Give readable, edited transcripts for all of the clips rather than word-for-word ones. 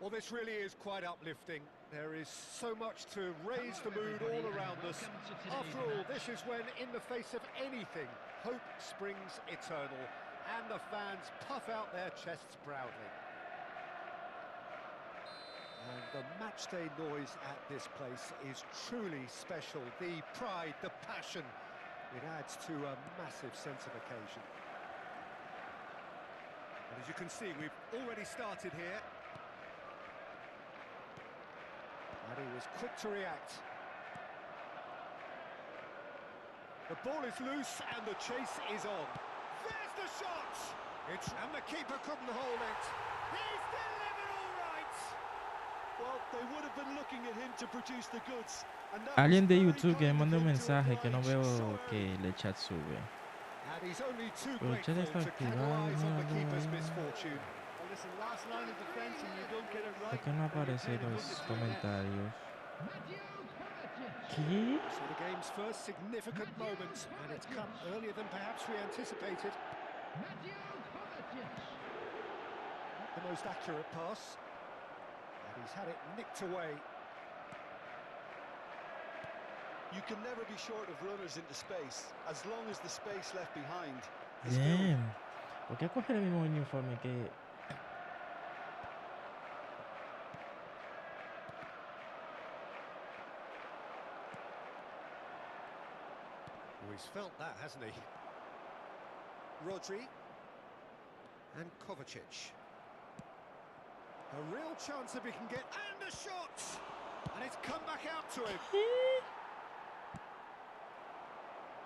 Well, this really is quite uplifting. There is so much to raise the mood all around us. After all, this is when, in the face of anything, hope springs eternal, and the fans puff out their chests proudly. And the matchday noise at this place is truly special. The pride, the passion, it adds to a massive sense of occasion. And as you can see, we've already started here. And he was quick to react. The ball is loose and the chase is on. There's the shot! And the keeper couldn't hold it. He's delivered all right! Well, they would have been looking at him to produce the goods. Alguien de YouTube que me mande un mensaje que no veo que el chat sube. And he's only too Pero el chat grateful está to activado, capitalise on the mira, keeper's mira. misfortune. Well, listen, last line of defense and you don't get it right. ¿Por qué no aparecen los comentarios? ¿Qué? So the game's first significant moment, and it's come earlier than perhaps we anticipated. Not the most accurate pass, and he's had it nicked away. You can never be short of runners into space, as long as the space left behind is Bien. filled. ¿Por qué coger el mismo uniforme que...? Oh, he's felt that, hasn't he? Rodri and Kovacic. A real chance if he can get... And a shot! And it's come back out to him.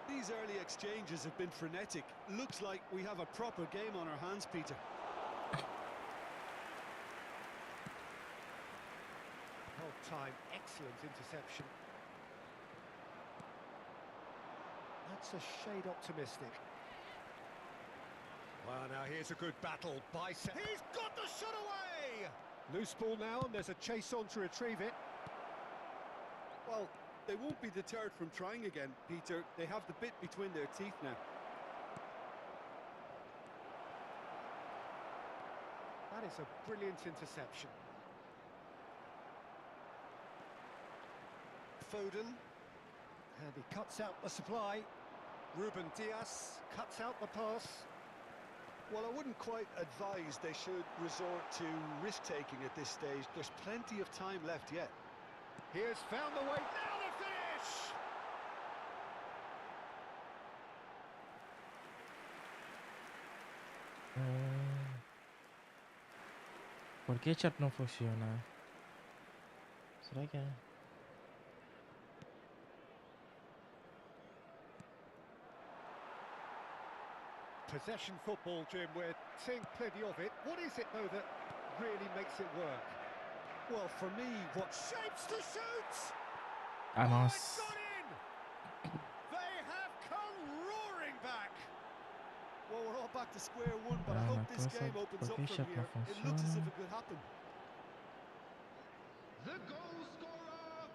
These early exchanges have been frenetic. Looks like we have a proper game on our hands, Peter. Whole time, excellent interception. That's a shade optimistic. Well, now here's a good battle by... He's got the shot away! Loose ball now, and there's a chase on to retrieve it. Well, they won't be deterred from trying again, Peter. They have the bit between their teeth now. That is a brilliant interception. Foden. And he cuts out the supply. Ruben Diaz cuts out the pass. Well, I wouldn't quite advise they should resort to risk-taking at this stage. There's plenty of time left yet. He has found the way. Now the finish! ¿Por qué chat no funciona? ¿Será que...? Possession football, Jim, we're seeing plenty of it. What is it, though, that really makes it work? Well, for me, what Shapes to shoot! Vamos. It's gone in! They have come roaring back! Well, we're all back to square one, but I Ah, hope una this cosa, game opens ¿por up qué from chat no here. It looks as if funciona? it could happen. The goal scorer.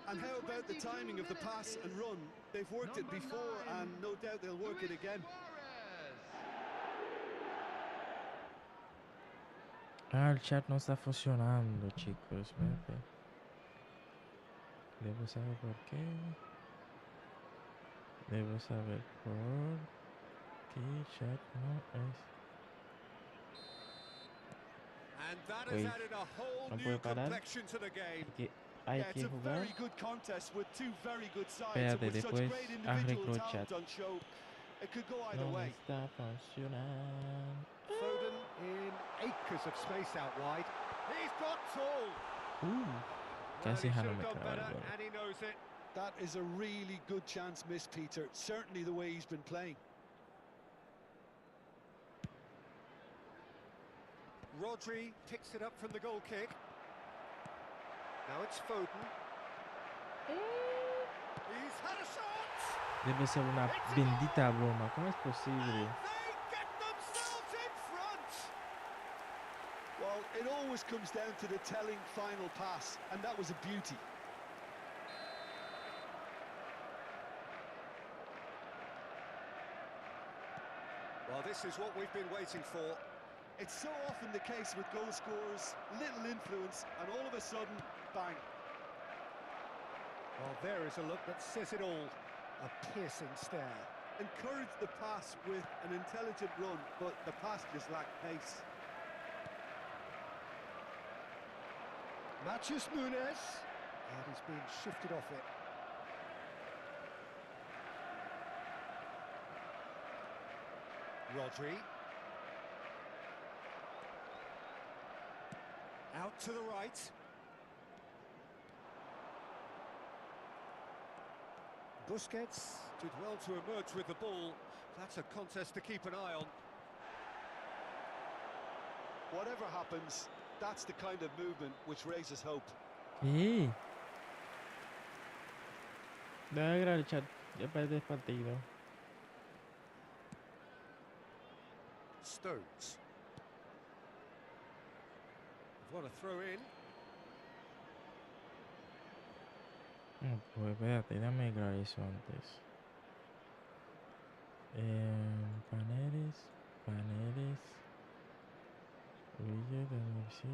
And how about the timing of the pass and run? They've worked it before, and no doubt they'll work it again. Ah, el chat no está funcionando, chicos. Espérate. Debo saber por qué. Debo saber por qué chat no es. And that Wait, has added a whole ¿no new puedo parar? complexion to the game. Hay Yeah, it's que a jugar. very good contest with two very good sides, Espérate, and with such después great individual arreglo talent chat. on show. It could go either No me way. está funcionando. Foden in acres of space out wide. He's got tall. Well, casi he ya should no have me done clava el better, gol. and he knows it. That is a really good chance missed, Peter. Certainly the way he's been playing. Rodri picks it up from the goal kick. Now it's Foden. He's had a shot! Debe ser una bendita broma. ¿Cómo es posible? They get themselves in front! Well, it always comes down to the telling final pass, and that was a beauty. Well, this is what we've been waiting for. It's so often the case with goal scorers, little influence, and all of a sudden, bang. Well, there is a look that says it all. A piercing stare. Encouraged the pass with an intelligent run, but the pass just lacked pace. Matthews Nunes. And he's been shifted off it. Rodri. Out to the right. Busquets did well to emerge with the ball. That's a contest to keep an eye on. Whatever happens, that's the kind of movement which raises hope. ¿Qué? Deja de grabar, chat. Ya perdí el partido. Stones. What a throw in. No, pues espérate, dame grabar eso antes. Paneles. Widget, sí.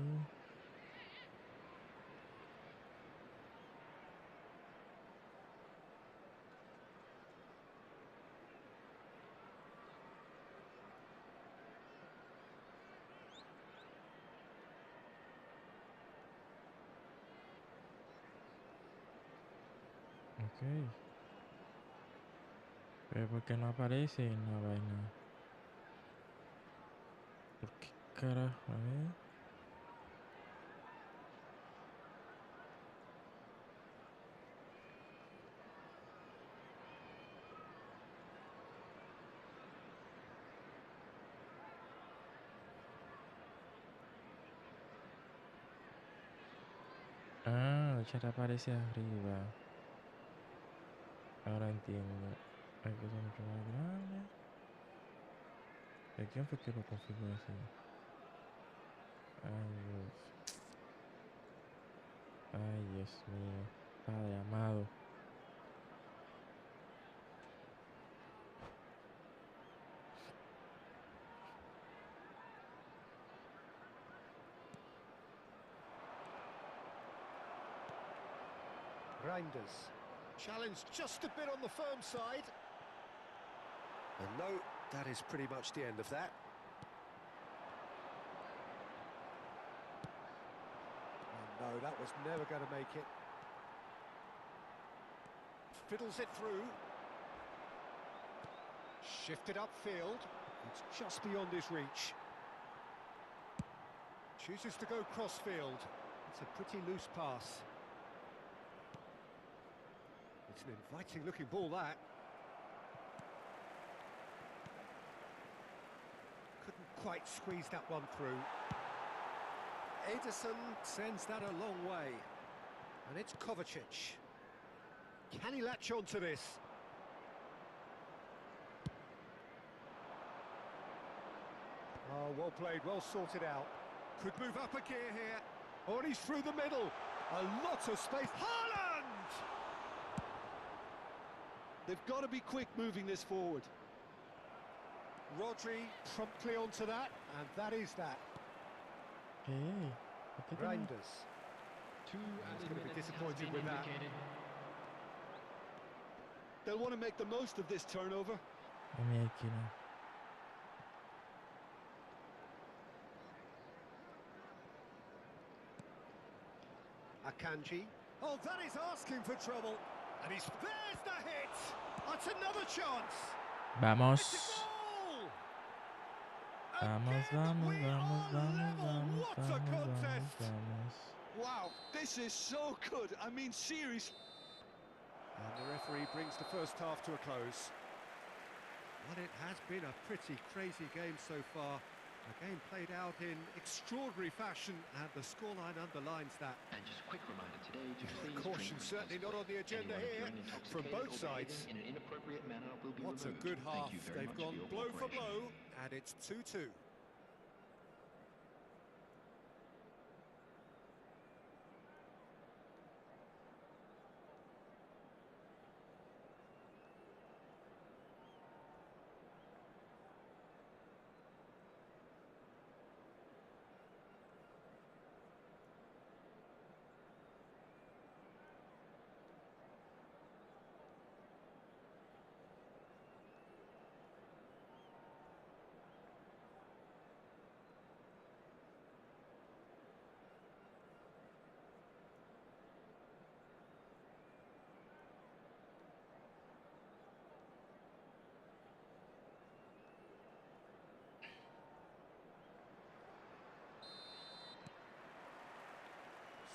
Ok. Pero ¿por qué no aparece en la vaina? ¿Por qué carajo? A ver. Ah, el chat aparece arriba. Ahora entiendo. Hay que ser mucho más grande. ¿De quién fue que lo configuró así? Ay, Dios. Ay, Dios mío. Padre amado. Reinders. Challenge just a bit on the firm side. And no, that is pretty much the end of that. Oh no, that was never going to make it. Fiddles it through. Shifted upfield. It's just beyond his reach. Chooses to go crossfield. It's a pretty loose pass. It's an inviting looking ball, that. Couldn't quite squeeze that one through. Ederson sends that a long way. And it's Kovacic. Can he latch on to this? Oh, well played, well sorted out. Could move up a gear here. Oh, and he's through the middle. A lot of space. Haaland! They've got to be quick moving this forward. Rodri promptly onto that, and that is that. Hey, ¿por qué tengo? Reinders. He's going to be disappointed with that. They'll want to make the most of this turnover. A mi esquina. Akanji. Oh, that is asking for trouble. And there's the hit. That's another chance. Vamos. It's a goal. Vamos, Again, vamos, we vamos, are vamos, level. vamos, What a vamos, contest. vamos. Wow, this is so good. I mean, seriously. And the referee brings the first half to a close. Well, it has been a pretty crazy game so far. A game played out in extraordinary fashion, and the scoreline underlines that. And just a quick reminder today to please Caution drink certainly not on the agenda Anyone here who's from both intoxicated or sides. behaving in an inappropriate manner will be What a removed. good half. Thank you very They've much gone for your blow for cooperation. blow, and it's 2-2.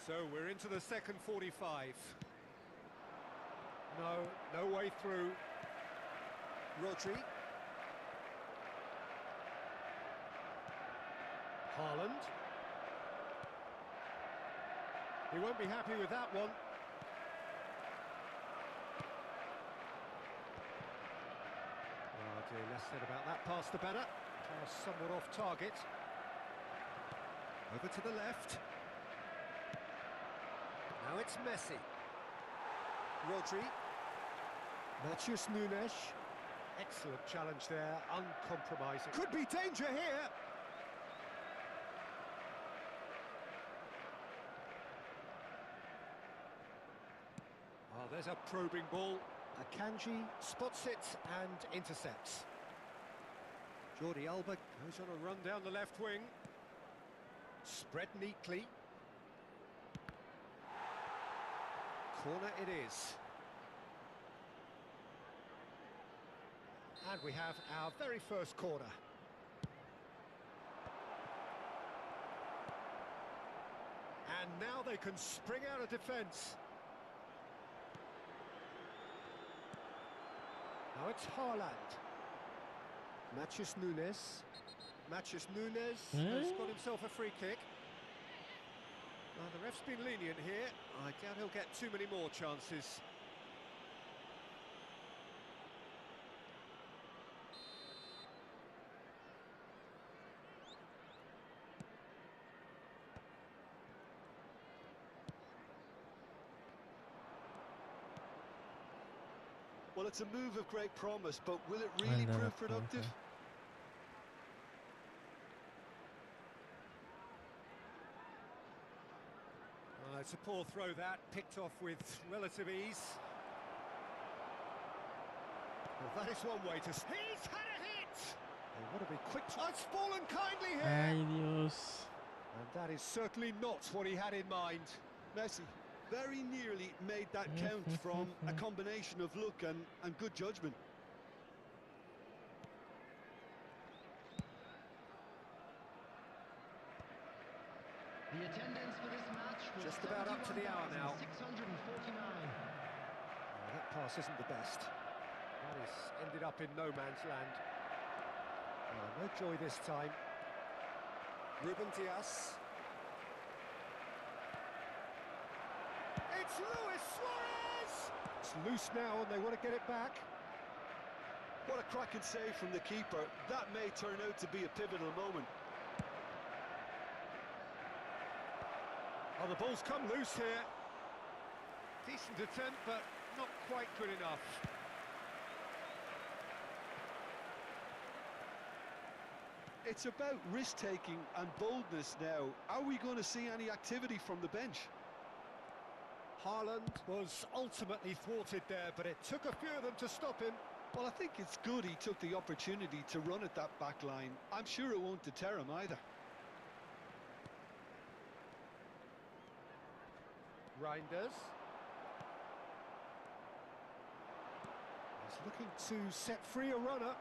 So we're into the second 45. No way through. Rodri. Haaland. He won't be happy with that one. Oh dear, less said about that pass the better. Pass somewhat off target. Over to the left. Now it's Messi. Rodri. Matheus Nunes. Excellent challenge there, uncompromising. Could be danger here. Oh, there's a probing ball. Akanji spots it and intercepts. Jordi Alba goes on a run down the left wing. Spread neatly. Corner it is. And we have our very first corner. And now they can spring out of defence. Now it's Haaland. Matheus Nunes. Matheus Nunes has got himself a free kick. Well, the ref's been lenient here. I doubt he'll get too many more chances. Well, it's a move of great promise, but will it really prove productive? It's a poor throw that, picked off with relative ease. Well, that is one way to... He's had a hit! They want to be quick... Oh, it's fallen kindly here! Ay, Dios. And that is certainly not what he had in mind. Messi very nearly made that count from a combination of luck and good judgment. The attendance for this match was Just about up to the hour now. 649. Well, that pass isn't the best. That is ended up in no man's land. No joy this time. Ruben Dias. It's Luis Suarez! It's loose now and they want to get it back. What a cracking save from the keeper. That may turn out to be a pivotal moment. Oh, the ball's come loose here. Decent attempt, but not quite good enough. It's about risk-taking and boldness now. Are we going to see any activity from the bench? Haaland was ultimately thwarted there, but it took a few of them to stop him. Well, I think it's good he took the opportunity to run at that back line. I'm sure it won't deter him either. Reinders. He's looking to set free a runner.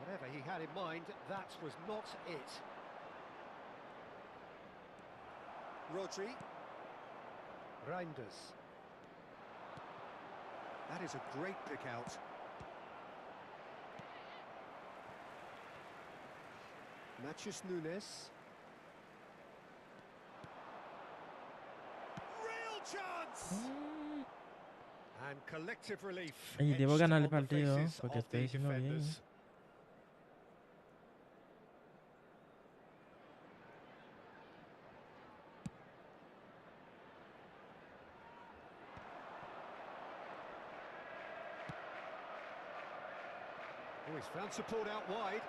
Whatever he had in mind, that was not it. Rodri. Reinders. That is a great pick out. Matheus Nunes. Real chance! And collective relief. Oye, debo etched ganar el on the partido faces porque of the estoy diciendo bien. defenders. Oh, he's found support out wide.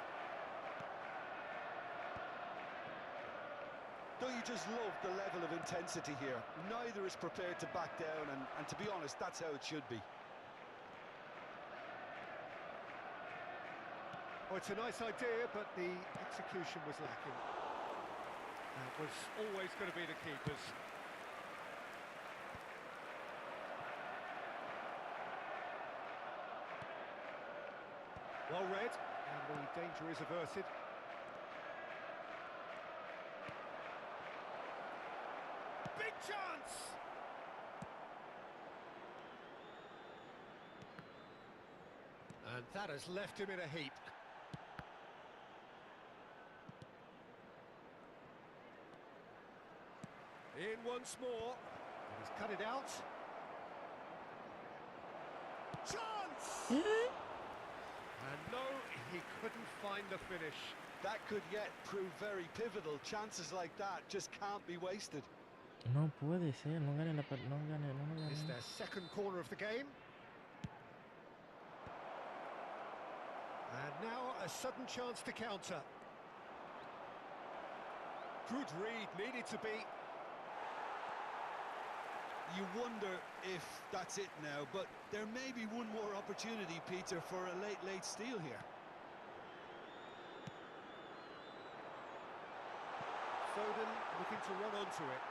Don't you just love the level of intensity here? Neither is prepared to back down, and to be honest, that's how it should be. Oh, it's a nice idea, but the execution was lacking. That was always going to be the keeper's. Well read, and the danger is averted. big chance! And that has left him in a heap. In once more. And he's cut it out. Chance! And no, he couldn't find the finish. That could yet prove very pivotal. Chances like that just can't be wasted. No puede ser, no gane la no gane, no It's gane. their second corner of the game. And now a sudden chance to counter. Good read, needed to be. You wonder if that's it now, but there may be one more opportunity, Peter, for a late steal here. Foden looking to run onto it.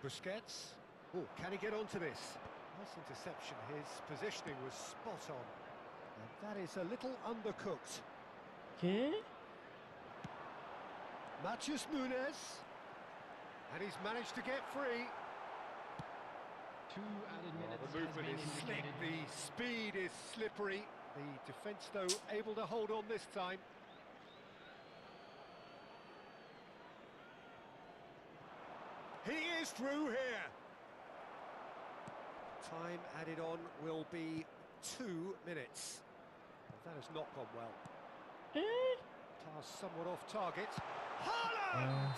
Busquets. Oh, can he get onto this? Nice interception. His positioning was spot on. And that is a little undercooked. ¿Qué? Matheus Nunes. And he's managed to get free. 2 added minutes The has movement been is slick, indicated. the speed is slippery. The defence, though, able to hold on this time. He is through here. Time added on will be 2 minutes. Well, that has not gone well. Pass somewhat off target. Haaland!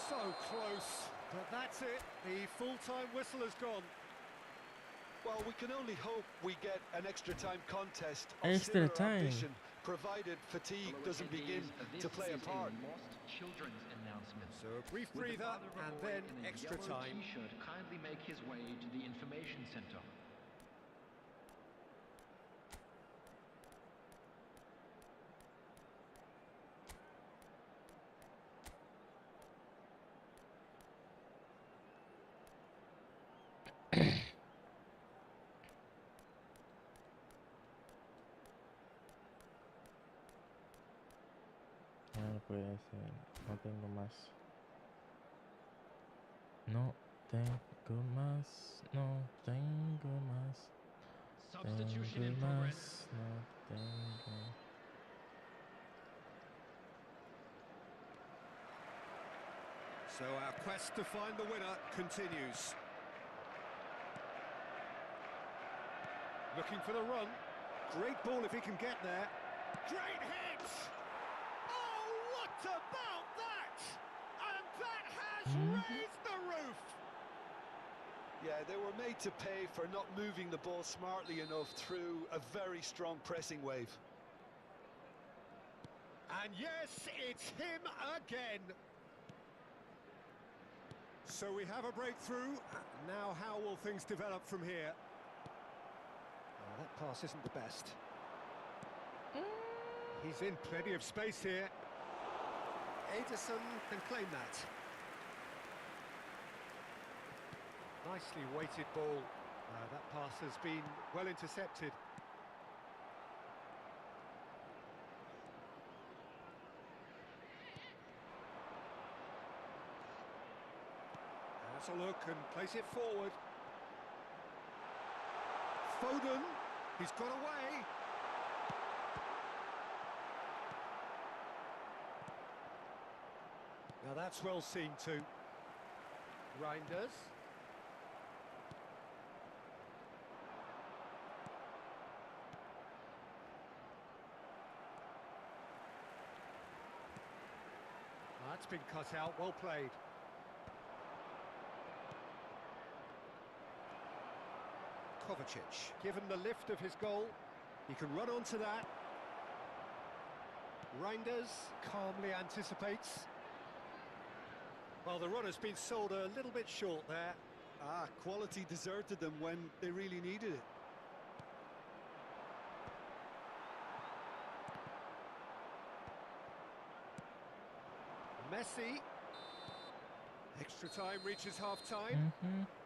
So close, but that's it. The full-time whistle has gone. Well, we can only hope we get an extra time contest of Extra similar time. ambition, provided fatigue doesn't begin to play a part. Lost children's announcement. So a brief Would the breather father of a and boy then in a extra yellow time. T-shirt kindly make his way to the information center. No puede ser, no tengo más. No tengo más, no tengo más. Substitution in Tengo progress. más, no tengo. So our quest to find the winner continues. Looking for the run. Great ball if he can get there. Great hit! Oh, what about that? And that has raised the roof! Yeah, they were made to pay for not moving the ball smartly enough through a very strong pressing wave. And yes, it's him again. So we have a breakthrough. Now how will things develop from here? Oh, that pass isn't the best. He's in plenty of space here. Ederson can claim that. Nicely weighted ball. That pass has been well intercepted. That's a look and place it forward. Foden, he's got away. Now that's well seen too. Reinders. That's been cut out, well played. Kovacic, given the lift of his goal, he can run onto that. Reinders calmly anticipates. Well, the run has been sold a little bit short there. Ah, quality deserted them when they really needed it. Messi. Extra time reaches half-time.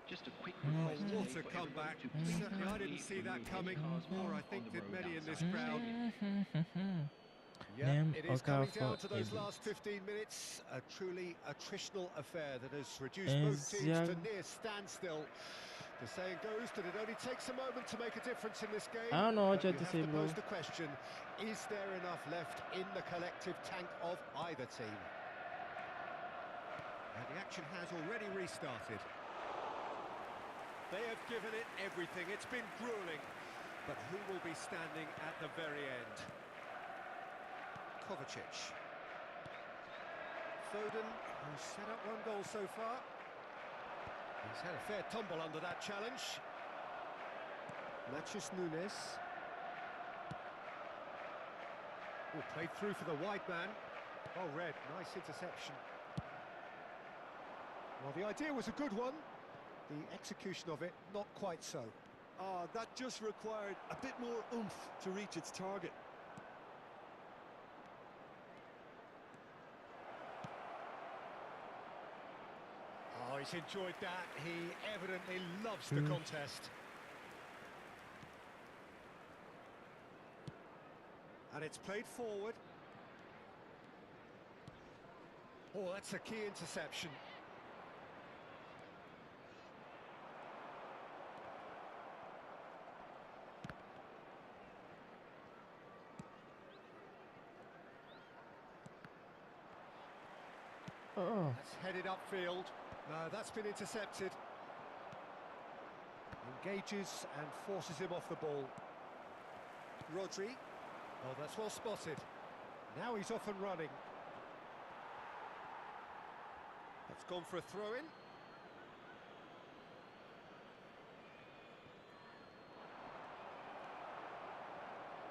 Just a quick Oh, request today what a for everybody comeback. to please Certainly I kindly didn't see that remove coming, any cars or I parked on think the did road many in this outside the crowd. stadium. Yeah, Nem it is coming down Okafor to those Elite. last 15 minutes. A truly attritional affair that has reduced both teams to Enziag. near standstill. The saying goes that it only takes a moment to make a difference in this game. I don't know what But you you have to have say, to bro. pose the question, is there enough left in the collective tank of either team? And the action has already restarted. They have given it everything. It's been gruelling. But who will be standing at the very end? Kovacic. Foden, who's set up one goal so far. He's had a fair tumble under that challenge. Matheus Nunes. Oh, played through for the wide man. Oh, Red, nice interception. Well, the idea was a good one. The execution of it, not quite so. That just required a bit more oomph to reach its target. Oh, he's enjoyed that. He evidently loves the contest. And it's played forward. Oh, that's a key interception. Oh. That's headed upfield. No, that's been intercepted. Engages and forces him off the ball. Rodri. Oh, that's well spotted. Now he's off and running. That's gone for a throw-in.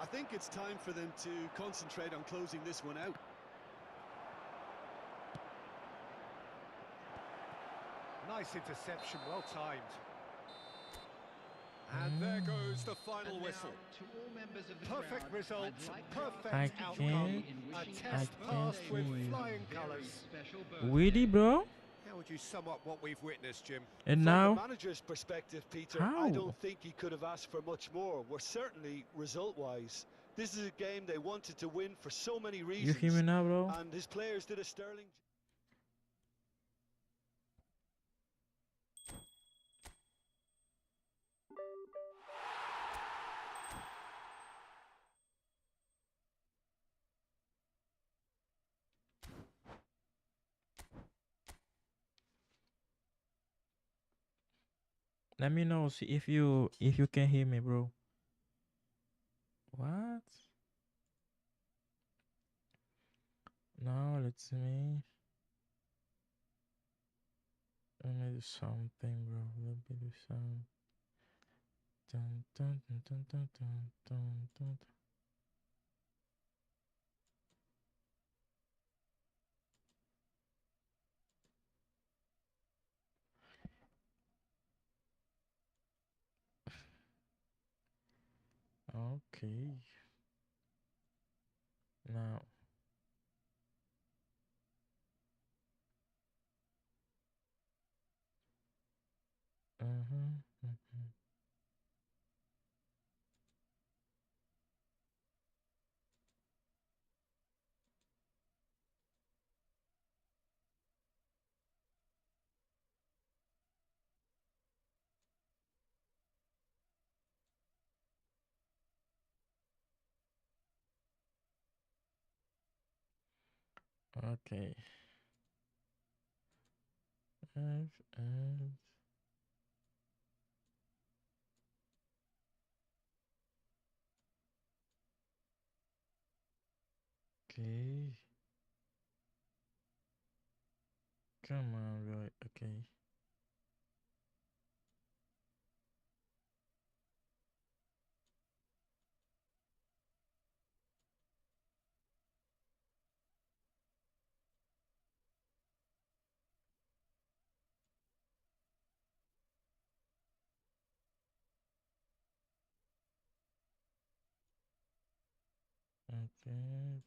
I think it's time for them to concentrate on closing this one out. Nice interception, well timed. And there goes the final And now, whistle. to all members of the Perfect crowd, result, I'd like to perfect ask I you to join outcome. me in A wishing test our passed birthday with can't boy a flying very colours. special birthday. Really, bro? How would you sum up what we've witnessed, Jim? And From now? the manager's perspective, Peter, How? I don't think he could have asked for much more. We're certainly result-wise. This is a game they wanted to win for so many You reasons. feel me now, bro? And his players did a sterling... Let me know see if you can hear me, bro. What? Now let's see. Let me do something, bro. Let me do some. Dun, dun, dun, dun, dun, dun, dun, dun. Okay. Now. Mm-hmm. Okay. And okay. Come on, bro. Okay. Okay.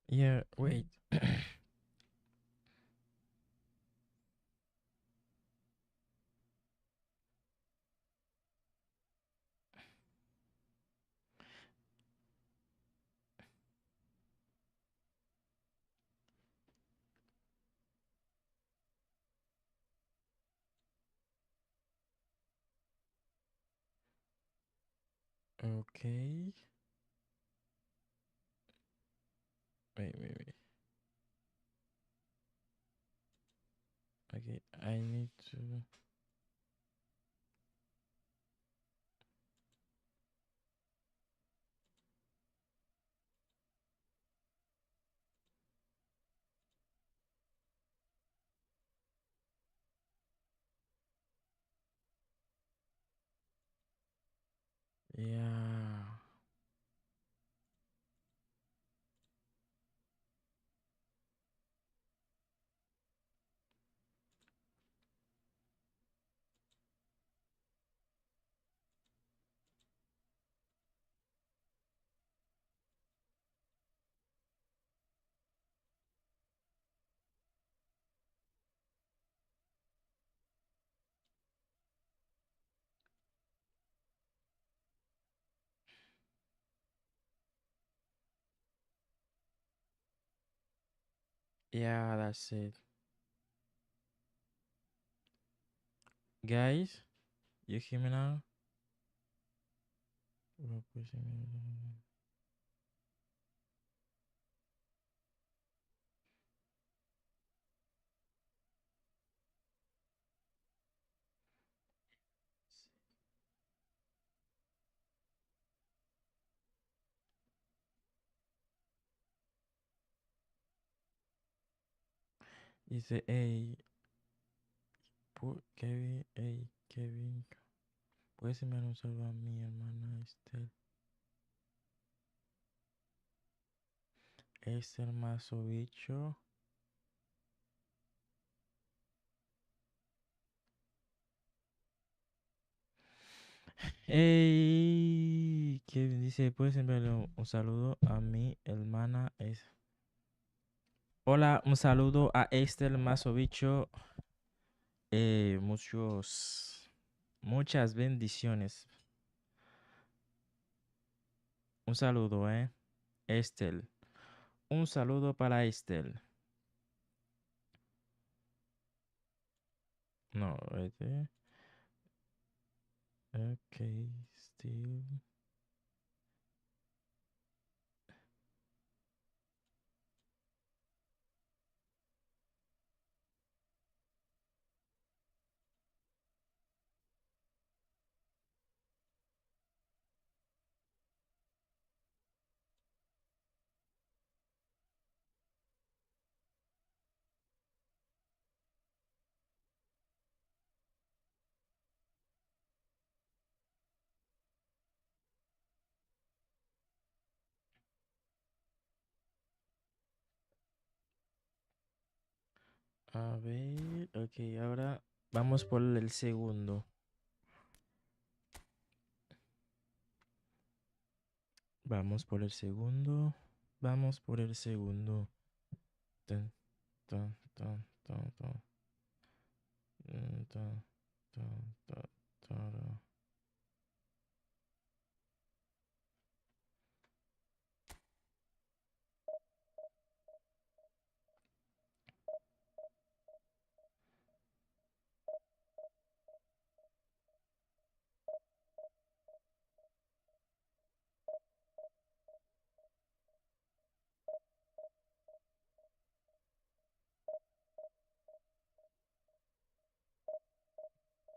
Yeah, wait. Okay. Wait. Okay, I need to. Yeah. Yeah, that's it. Guys, you hear me now? We're pushing me. Dice, hey, Kevin, ¿puedes enviar un saludo a mi hermana Esther Mazo Bicho? Hey, Kevin dice, ¿puedes enviarle un saludo a mi hermana? Hola, un saludo a Esther Mazo Bicho. Muchas bendiciones. Un saludo, Esther. Un saludo para Esther. No, ok, still. A ver, ok, ahora vamos por el segundo. Vamos por el segundo. Vamos por el segundo. Tan, tan, tan, tan, tan. Tan, tan, tan, tan, tan.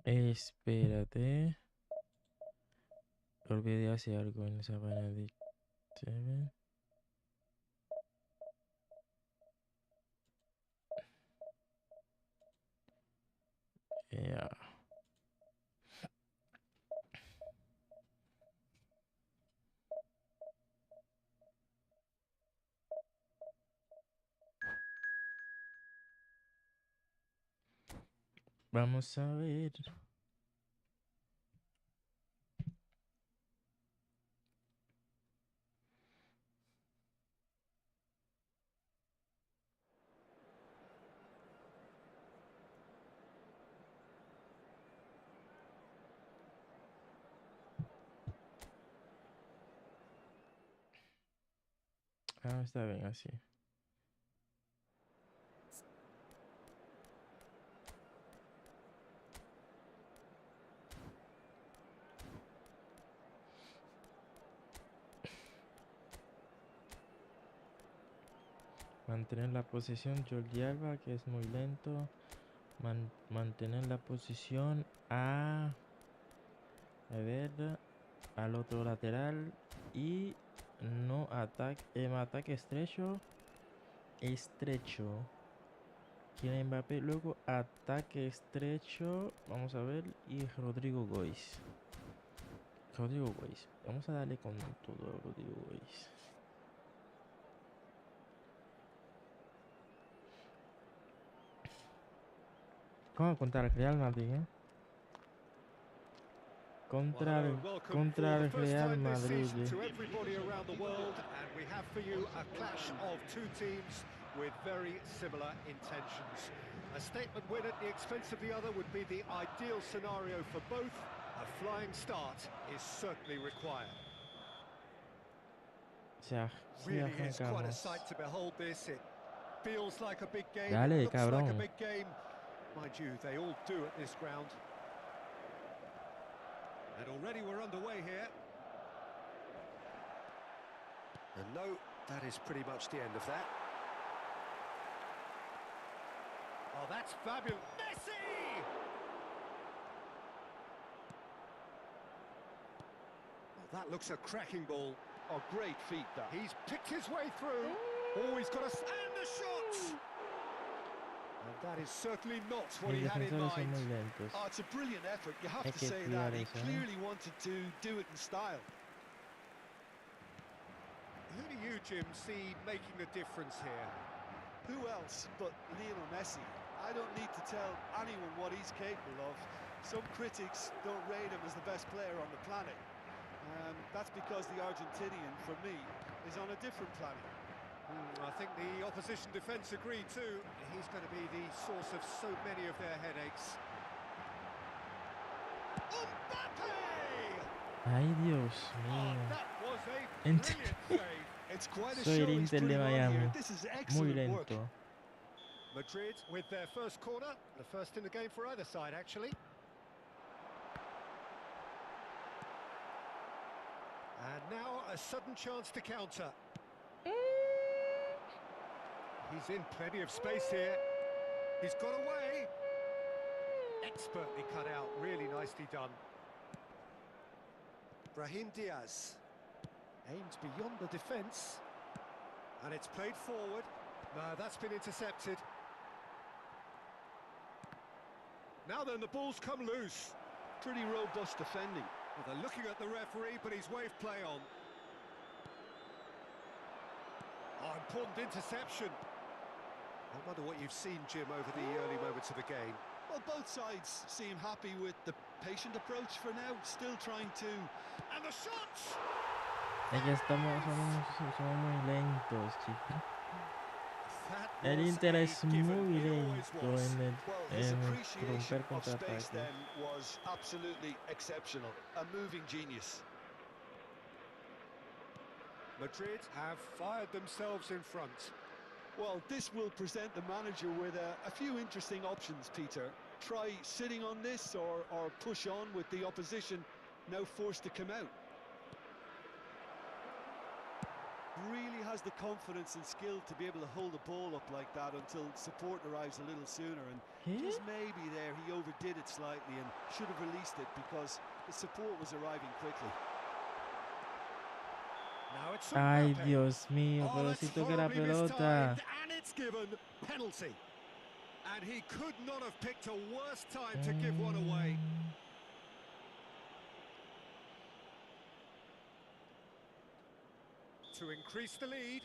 Espérate. Olvidé hacer algo en esa vaina de TV. Ya. Vamos a ver. Ah, está bien así. Mantener la posición Jordi Alba, que es muy lento. Mantener la posición a ver, al otro lateral. Y no ataque estrecho. Quiere Mbappé. Luego ataque estrecho. Vamos a ver. Y Rodrigo Gois. Vamos a darle con todo a Rodrigo Gois. ¿Cómo contra el Real Madrid, Contra el Real Madrid. To everybody around the world, and we have for you a clash of two teams with very similar intentions. A statement win at the expense of the other would be the ideal scenario for both. A flying start is certainly required. Really is quite a sight to behold this. It feels like a big game. Dale, It looks cabrón. like a big game. Mind you, they all do at this ground. And already we're underway here. And no, that is pretty much the end of that. Oh, that's fabulous. Messi! Oh, that looks a cracking ball. Oh, great feat, that. He's picked his way through. Oh, he's got a... and a shot! And that is certainly not what he had in mind. Oh, it's a brilliant effort, you have to say that. He clearly wanted to do it in style. Who do you, Jim, see making the difference here? Who else but Lionel Messi? I don't need to tell anyone what he's capable of. Some critics don't rate him as the best player on the planet. That's because the Argentinian, for me, is on a different planet. I think the opposition defence agreed too. He's going to be the source of so many of their headaches. Mbappe! Ay, Dios mío. That was a brilliant save. It's quite a Soy show el he's Inter de putting on Miami. here. This is Muy excellent work. lento. Madrid with their first corner, the first in the game for either side, actually. And now a sudden chance to counter. He's in plenty of space here. He's got away. Expertly cut out, really nicely done. Brahim Diaz aimed beyond the defence. And it's played forward. No, that's been intercepted. Now then, the ball's come loose. Pretty robust defending. Well, they're looking at the referee, but he's waved play on. Oh, important interception. I wonder what you've seen, Jim, over the early moments of the game. Well, both sides seem happy with the patient approach for now, still trying to... And the shot! Es que somos muy lentos, chicos. That El was Inter a es muy given. It lento always was. His en appreciation romper of space contraataques. then was absolutely exceptional. A moving genius. Madrid have fired themselves in front. Well, this will present the manager with a few interesting options, Peter. Try sitting on this or push on with the opposition now forced to come out. Really has the confidence and skill to be able to hold the ball up like that until support arrives a little sooner, and just maybe there he overdid it slightly and should have released it because the support was arriving quickly. Now it's Ay, Mbappe. Dios mío, Oh, pero that's si toca la horribly pelota. mistimed, and it's given penalty. And he could not have picked a worse time to give one away. To increase the lead.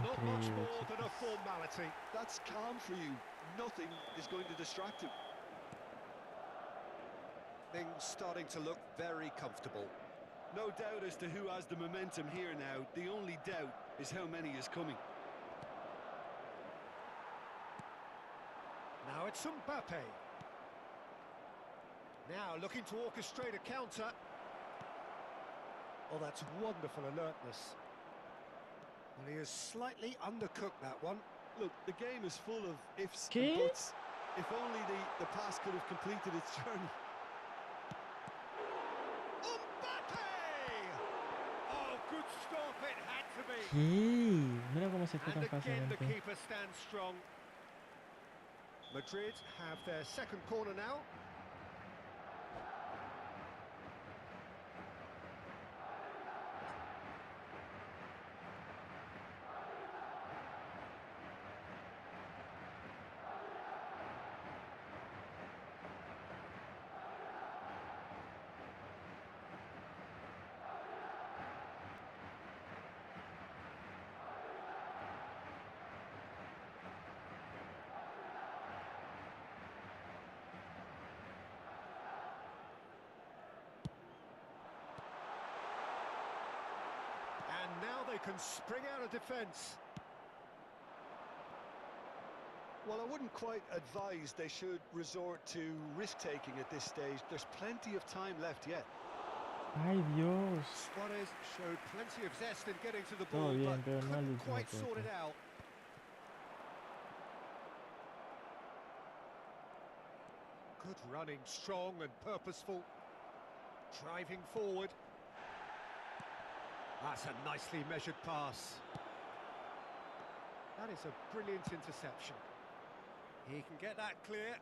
Not much more than a formality. That's calm for you. nothing is going to distract him. Things starting to look very comfortable. No doubt as to who has the momentum here now. The only doubt is how many is coming. Now it's Mbappe. Now looking to orchestrate a counter. Oh, that's wonderful alertness. Well, he has slightly undercooked that one. Look, the game is full of ifs ¿Qué? and buts. If only the pass could have completed its journey. Mbappe! Oh, good stop, it had to be. ¿Qué? Mira cómo se fue And tan again, the fácilmente. keeper stands strong. Madrid have their second corner now. And now they can spring out of defence. Well, I wouldn't quite advise they should resort to risk-taking at this stage. There's plenty of time left yet. Ay, Dios. Suarez showed plenty of zest in getting to the Todo ball, bien, but pero no al couldn't último quite sort toque. it out. Good running, strong and purposeful. Driving forward. That's a nicely measured pass. That is a brilliant interception. He can get that clear.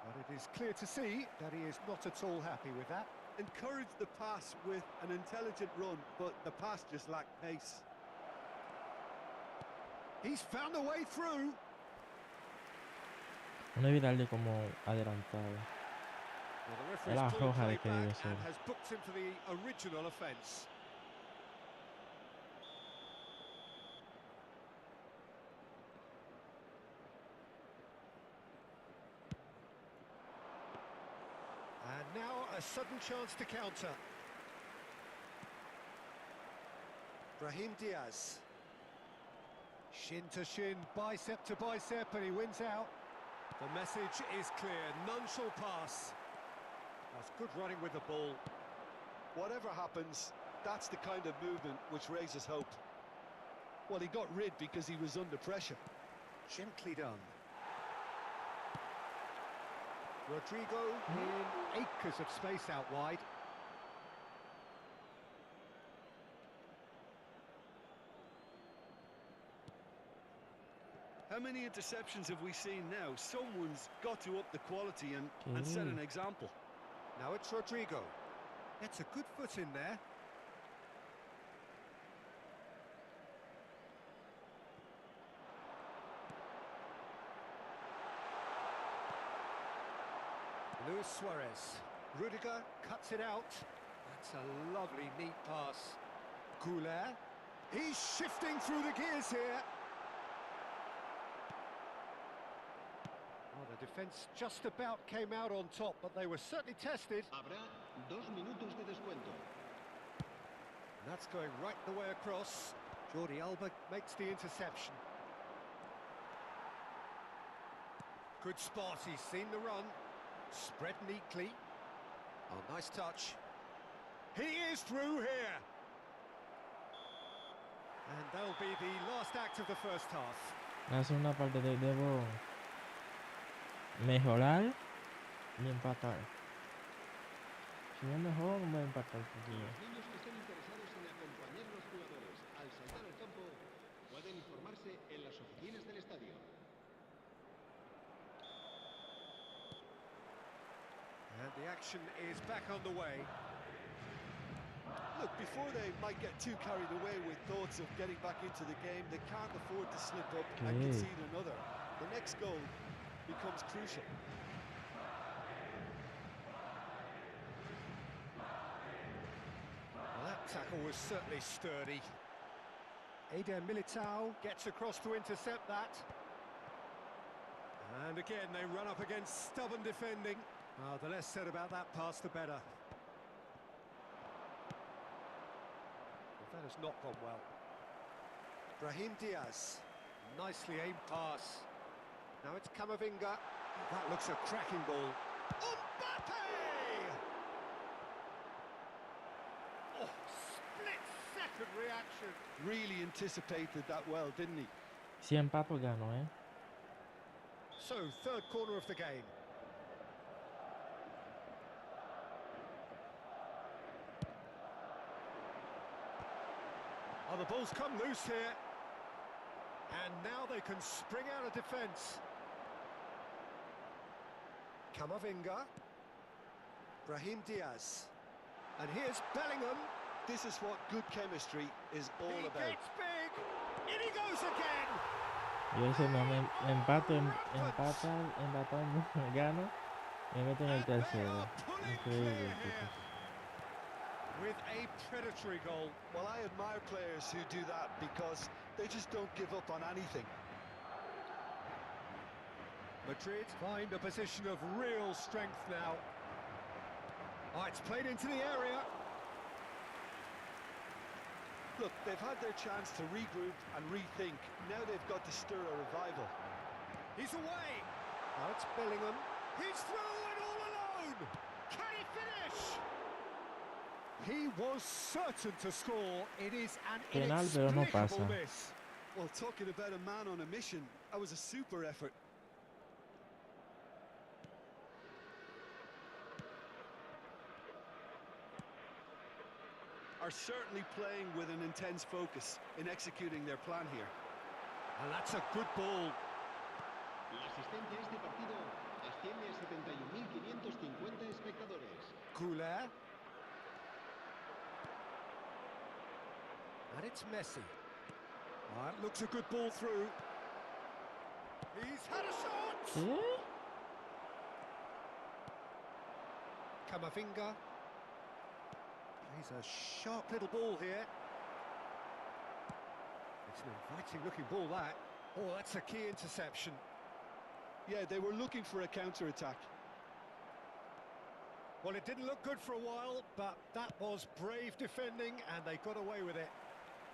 But it is clear to see that he is not at all happy with that. Encourage the pass with an intelligent run, but the pass just lacked pace. He's found a way through. No debí darle como adelantado. Well, the Es la referee's called roja de play que debe back ser. and has booked him for the original offence. And now a sudden chance to counter. Brahim Diaz. Shin to shin, bicep to bicep, and he wins out. The message is clear, none shall pass. That's good running with the ball. Whatever happens, that's the kind of movement which raises hope. Well, he got rid because he was under pressure. Gently done. Rodrigo in acres of space out wide. How many interceptions have we seen now? Someone's got to up the quality and set an example. Now it's Rodrigo. Gets a good foot in there. Luis Suarez. Rudiger cuts it out. That's a lovely, neat pass. Goulet. He's shifting through the gears here. Well, the defence just about came out on top, but they were certainly tested. Habrá 2 minutos de descuento. And that's going right the way across. Jordi Alba makes the interception. Good spot, he's seen the run. Spread neatly. Oh, nice touch. He is through here. And that'll be the last act of the first half. La segunda parte debo mejorar y empatar. Si no mejoro, voy a empatar un poquillo. Los niños que estén interesados en acompañar a los jugadores al saltar al campo pueden informarse en las oficinas del estadio. And the action is back underway. Look, before they might get too carried away with thoughts of getting back into the game, they can't afford to slip up and Okay. concede another. The next goal becomes crucial. Well, that tackle was certainly sturdy. Eder Militao gets across to intercept that. And again, they run up against stubborn defending. The less said about that pass, the better. Well, that has not gone well. Brahim Diaz. Nicely aimed pass. Now it's Camavinga. That looks a cracking ball. Mbappe! Oh, split-second reaction. Really anticipated that well, didn't he? Si empato gano, eh. So, third corner of the game. Oh, the ball's come loose here. And now they can spring out of defence. Camavinga. Brahim Diaz. And here's Bellingham. This is what good chemistry is all He about. gets big. In he goes again. Yo ese no me empatando, gano, me meto en el And they tercero. are pulling Increíble, clear tipo. here with a predatory goal. Well, I admire players who do that because they just don't give up on anything. Madrid find a position of real strength now. Oh, it's played into the area. Look, they've had their chance to regroup and rethink. Now they've got to stir a revival. He's away. Now it's Bellingham. He's through and all alone. Can he finish? He was certain to score. It is an Penal, pero no inexplicable pasa. miss. Well, talking about a man on a mission, that was a super effort. Are certainly playing with an intense focus in executing their plan here. And that's a good ball. La asistencia a este partido asciende a 71.550 espectadores. Goulet. And it's Messi. That looks a good ball through. He's had a shot. ¿Qué? Camavinga. He's a sharp little ball here. It's an inviting looking ball, that. Oh, that's a key interception. Yeah, they were looking for a counter-attack. Well, it didn't look good for a while, but that was brave defending and they got away with it.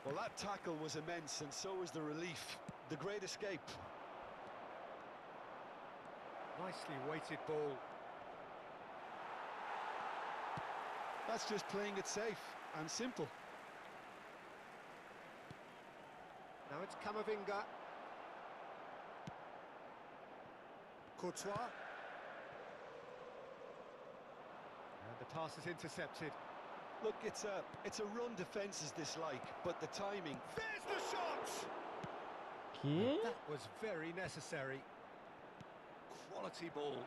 Well, that tackle was immense, and so was the relief. The great escape. Nicely weighted ball. That's just playing it safe and simple. Now it's Camavinga. Courtois. And the pass is intercepted. Look, it's a run defence is dislike, but the timing. There's the shot! ¿Qué? That was very necessary. Quality ball.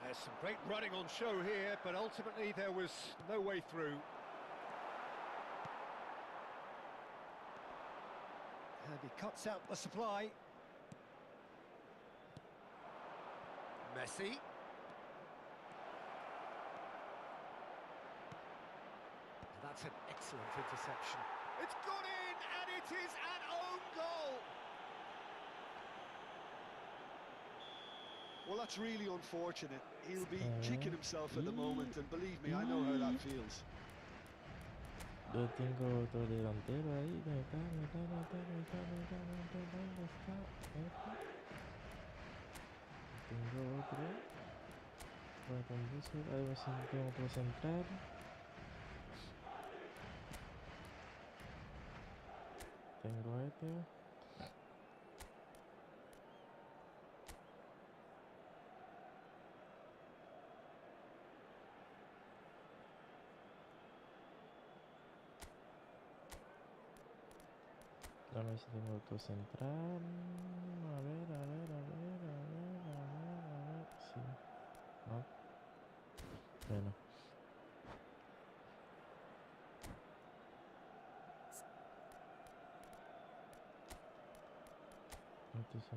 There's some great running on show here, but ultimately there was no way through. And he cuts out the supply. Messi. And that's an excellent interception. It's gone in, and it is an own goal. Well, that's really unfortunate. He'll be kicking himself at the moment, and believe me, I know how that feels. Yo tengo otro delantero ahí. ¿Dónde está? Tengo otro. Voy a conducir. A ver si tengo otro central. Tengo este. A ver si tengo otro central. A ver. Sí. No. Bueno. Entonces,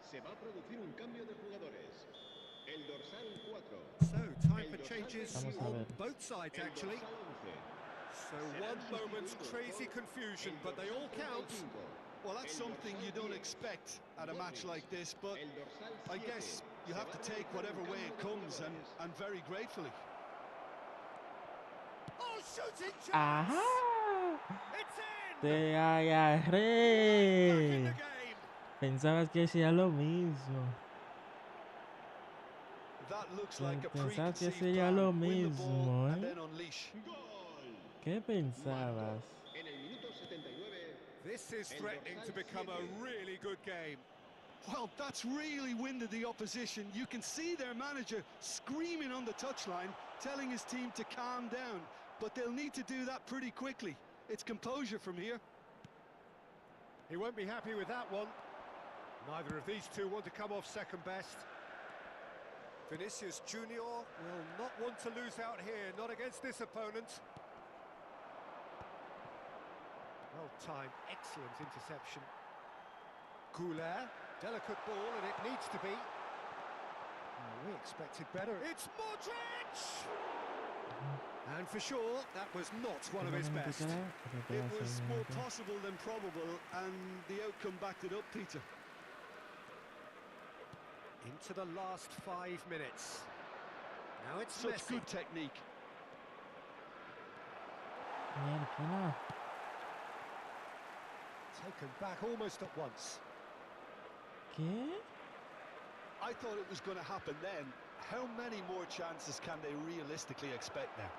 Se va a producir un cambio de jugadores. El dorsal 4. So, time El for dorsal changes 21. Vamos a on ver. both sides, El actually. dorsal 11. So, one moment's crazy confusion, but they all count. Well, that's something you don't expect at a match like this, but I guess you have to take whatever way it comes, and very gratefully. Oh, shooting chance! ¡Ajá! It's in! ¡Te Back in agarré! the game. Pensabas que sería lo mismo. That looks like a Pensabas que preconceived sería plan. lo Win the ball mismo, and ¿eh? then unleash. Gol. ¿Qué pensabas? En el minuto 79. This is threatening to become a really good game. Well, that's really winded the opposition. You can see their manager screaming on the touchline, telling his team to calm down. But they'll need to do that pretty quickly. It's composure from here. He won't be happy with that one. Neither of these two want to come off second best. Vinicius Junior will not want to lose out here, not against this opponent. Well timed, excellent interception. Goulet, delicate ball, and it needs to be. Oh, we expected better. It's Modric! And for sure, that was not one of his best. It was more possible than probable, and the outcome backed it up, Peter. Into the last 5 minutes. Now it's Such Messi. good technique. Mierda. Taken back almost at once. ¿Qué? I thought it was going to happen then. How many more chances can they realistically expect now?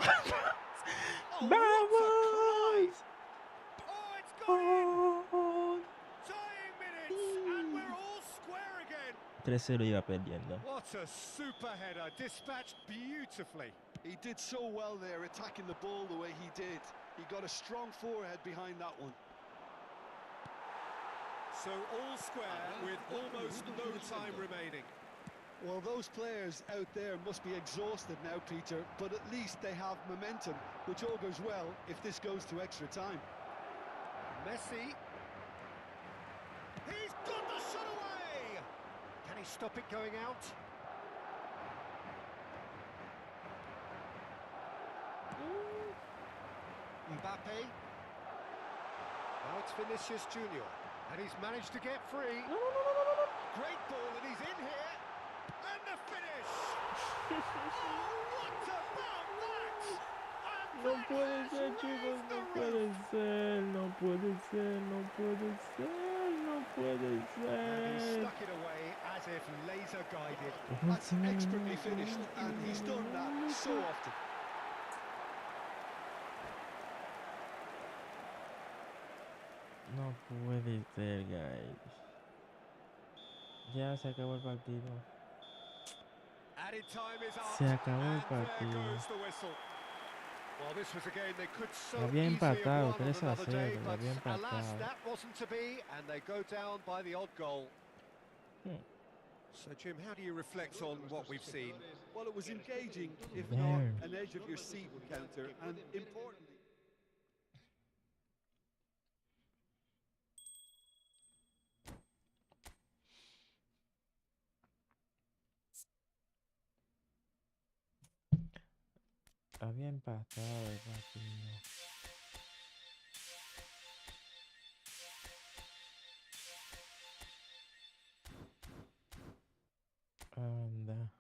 Oh, what a ¡Vamos! Oh, it's gone in! ¡Oh! Dying minutes, and we're all square again. 3-0 iba perdiendo. What a super header, dispatched beautifully. He did so well there, attacking the ball the way he did. He got a strong forehead behind that one. So all square with almost no time remaining. Well, those players out there must be exhausted now, Peter, but at least they have momentum, which augurs well if this goes to extra time. Messi. He's got the shot away! Can he stop it going out? Mbappe. Now it's Vinicius Junior, and he's managed to get free. Great ball, and he's in here. And the finish! Oh, what about that? And No that puede has ser, raised chicos, the no roof. puede ser, no puede ser, no puede ser, no puede And he ser. stuck it away as if laser guided. That's expertly finished, and he's done that so often. No puede ser, guys. Ya se acabó el partido. Added time is up, Se acabó el and there partido. goes the whistle. Well, this was a game they could so Había easily have empatado, won on 3-0, another day, lo but había alas, empatado. that wasn't to be, and they go down by the odd goal. So, Jim, how do you reflect on what we've seen? Well, it was engaging, if Bayern. not an edge of your seat encounter, and importantly. Había empatado el partido. Anda.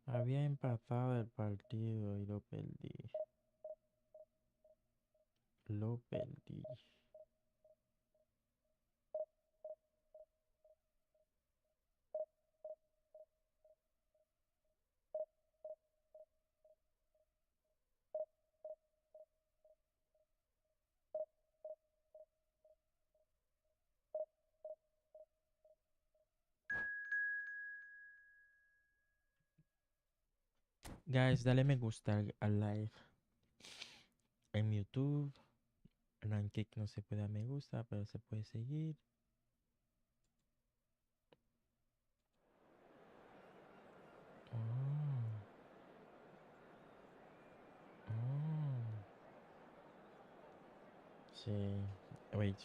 Había empatado el partido y lo perdí. Lo perdí. Guys, dale me gusta al live en YouTube, Rank kick no se puede a me gusta, pero se puede seguir. Oh. Oh. Sí. Wait.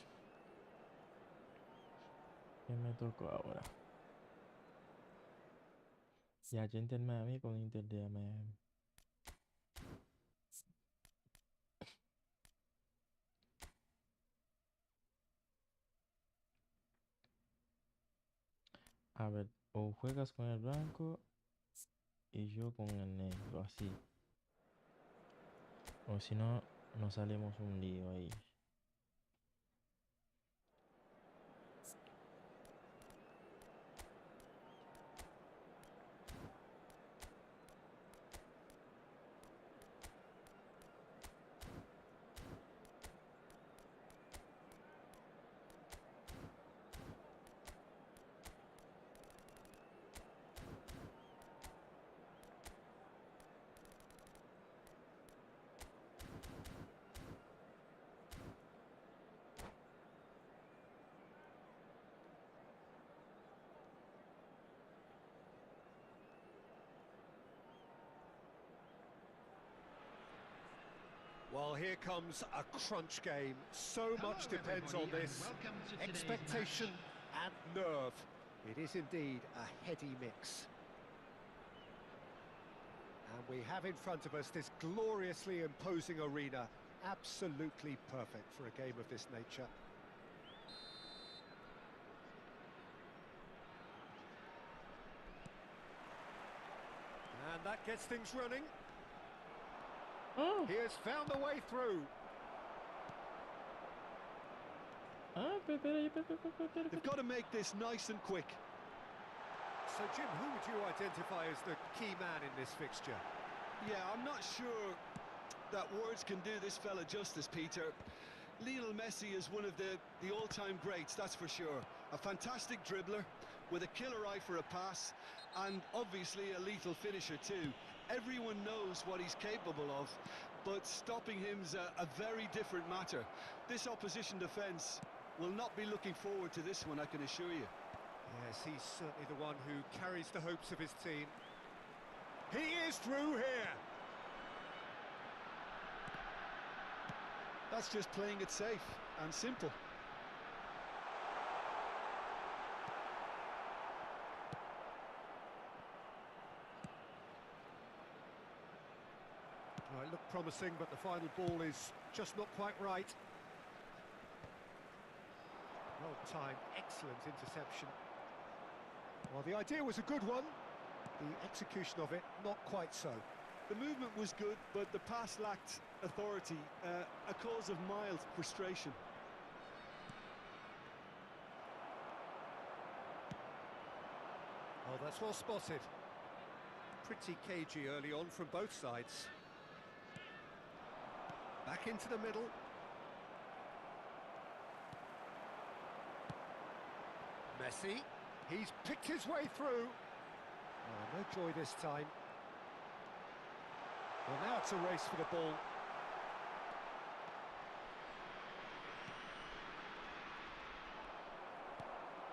¿Qué me tocó ahora? Ya, Inter Miami con Inter de Miami. A ver, o juegas con el blanco y yo con el negro, así. O si no, nos salimos un lío ahí. Well, here comes a crunch game. So much depends on this. Expectation and nerve. It is indeed a heady mix. And we have in front of us this gloriously imposing arena. Absolutely perfect for a game of this nature. And that gets things running. Oh! He has found the way through. They've got to make this nice and quick. So, Jim, who would you identify as the key man in this fixture? Yeah, I'm not sure that words can do this fella justice, Peter. Lionel Messi is one of the all-time greats, that's for sure. A fantastic dribbler with a killer eye for a pass and obviously a lethal finisher too. Everyone knows what he's capable of, but stopping him's a very different matter. This opposition defence will not be looking forward to this one, I can assure you. Yes, he's certainly the one who carries the hopes of his team. He is through here. That's just playing it safe and simple. Well, it looked promising, but the final ball is just not quite right. Well timed, excellent interception. Well, the idea was a good one. The execution of it, not quite so. The movement was good, but the pass lacked authority, a cause of mild frustration. Oh, that's well spotted. Pretty cagey early on from both sides. Back into the middle. Messi, he's picked his way through. Oh, no joy this time. Well, now it's a race for the ball.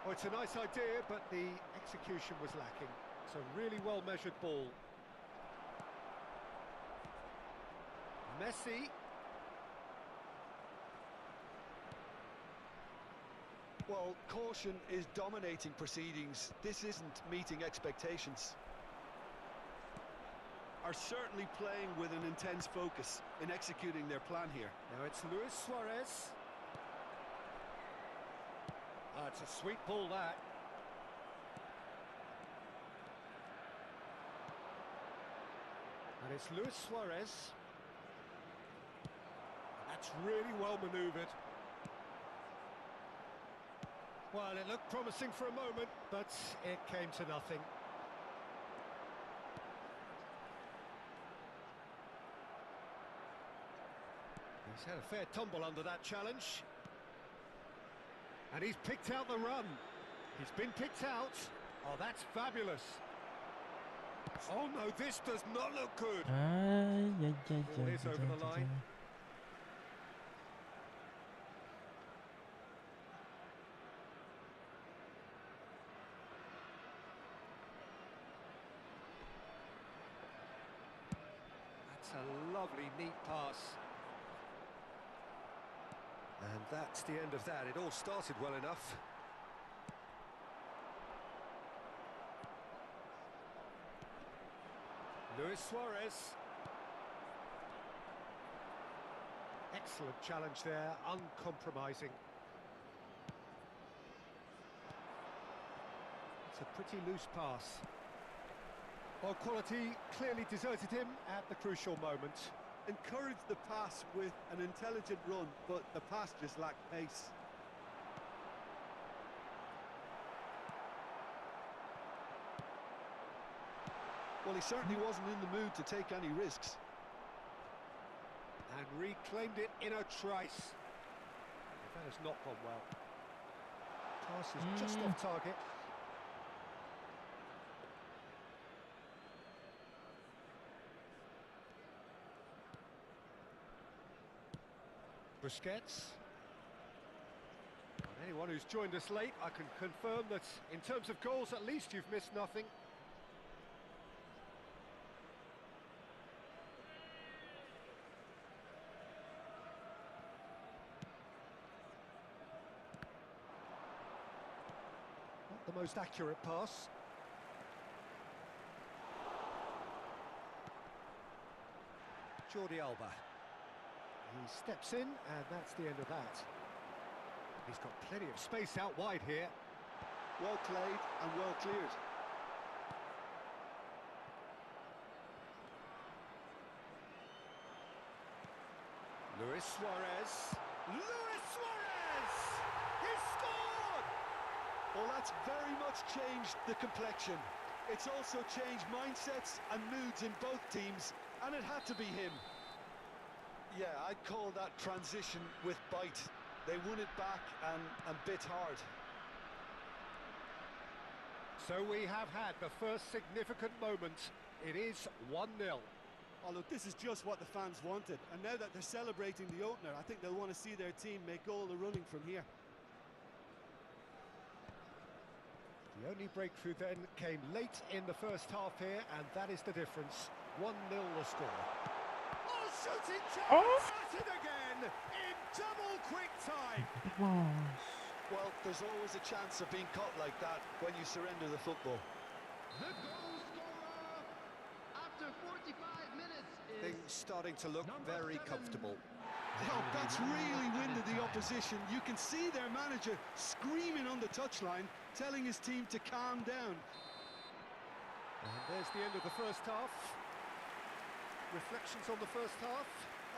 Oh, it's a nice idea, but the execution was lacking. It's a really well-measured ball. Messi. Well, caution is dominating proceedings. This isn't meeting expectations. Are certainly playing with an intense focus in executing their plan here. Now it's Luis Suarez. Ah, it's a sweet ball, that. And it's Luis Suarez. That's really well manoeuvred. Well, it looked promising for a moment, but it came to nothing. He's had a fair tumble under that challenge. And he's picked out the run. He's been picked out. Oh, that's fabulous. Oh, no, this does not look good. Ay, ay, ay, Ball ay, is ay, over ay, the line. ay. Lovely, neat pass. And that's the end of that. It all started well enough. Luis Suarez. Excellent challenge there, uncompromising. It's a pretty loose pass. Well, quality clearly deserted him at the crucial moment. Encouraged the pass with an intelligent run, but the pass just lacked pace. Well, he certainly wasn't in the mood to take any risks. And reclaimed it in a trice. That has not gone well. Pass is just off target. Busquets. And anyone who's joined us late, I can confirm that in terms of goals, at least you've missed nothing. Not the most accurate pass. Jordi Alba. He steps in, and that's the end of that. He's got plenty of space out wide here. Well played and well cleared. Luis Suarez. Luis Suarez! He scored! Well, that's very much changed the complexion. It's also changed mindsets and moods in both teams, and it had to be him. Yeah, I'd call that transition with bite. They won it back and bit hard. So we have had the first significant moment. It is 1-0. Oh, look, this is just what the fans wanted. And now that they're celebrating the opener, I think they'll want to see their team make all the running from here. The only breakthrough then came late in the first half here, and that is the difference. 1-0 the score. Oh, shooting chance! At it again in double quick time. Well, there's always a chance of being caught like that when you surrender the football. The goal scorer after 45 minutes is Things starting to look number very 7. comfortable. Oh, that's really winded the opposition. You can see their manager screaming on the touchline, telling his team to calm down. And there's the end of the first half. Reflections on the first half?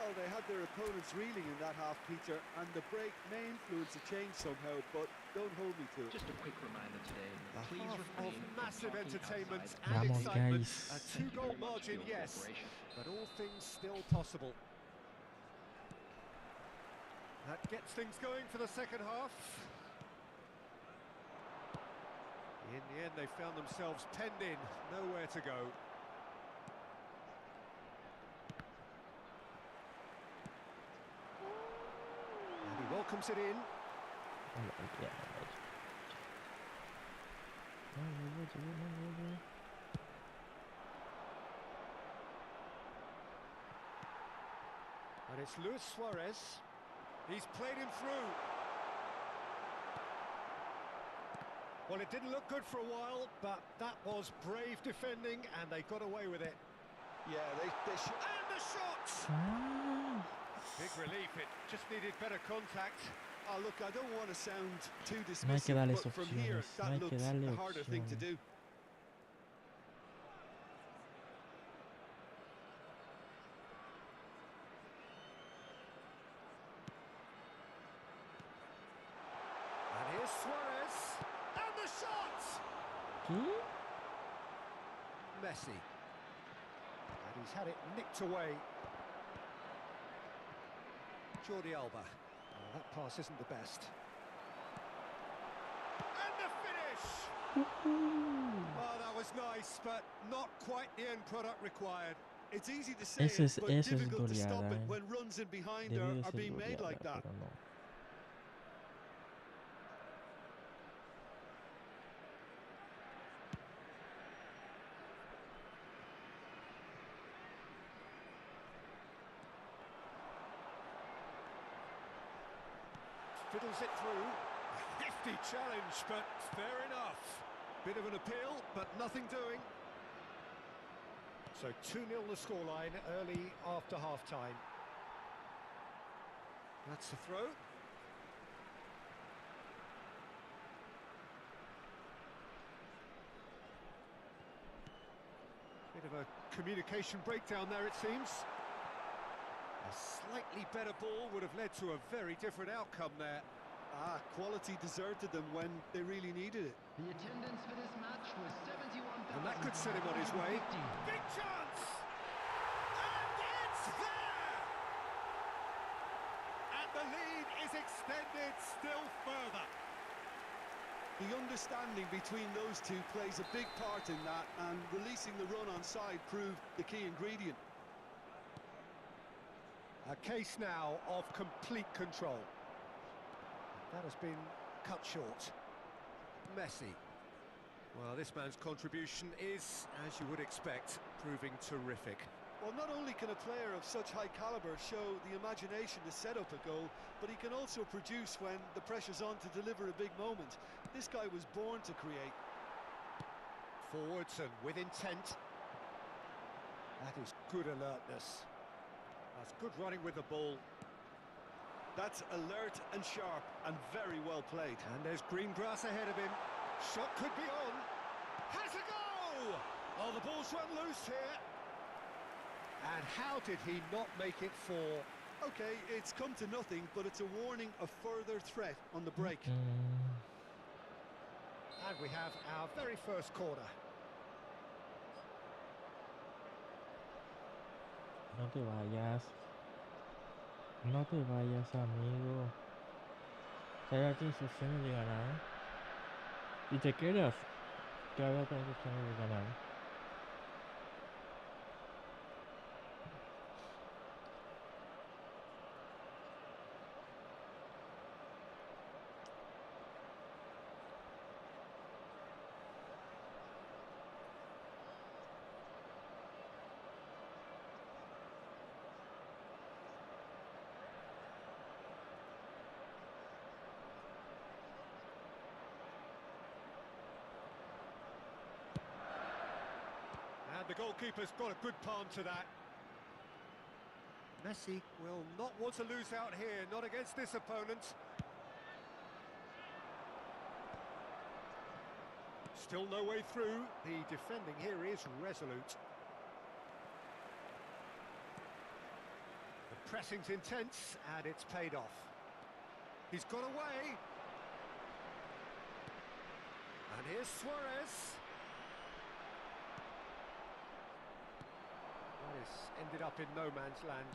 Oh, they had their opponents reeling in that half, Peter, and the break may influence a change somehow, but don't hold me to it. Just a quick reminder today, A please half refrain of from massive talking entertainment outside and Vamos, excitement. guys. A Thank you two-goal very much for margin, your yes, cooperation. but all things still possible. That gets things going for the second half. In the end, they found themselves penned in, nowhere to go. And he welcomes it in. And it's Luis Suarez. He's played him through. Well, it didn't look good for a while, but that was brave defending, and they got away with it. Yeah, they should. And the shot! Big relief, it just needed better contact. Oh, look, I don't want to sound too No hay que dismissive, darles but from here, opciones, no that hay que looks darle a harder thing to opciones. do. And here's Suarez, and the shot! ¿Qué? Messi. And he's had it nicked away. Jordi Alba. Oh, that pass isn't the best. And the finish! Oh, that was nice, but not quite the end product required. It's easy to say, Eso es, but eso es difficult to stop goleada, it when runs in behind Debió de are ser being made goleada, like that. pero no. Fiddles it through. A hefty challenge, but fair enough. Bit of an appeal, but nothing doing. So 2-0 the scoreline early after half-time. That's the throw. Bit of a communication breakdown there, it seems. A slightly better ball would have led to a very different outcome there. Quality deserted them when they really needed it. The attendance for this match was 71,000. And that could set him on his way. Big chance! And it's there! And the lead is extended still further. The understanding between those two plays a big part in that, and releasing the run on side proved the key ingredient. A case now of complete control. That has been cut short. Messi. Well, this man's contribution is, as you would expect, proving terrific. Well, not only can a player of such high caliber show the imagination to set up a goal, but he can also produce when the pressure's on to deliver a big moment. This guy was born to create. Forwards and with intent. That is good alertness. That's good running with the ball. That's alert and sharp and very well played. And there's green grass ahead of him. Shot could be on. Has a go! Oh, the ball's run loose here. And how did he not make it four? Okay, it's come to nothing, but it's a warning of further threat on the break. And we have our very first corner. No te vayas. No te vayas, amigo. Todavía tienes opciones de ganar. Y te quedas. Todavía tienes opciones de ganar. And the goalkeeper's got a good palm to that. Messi will not want to lose out here, not against this opponent. Still no way through. The defending here is resolute. The pressing's intense, and it's paid off. He's got away. And here's Suarez. That has ended up in no man's land.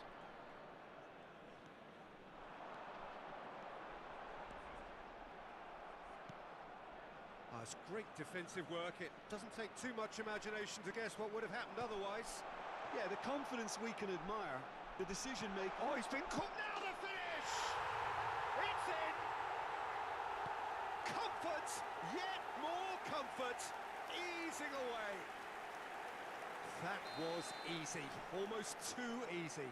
It's great defensive work. It doesn't take too much imagination to guess what would have happened otherwise. Yeah, the confidence we can admire, the decision making. Oh, he's been caught now, the finish! It's in! Comfort, yet more comfort, easing away. That was easy, almost too easy.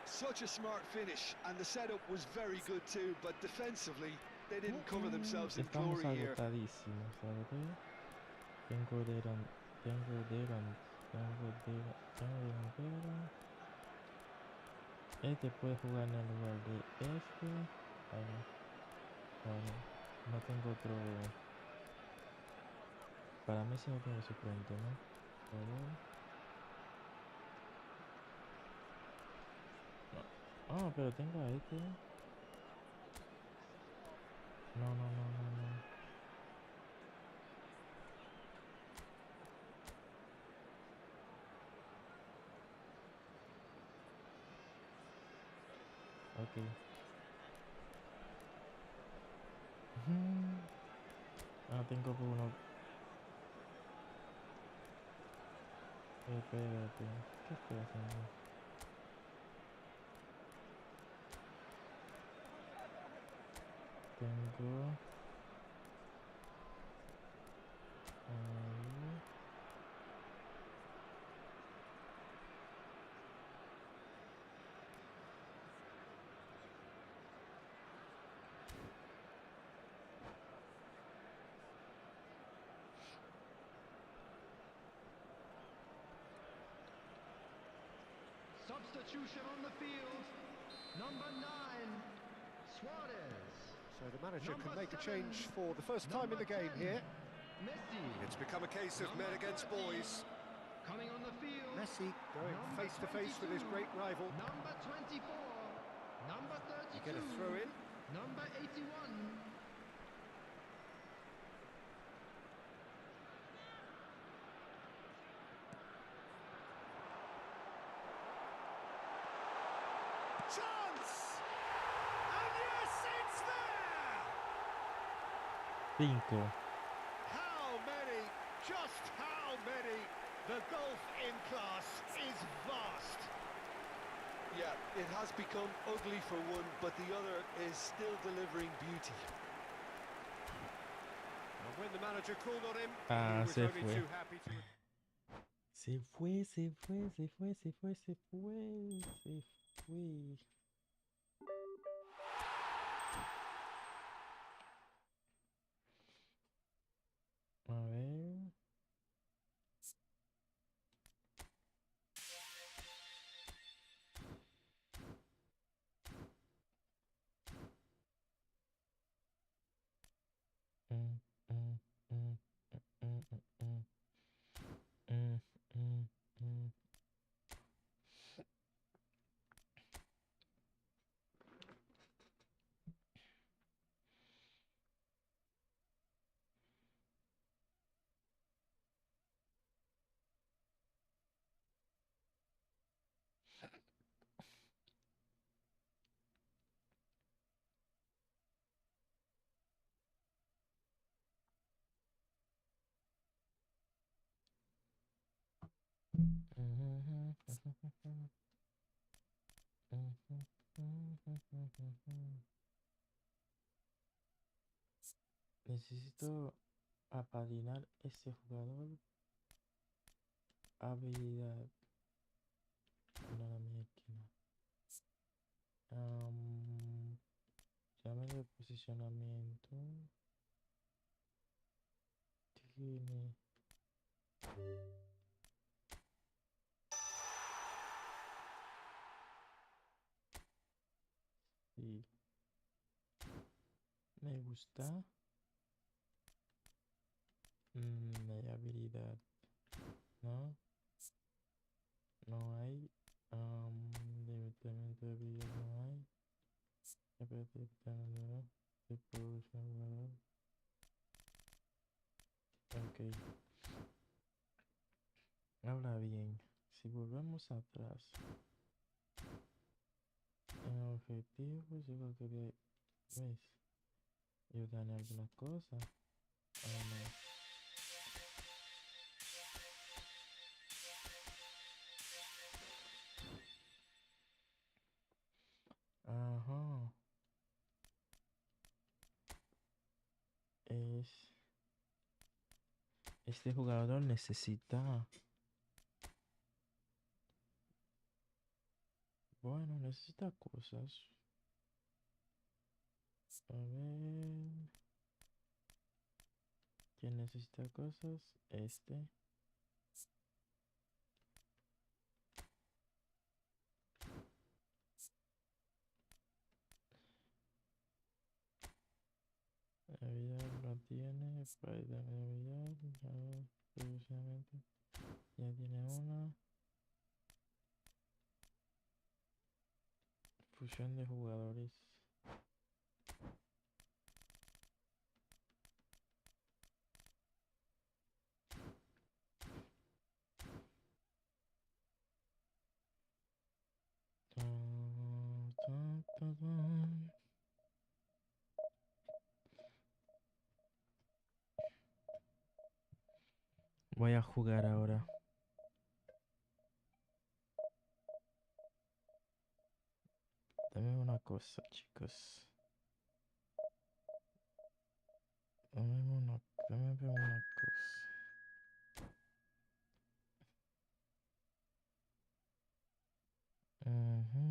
Such a smart finish, and the setup was very good too, but defensively, they didn't cover themselves in Estamos glory here. agotadísimos, ¿sabes? Tengo delantero. Este puede jugar en el lugar de este. Vale. No tengo otro. Para Messi no tengo suplente, ¿no? A ver. No. Oh, pero tengo a este. No. Ok. Tengo uno. Espérate. ¿Qué estoy haciendo? Tengo... Substitution on the field. Number 9, Suarez. So the manager can Number make a 7, change for the first time in the game 10, here. Messi. It's become a case of men Number against 30, boys. coming on the field. Messi going Number face to face with his 22, great rival. Number 24, number 32, You get a throw in. number 81. Chance! And yes, it's there! 5. How many? Just how many? The gulf in class is vast. Yeah, it has become ugly for one, but the other is still delivering beauty. And when the manager called on him, Ah, he was se only fue. too happy to... Se fue, se fue, se fue, se fue, se fue, se fue. A ver. Mm, mm, mm, mm, mm, mm, mm, mm, mm. Necesito apadrinar este jugador. Habilidad. No la máquina. Llame de posicionamiento. Tiene. Sí. Me gusta. Hay habilidad. No. No hay. Departamento de habilidad no hay. Departamento de producción jugador. Ok. Ahora bien, si volvemos atrás. En objetivos, yo creo que ¿ves? Yo gané alguna cosa. Ajá. Este jugador necesita. Bueno, necesita cosas. A ver. ¿Quién necesita cosas? Este. Navidad lo tiene. Para de Navidad. Precisamente. Ya tiene una. Fusión de jugadores. Voy a jugar ahora. Dame una cosa, chicos. Dame una cosa. Ujú.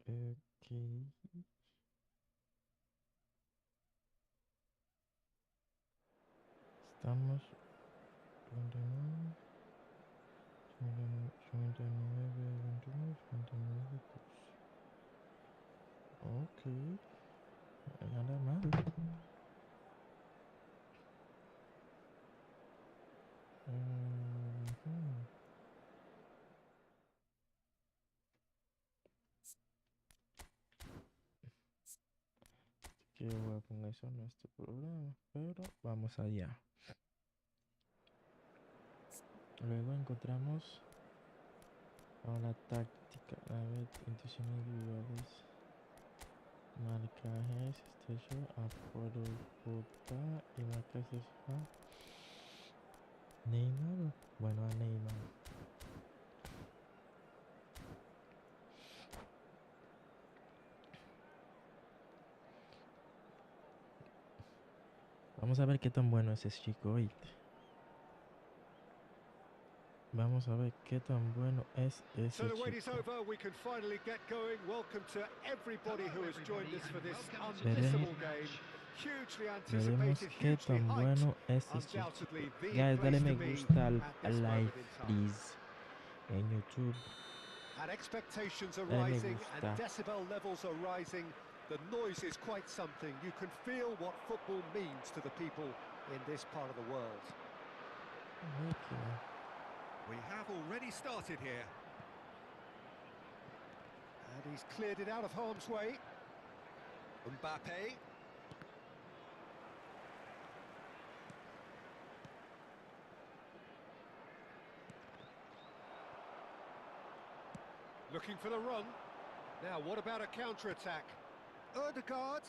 Ok. Estamos. Continúa. 59, 21, 59 plus. Ok, nada mal. Ujú. Que voy a poner eso no es tu problema, pero vamos allá. Luego encontramos a la táctica, a ver, intuiciones individuales, marcajes, estrecho, apodo, bota y marcajes a Neymar. Bueno, a Neymar. Vamos a ver qué tan bueno es ese chico, oíste. Vamos a ver qué tan bueno es ese So the wait is chico. over, we can finally get going. Welcome to everybody who has joined us for this Veremos, unmissable game. Hugely veremos anticipated, qué hugely tan hyped. bueno es ese chico. Undoubtedly the Guys, dale place me to be gusta al at al this live, moment in time. please. En YouTube. And expectations are Dale me rising and gusta. decibel levels are rising. The noise is quite something. You can feel what football means to the people in this part of the world. We have already started here. And he's cleared it out of harm's way. Mbappe. Looking for the run. Now, what about a counter-attack? Ødegaard.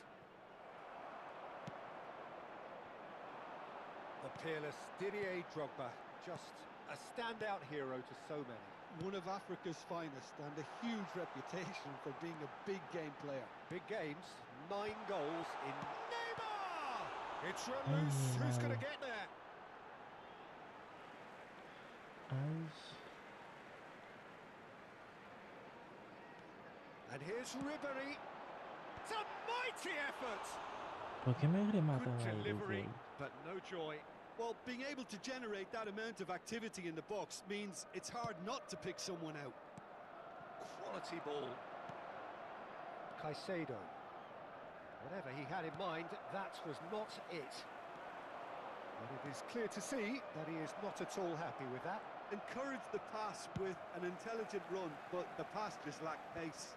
The peerless Didier Drogba. Just a standout hero to so many. One of Africa's finest and a huge reputation for being a big game player. Big games, 9 goals in Neymar! It's run loose, who's going to get there? And here's Ribery. It's a mighty effort! ¿Por qué me rematan Good ahí, delivery, DJ? but no joy. Well, being able to generate that amount of activity in the box means it's hard not to pick someone out. Quality ball. Caicedo. Whatever he had in mind, that was not it. But it is clear to see that he is not at all happy with that. Encourage the pass with an intelligent run, but the pass just lacked pace.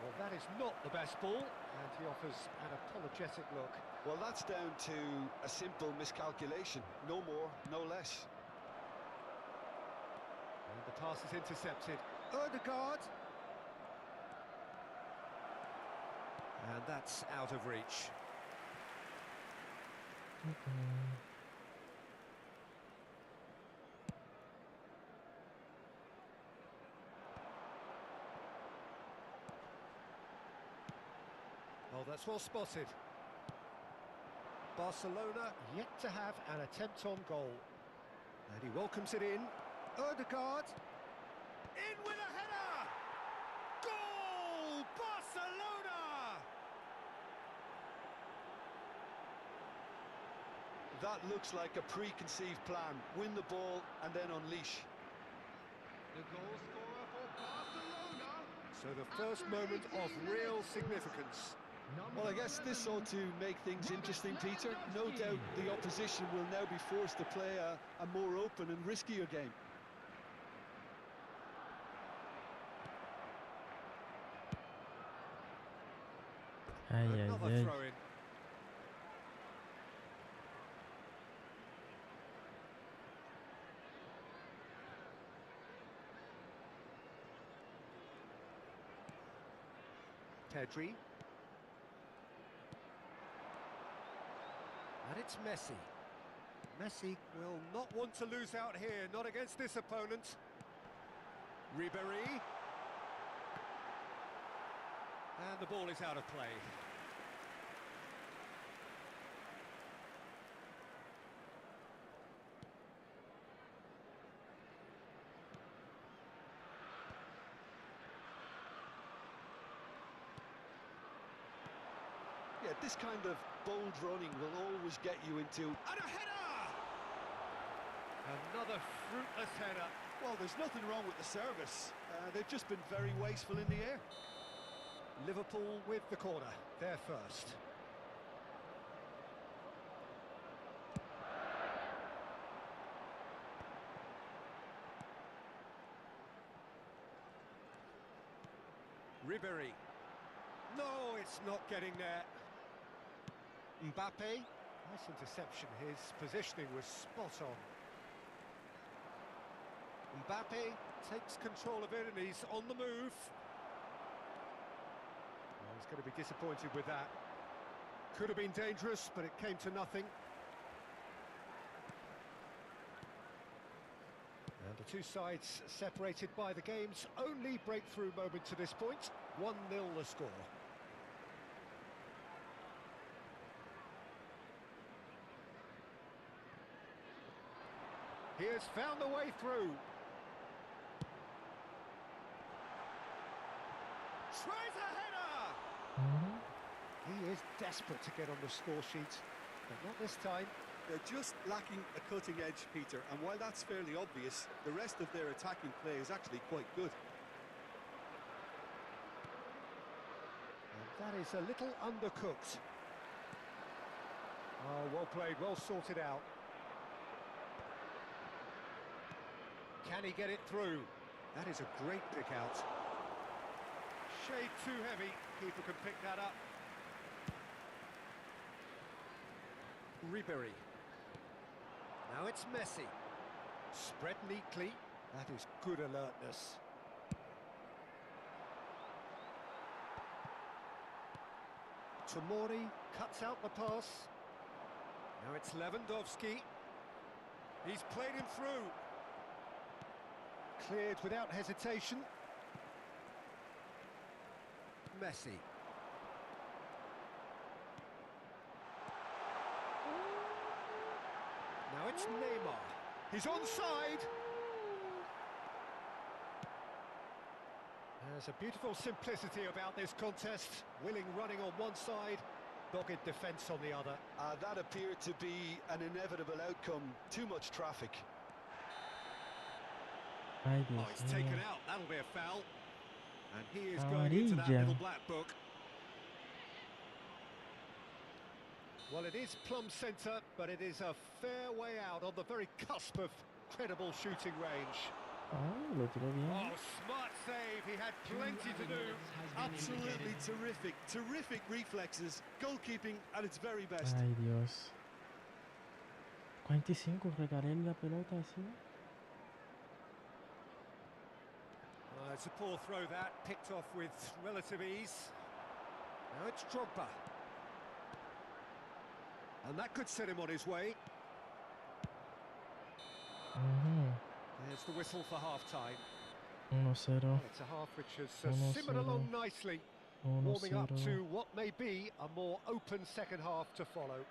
Well, that is not the best ball, and he offers an apologetic look. Well, that's down to a simple miscalculation. No more, no less. And the pass is intercepted. Ødegaard. And that's out of reach. Oh, that's well spotted. Barcelona yet to have an attempt on goal. And he welcomes it in. Ødegaard. In with a header! Goal! Barcelona! That looks like a preconceived plan. Win the ball and then unleash. The goal scorer for Barcelona. So the first moment of real significance. Well, I guess this ought to make things interesting, Peter. No doubt the opposition will now be forced to play a more open and riskier game. Ay, ay, Another ay. throw in. Pedri. And it's Messi. Messi will not want to lose out here, not against this opponent. Ribery. And the ball is out of play. Yeah, this kind of bold running will always get you into... And a header! Another fruitless header. Well, there's nothing wrong with the service. They've just been very wasteful in the air. Liverpool with the corner. They're first. Ribery. No, it's not getting there. Mbappe. Nice interception. His positioning was spot on. Mbappe takes control of it and he's on the move. Well, he's going to be disappointed with that. Could have been dangerous, but it came to nothing. And the two sides separated by the game's only breakthrough moment to this point. 1-0 the score. He has found the way through. Tries a header! He is desperate to get on the score sheet, but not this time. They're just lacking a cutting edge, Peter, and while that's fairly obvious, the rest of their attacking play is actually quite good. And that is a little undercooked. Oh, well played, well sorted out. Can he get it through? That is a great pick out. Shade too heavy, keeper can pick that up. Ribery. Now it's Messi. Spread neatly. That is good alertness. Tomori cuts out the pass. Now it's Lewandowski. He's played him through. Cleared without hesitation. Messi. Now it's Neymar. He's onside. There's a beautiful simplicity about this contest. Willing running on one side, dogged defence on the other. That appeared to be an inevitable outcome. Too much traffic. Ay, Oh, Dios he's taken mío. out. That'll be a foul. And he is going into that Amarilla. little black book. Well, it is plumb centre, but it is a fair way out on the very cusp of credible shooting range. Ah, lo tiró bien. Oh, smart save. He had plenty to do. Absolutely terrific. Terrific reflexes. Goalkeeping at its very best. Ay, Dios. 45, recaré la pelota así. It's a poor throw that, picked off with relative ease. Now it's Drogba. And that could set him on his way. There's the whistle for half-time. 1-0. Well, it's a half which has 1-0. simmered along nicely, warming up 1-0. to what may be a more open second half to follow.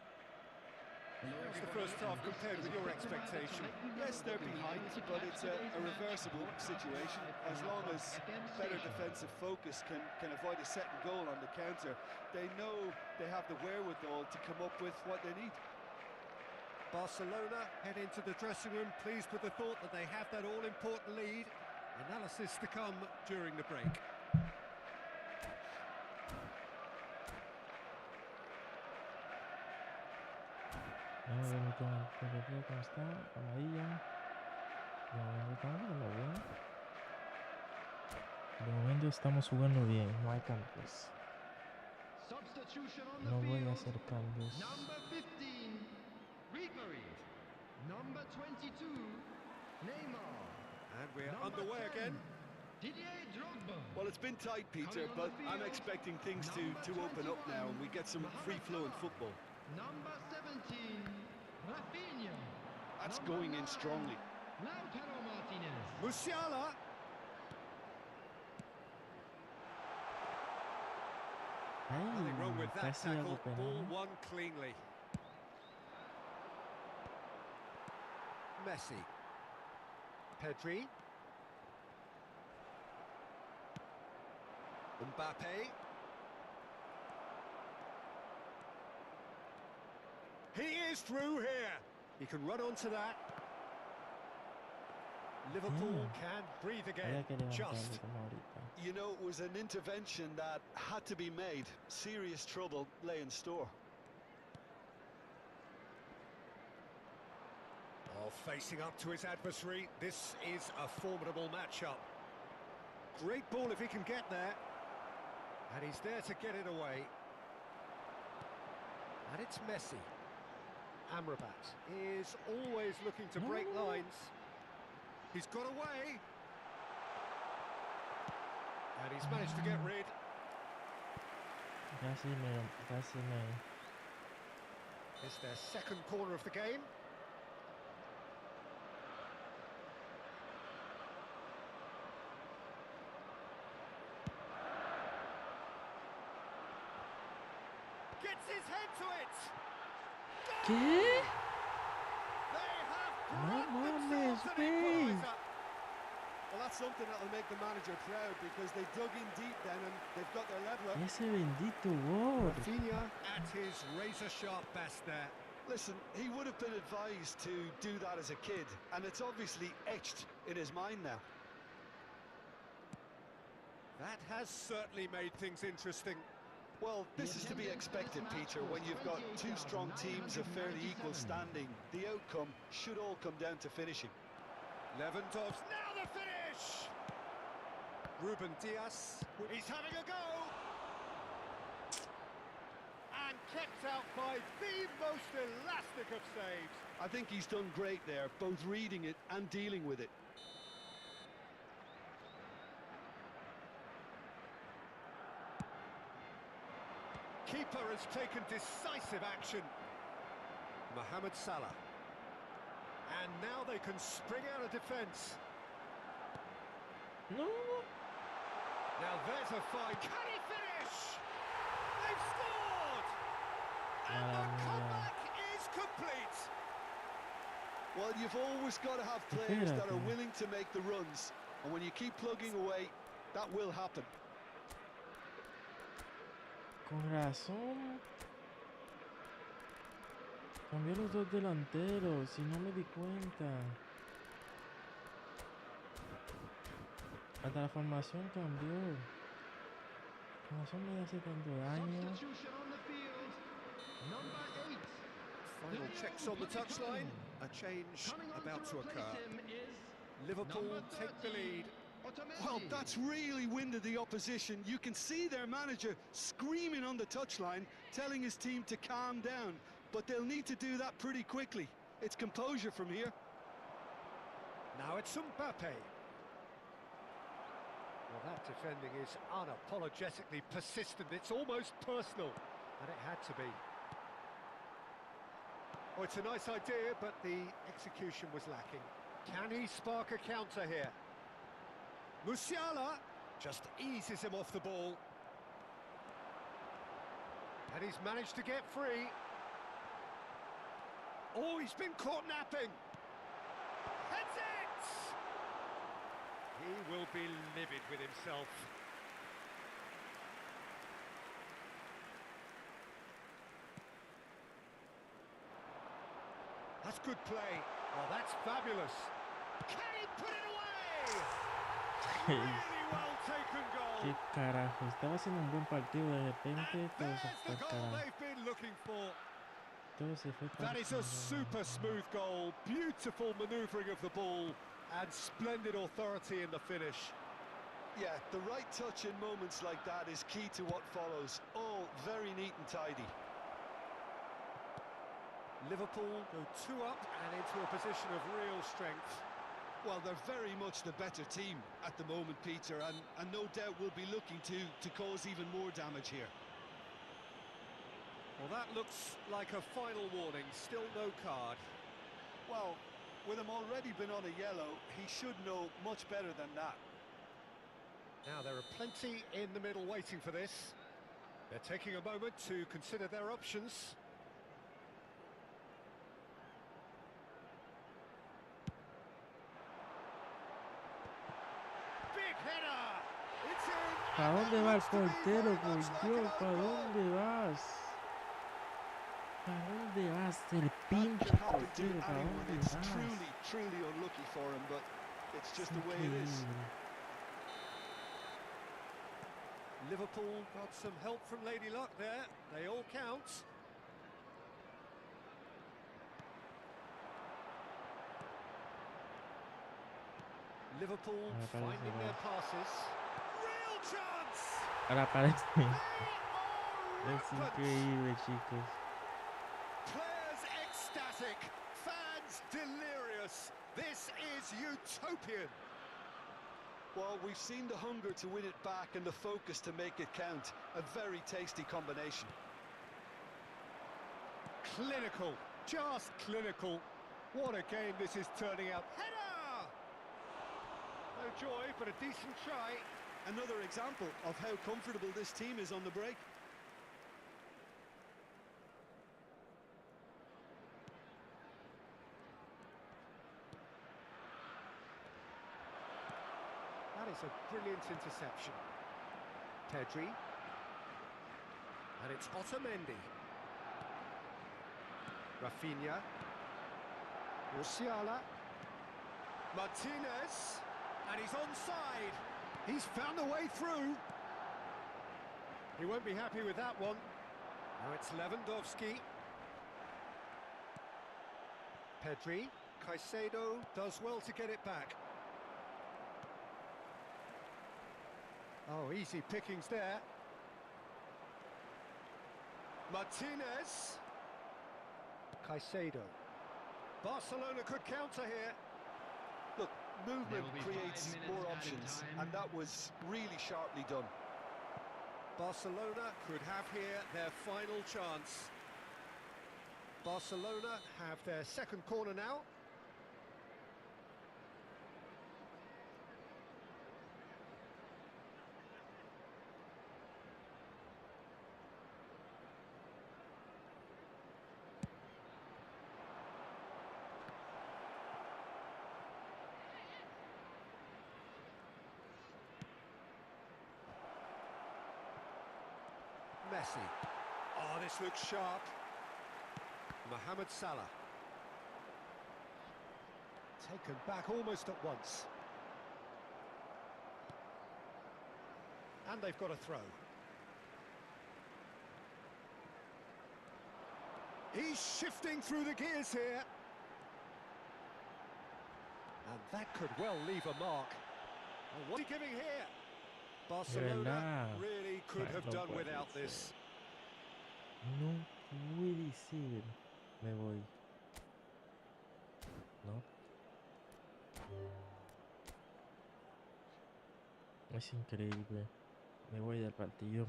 How's the first half compared with your expectation? Yes, they're behind, but it's a reversible situation. As long as better defensive focus can avoid a second goal on the counter, they know they have the wherewithal to come up with what they need. Barcelona head into the dressing room pleased with the thought that they have that all-important lead. Analysis to come during the break. Vamos a ver mi tema de cómo está. Amarilla. De momento estamos jugando bien. De momento estamos jugando bien. No hay cambios. Substitution on the No voy a field. hacer cambios. Number 15, Ribery. Number 22, Neymar. And we're Number underway 10, again. Didier Drogba. Well, it's been tight, Peter, Coming on but the I'm field, expecting things to open up 21, now and we get some free-flowing football. Number 17, Rafinha. That's Number going in 9, strongly. Lautaro Martinez. Musiala. Nothing wrong with that Casi hago tackle. Ball penal. won cleanly. Messi. Pedri. Mbappe. He is through here. He can run onto that. Liverpool Damn. can breathe again. Había que levantarlo Just. como ahorita. You know, it was an intervention that had to be made. Serious trouble lay in store. Oh, facing up to his adversary, this is a formidable matchup. Great ball if he can get there. And he's there to get it away. And it's Messi. Amrabat is always looking to break lines. He's got away. And he's managed to get rid. Casi me. It's their second corner of the game. Gets his head to it. ¿Qué? They have No brought mames, themselves an güey. equaliser. Well, that's something that'll make the manager proud because they dug in deep then and they've got their leveler. Ese bendito gol. Rafinha at his razor-sharp best there. Listen, he would have been advised to do that as a kid, and it's obviously etched in his mind now. That has certainly made things interesting. Well, this is to be expected, Peter, when you've got two strong teams of fairly equal standing. The outcome should all come down to finishing. Lewandowski, now the finish! Ruben Dias, he's having a go! And kept out by the most elastic of saves. I think he's done great there, both reading it and dealing with it. Keeper has taken decisive action. Mohamed Salah. And now they can spring out of defence. No. Now there's a fine. Can he finish? They've scored! And the comeback is complete. Well, you've always got to have players that are Espérate. willing to make the runs. And when you keep plugging away, that will happen. Con razón. Cambió los dos delanteros y no me di cuenta. Hasta la formación cambió. Con razón me hace tanto daño. Substitution on the field. Number 8. Final checks on the touchline. A change Coming on about to replace occur. him is Liverpool number take the 13. lead. Well, that's really winded the opposition. You can see their manager screaming on the touchline, telling his team to calm down. But they'll need to do that pretty quickly. It's composure from here. Now it's Mbappe. Well, that defending is unapologetically persistent. It's almost personal, and it had to be. Oh, it's a nice idea, but the execution was lacking. Can he spark a counter here? Musiala just eases him off the ball. And he's managed to get free. Oh, he's been caught napping. Heads it! He will be livid with himself. That's good play. Oh, that's fabulous. Can he put it away? Really well taken goal. Qué carajo, estaba haciendo un buen partido, de repente todo se There's fue the al goal carajo. they've been looking for. Todo se fue That is a carajo. super smooth goal. Beautiful manoeuvring of the ball and splendid authority in the finish. Yeah, the right touch in moments like that is key to what follows. All very neat and tidy. Liverpool go 2 up and into a position of real strength. Well, they're very much the better team at the moment, Peter, and no doubt will be looking to cause even more damage here. Well, that looks like a final warning. Still no card. Well, with him already been on a yellow, he should know much better than that. Now, there are plenty in the middle waiting for this. They're taking a moment to consider their options. Big header! It's in! ¿Para and dónde that va el looks to be portero? very Por much like Dios, an ¿para own goal. dónde vas? ¿Para dónde vas, el That pinche can happen to portero? ¿Para anyone. dónde It's vas? truly, truly unlucky for him, but It's just the way it is. Increíble. Liverpool got some help from Lady Luck there. They all count. Liverpool Ahora parece finding their passes. Real chance! Ahora parece. They Es are open! increíble, chicos. Players ecstatic, fans delirious. This is utopian. Well, we've seen the hunger to win it back and the focus to make it count. A very tasty combination. Clinical, just clinical. What a game this is turning out. Header! No joy, but a decent try. Another example of how comfortable this team is on the break. That is a brilliant interception. Pedri. And it's Otamendi. Rafinha. Musiala. Martinez. And he's onside. He's found a way through. He won't be happy with that one. Now it's Lewandowski. Pedri. Caicedo does well to get it back. Oh, easy pickings there. Martinez. Caicedo. Barcelona could counter here. Look, movement There will be 5 creates minutes more added options, time. and that was really sharply done. Barcelona could have here their final chance. Barcelona have their second corner now. Messi. Oh, this looks sharp. Mohamed Salah. Taken back almost at once. And they've got a throw. He's shifting through the gears here. And that could well leave a mark. Oh, what's he giving here? Barcelona verdad. really could Ay, have no done puede without ser. this. No puede ser. Me voy. No. Es increíble. Me voy del partido.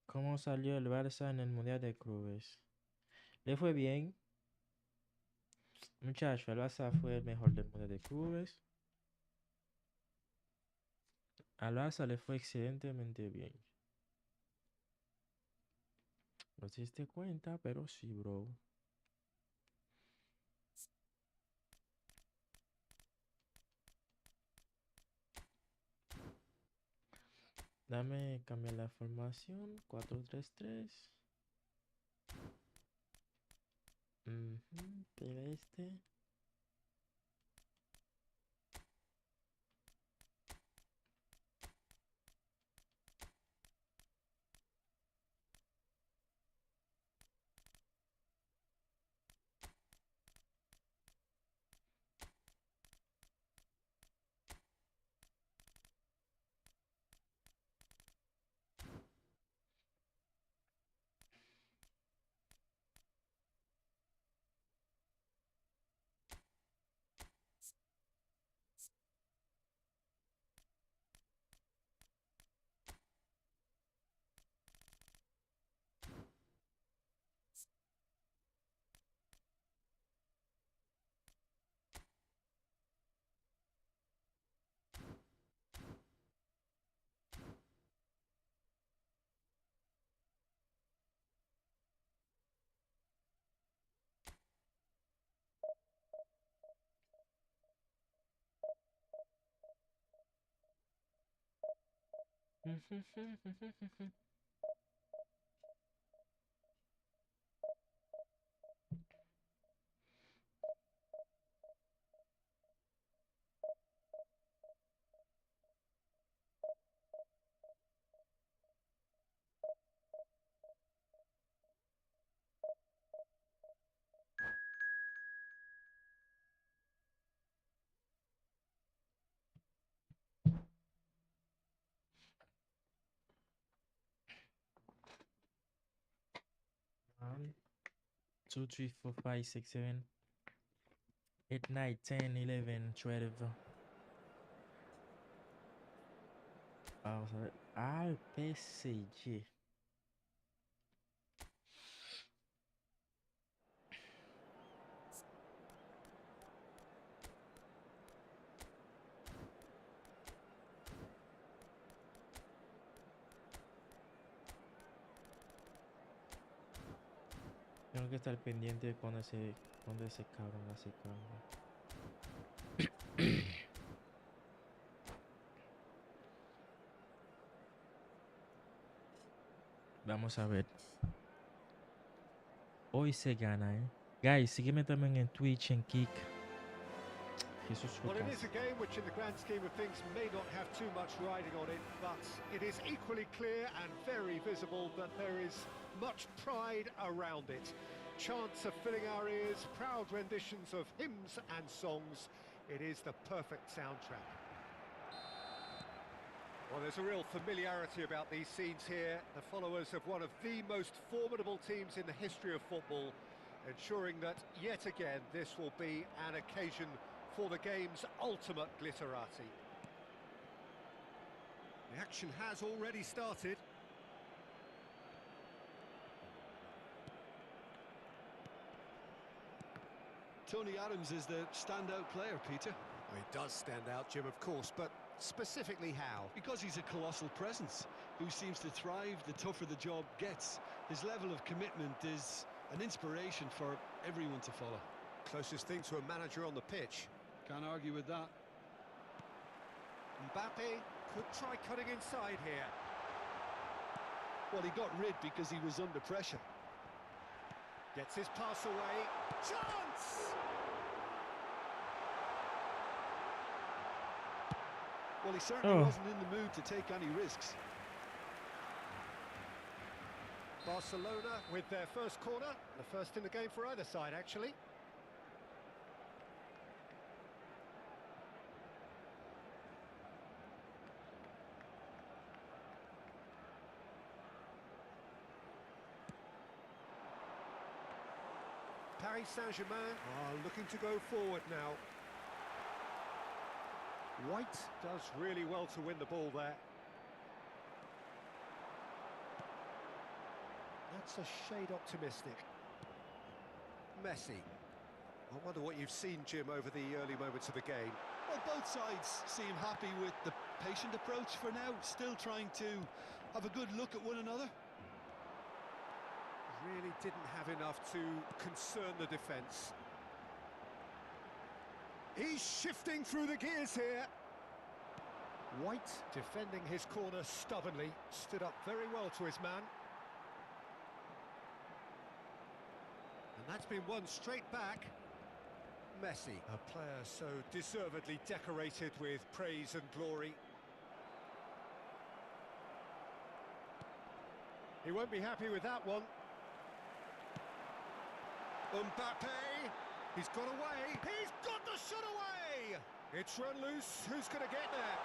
¿Cómo salió el Barça en el Mundial de Clubes? Le fue bien. Muchacho, el Barça fue el mejor del Mundial de Clubes. Al Barça le fue excelentemente bien. No te diste cuenta, pero sí, bro. Dame cambiar la formación. 4-3-3. Pega este. 1, 2, 3, 4, 5, 6, 7, 8, 9, 10, 11, 12. Vamos a ver. Al PSG. Tengo que estar pendiente de cuando ese cabrón hace cambio. Vamos a ver. Hoy se gana, Guys, sígueme también en Twitch, en Kick. Jesús Well, it Lucas. is a game which in the grand scheme of things may not have too much riding on it, but it is equally clear and very visible that there is much pride around it. Chants are filling our ears, proud renditions of hymns and songs. It is the perfect soundtrack. Well, there's a real familiarity about these scenes here. The followers of one of the most formidable teams in the history of football, ensuring that yet again this will be an occasion for the game's ultimate glitterati. The action has already started. Tony Adams is the standout player, Peter. Well, he does stand out, Jim, of course, but specifically how? Because he's a colossal presence who seems to thrive the tougher the job gets. His level of commitment is an inspiration for everyone to follow. Closest thing to a manager on the pitch. Can't argue with that. Mbappe could try cutting inside here. Well, he got rid because he was under pressure. Gets his pass away. Chance! Well, he certainly wasn't in the mood to take any risks. Barcelona with their first corner. The first in the game for either side, actually. Paris Saint-Germain are looking to go forward now. White does really well to win the ball there. That's a shade optimistic. Messi. I wonder what you've seen, Jim, over the early moments of the game. Well, both sides seem happy with the patient approach for now, still trying to have a good look at one another. Really didn't have enough to concern the defence. He's shifting through the gears here. White defending his corner stubbornly, stood up very well to his man. And that's been won straight back. Messi, a player so deservedly decorated with praise and glory. He won't be happy with that one. Mbappe, he's got away, he's got the shot away! It's run loose, who's going to get there?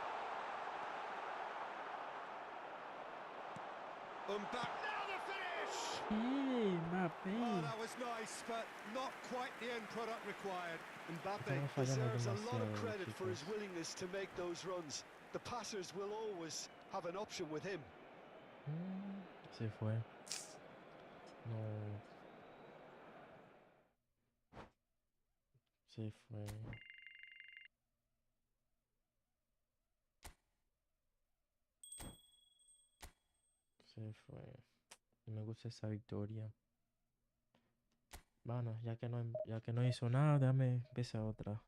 Mbappe, now the finish! Hey, Mbappé. Oh, that was nice, but not quite the end product required. Mbappe Estamos fallando deserves a lot of demasiado, credit for his chicos. willingness to make those runs. The passers will always have an option with him. Se fue. No. Se fue. Se fue. Y me gusta esa victoria. Bueno, ya que no hizo nada, déjame empezar otra.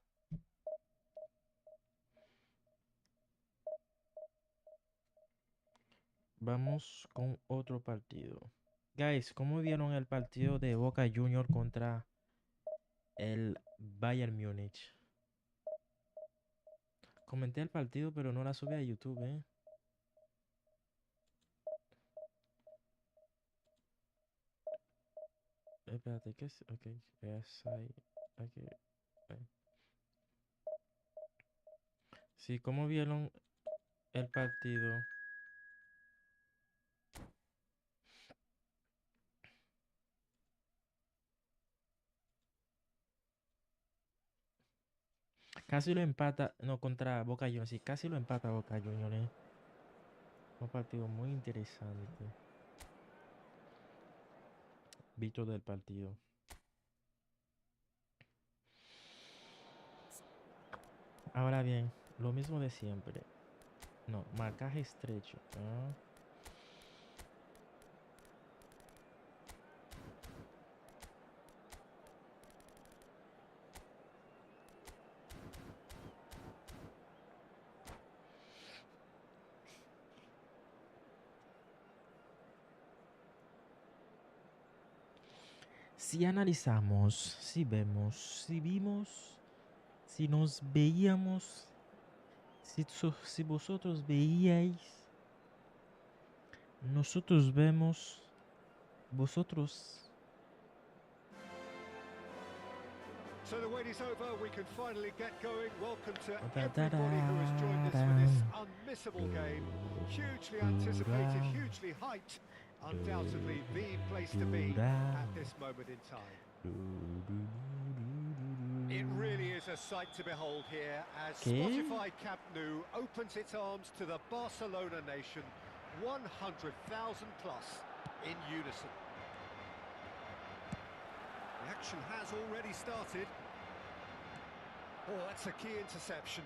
vamos con otro partido. Guys, ¿cómo vieron el partido de Boca Junior contra el Bayern Múnich? Comenté el partido, pero no la subí a YouTube, ¿eh? Espérate, ¿qué es? Ok, es ahí. Aquí. Ahí. Sí, ¿cómo vieron el partido? Casi lo empata, no, contra Boca Juniors, sí, casi lo empata Boca Juniors, ¿eh? Un partido muy interesante. Visto del partido. Ahora bien, lo mismo de siempre. No, marcaje estrecho. ¿Ah? Si analizamos, si vemos, si vimos, si nos veíamos, si vosotros veíais, nosotros vemos, vosotros. So the wait is over, we can finally get going. Welcome to everybody who has joined us for this unmissable game. Hugely anticipated, hugely hyped. Undoubtedly the place to be at this moment in time. It really is a sight to behold here as Spotify Camp Nou opens its arms to the Barcelona nation, 100,000 plus in unison. The action has already started. Oh, that's a key interception.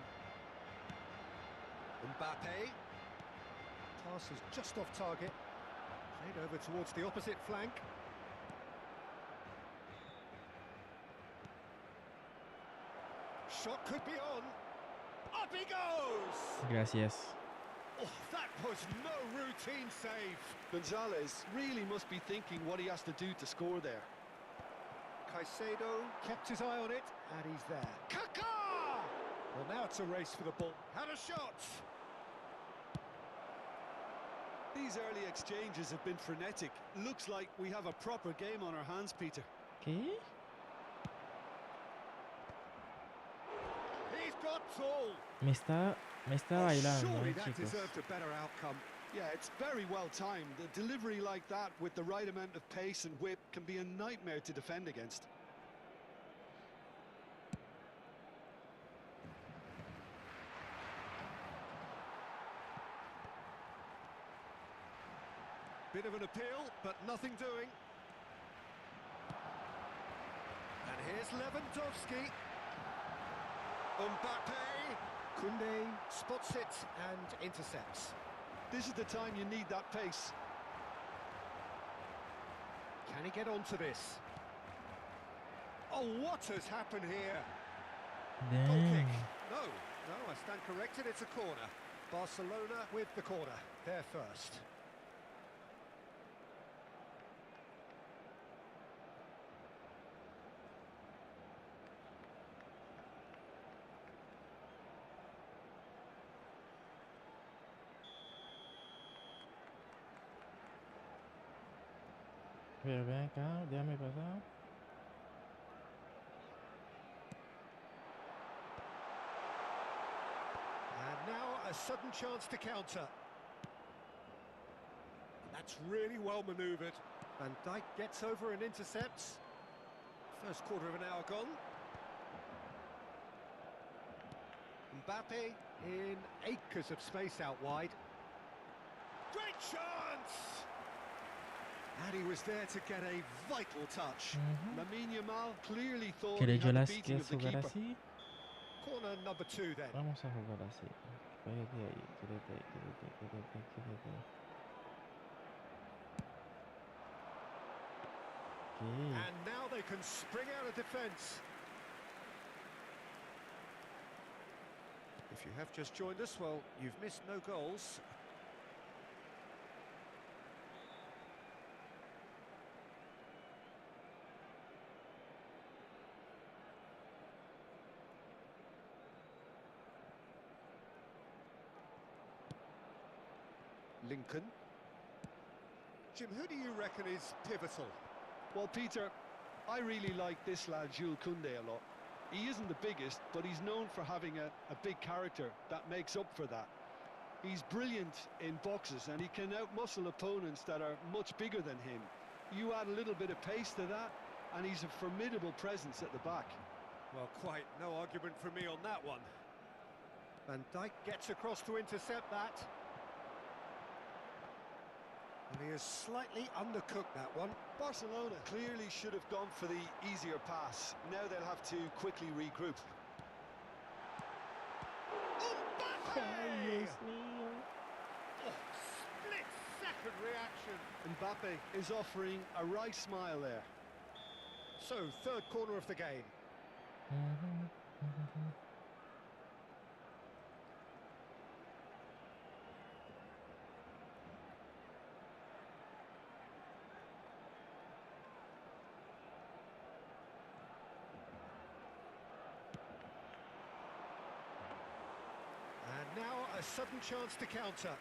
Mbappe. Pass is just off target. Played over towards the opposite flank. Shot could be on. Up he goes! Gracias. Oh, that was no routine save. Gonzalez really must be thinking what he has to do to score there. Caicedo kept his eye on it, and he's there. Kaká! Well, now it's a race for the ball. Had a shot! These early exchanges have been frenetic. Looks like we have a proper game on our hands, Peter. ¿Qué? He's got tall. Me está bailando, Surely that chicos. deserved a better outcome. Yeah, it's very well timed. A delivery like that with the right amount of pace and whip can be a nightmare to defend against. Bit of an appeal, but nothing doing. And here's Lewandowski. Mbappe. Koundé spots it and intercepts. This is the time you need that pace. Can he get onto this? Oh, what has happened here? Goal kick. Damn. No, I stand corrected, it's a corner. Barcelona with the corner, they're first. Pero ven acá, déjame pasar. And now a sudden chance to counter. That's really well manoeuvred. Van Dijk gets over and intercepts. First quarter of an hour gone. Mbappe in acres of space out wide. Great chance! And he was there to get a vital touch. Lamine Yamal clearly thought he ¿Queréis yo had the las beating que of the jugar keeper. así? Corner number 2 then. Vamos a jugar así. Quédate ahí, quédate ahí, quédate. ¿Qué? And now they can spring out of defence. If you have just joined us, well, you've missed no goals. Lincoln. Jim, who do you reckon is pivotal? Well, Peter, I really like this lad, Jules Koundé, a lot. He isn't the biggest, but he's known for having a big character that makes up for that. He's brilliant in boxes, and he can outmuscle opponents that are much bigger than him. You add a little bit of pace to that, and he's a formidable presence at the back. Well, quite no argument from me on that one. Van Dijk gets across to intercept that. And he has slightly undercooked that one. Barcelona clearly should have gone for the easier pass. Now they'll have to quickly regroup. Mbappe! Oh, split-second reaction. Mbappe is offering a right smile there. So, third corner of the game. And now a sudden chance to counter.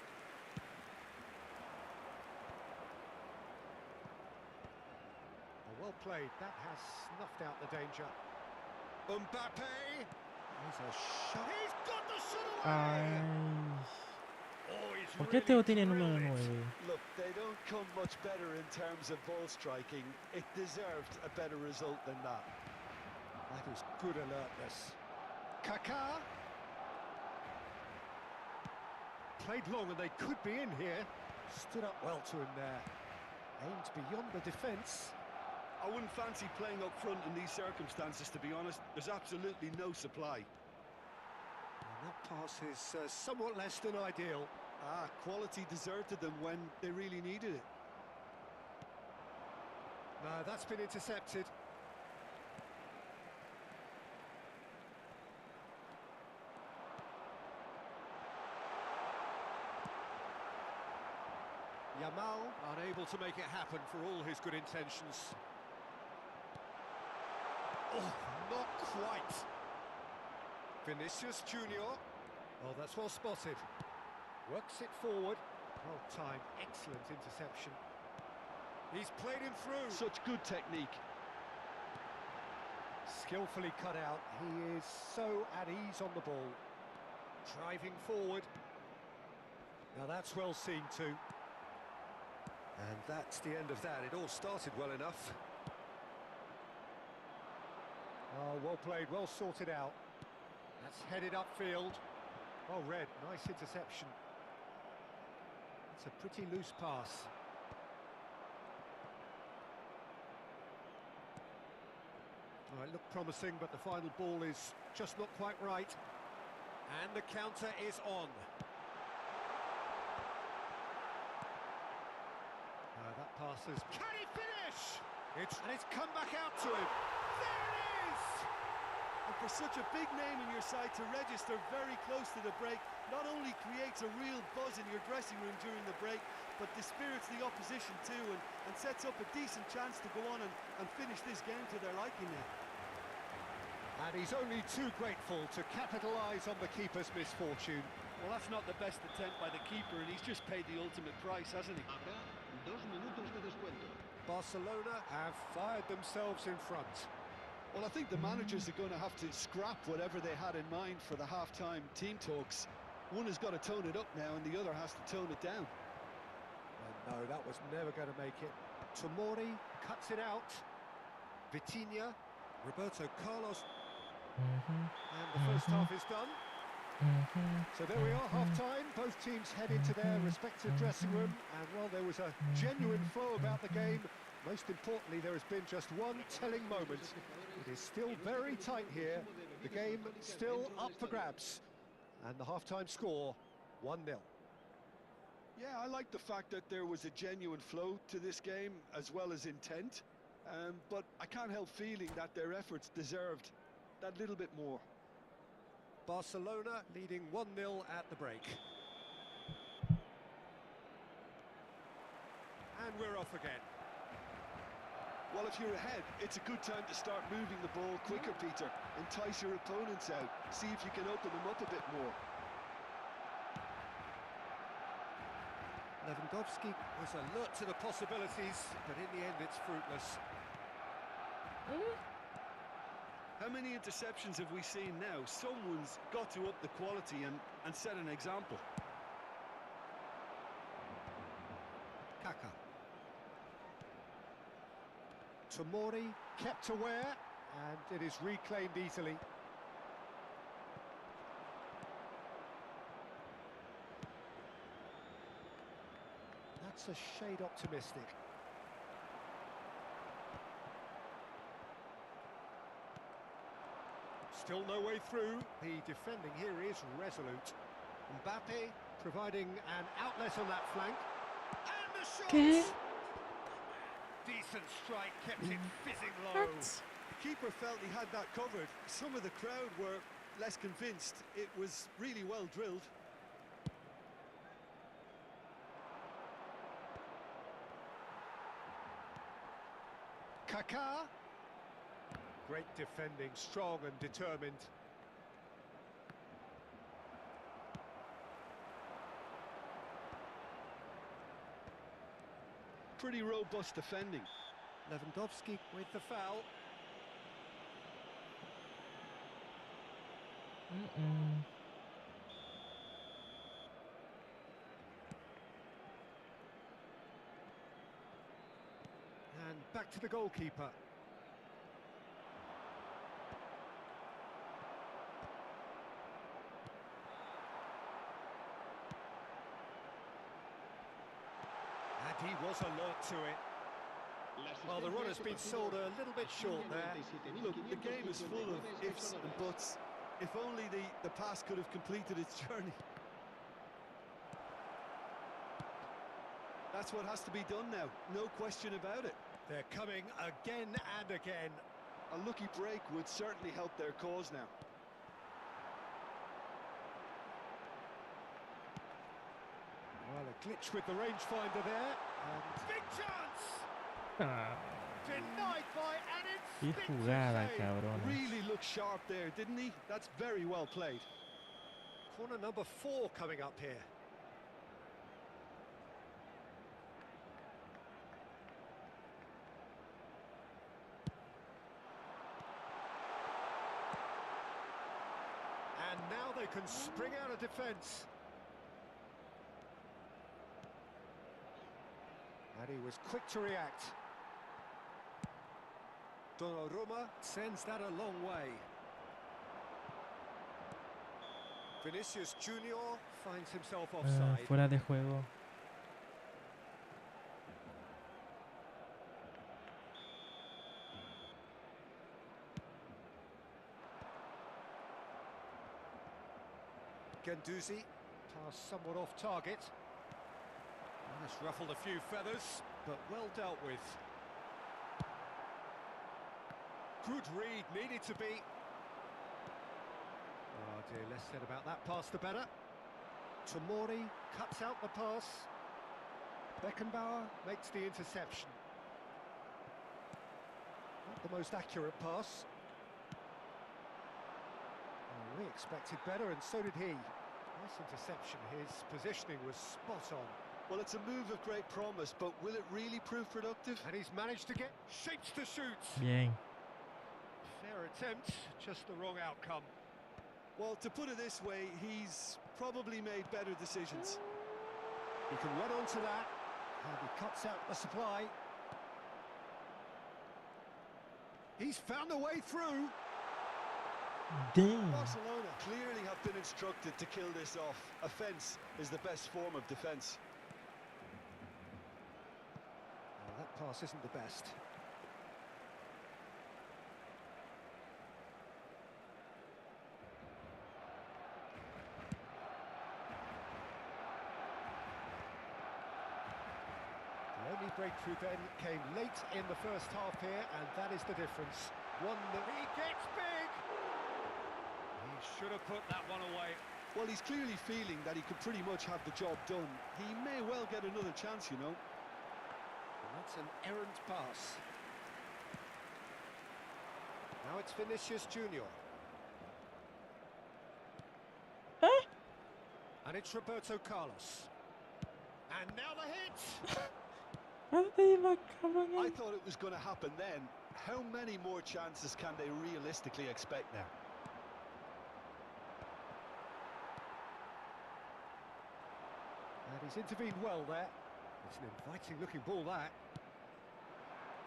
Well played, that has snuffed out the danger. Mbappe! He's a shot. He's got the shot away! Oh, he's ¿Por qué really Teo tiene número drilled it. 9? Look, they don't come much better in terms of ball striking. It deserved a better result than that. That is good alertness. Kaká. Played long and they could be in here. Stood up well to him there. Aimed beyond the defence. I wouldn't fancy playing up front in these circumstances, to be honest. There's absolutely no supply. And that pass is somewhat less than ideal. Quality deserted them when they really needed it. No, that's been intercepted. Yamal unable to make it happen for all his good intentions. Oh, not quite. Vinicius Junior. Oh, that's well spotted. Works it forward. Well timed, excellent interception. He's played him through. Such good technique. Skillfully cut out. He is so at ease on the ball. Driving forward. Now that's well seen too. And that's the end of that. It all started well enough. Oh, well played, well sorted out. That's headed upfield. Well read, nice interception. It's a pretty loose pass. Oh, it looked promising, but the final ball is just not quite right. And the counter is on. That passes. Can he finish? And it's come back out to him. There it is! And for such a big name in your side to register very close to the break, not only creates a real buzz in your dressing room during the break, but dispirits the opposition too, and sets up a decent chance to go on and finish this game to their liking now. And he's only too grateful to capitalise on the keeper's misfortune. Well, that's not the best attempt by the keeper, and he's just paid the ultimate price, hasn't he? Acá, 2 minutos de descuento. Barcelona have fired themselves in front. Well, I think the managers are going to have to scrap whatever they had in mind for the half-time team talks. One has got to tone it up now, and the other has to tone it down. No, that was never going to make it. Tomori cuts it out. Vitinha, Roberto Carlos. And the first half is done. So there we are, half-time. Both teams head into their respective dressing room. And while there was a genuine flow about the game, most importantly, there has been just one telling moment. It is still very tight here. The game still up for grabs. And the half-time score, 1-0. Yeah, I like the fact that there was a genuine flow to this game, as well as intent. But I can't help feeling that their efforts deserved that little bit more. Barcelona leading 1-0 at the break. And we're off again. Well, if you're ahead, it's a good time to start moving the ball quicker, Peter. Entice your opponents out. See if you can open them up a bit more. Lewandowski was alert to the possibilities, but in the end it's fruitless. How many interceptions have we seen now? Someone's got to up the quality and set an example. Kaka. Tomori kept aware, and it is reclaimed easily. That's a shade optimistic. Still no way through. The defending here is resolute. Mbappe providing an outlet on that flank. And the shot! ¿Qué? Decent strike, kept it fizzing low. The keeper felt he had that covered. Some of the crowd were less convinced. It was really well drilled. Kaká. Great defending, strong and determined. Pretty robust defending. Lewandowski with the foul. And back to the goalkeeper. And he was alert to it. Well, the run has been sold a little bit short there. Look, the game is full of ifs and buts. If only the pass could have completed its journey. That's what has to be done now, no question about it. They're coming again and again. A lucky break would certainly help their cause now. Well, a glitch with the rangefinder there. And big chance! Denied by an Qué jugada, instinctive save. cabrones. Really looked sharp there, didn't he? That's very well played. Corner number 4 coming up here. And now they can spring out of defence. And he was quick to react. Donnarumma sends that a long way. Vinicius Junior finds himself offside. Fuera de juego. Guendouzi, pass somewhat off target. That's ruffled a few feathers, but well dealt with. Good read, needed to be. Oh dear, less said about that pass the better. Tomori cuts out the pass. Beckenbauer makes the interception. Not the most accurate pass. Oh, we expected better, and so did he. Nice interception, his positioning was spot on. Well, it's a move of great promise, but will it really prove productive? And he's managed to get shapes to shoot. Bien. Fair attempt, just the wrong outcome. Well, to put it this way, he's probably made better decisions. He can run onto that, and he cuts out the supply. He's found a way through. Damn. Barcelona clearly have been instructed to kill this off. Offence is the best form of defence. Well, that pass isn't the best. The only breakthrough then came late in the first half here, and that is the difference. One that he gets big. He should have put that one away. Well, he's clearly feeling that he could pretty much have the job done. He may well get another chance, you know. And that's an errant pass. Now it's Vinicius Junior. And it's Roberto Carlos. And now the hit. I thought it was going to happen then. How many more chances can they realistically expect now? And he's intervened well there. It's an inviting looking ball, that.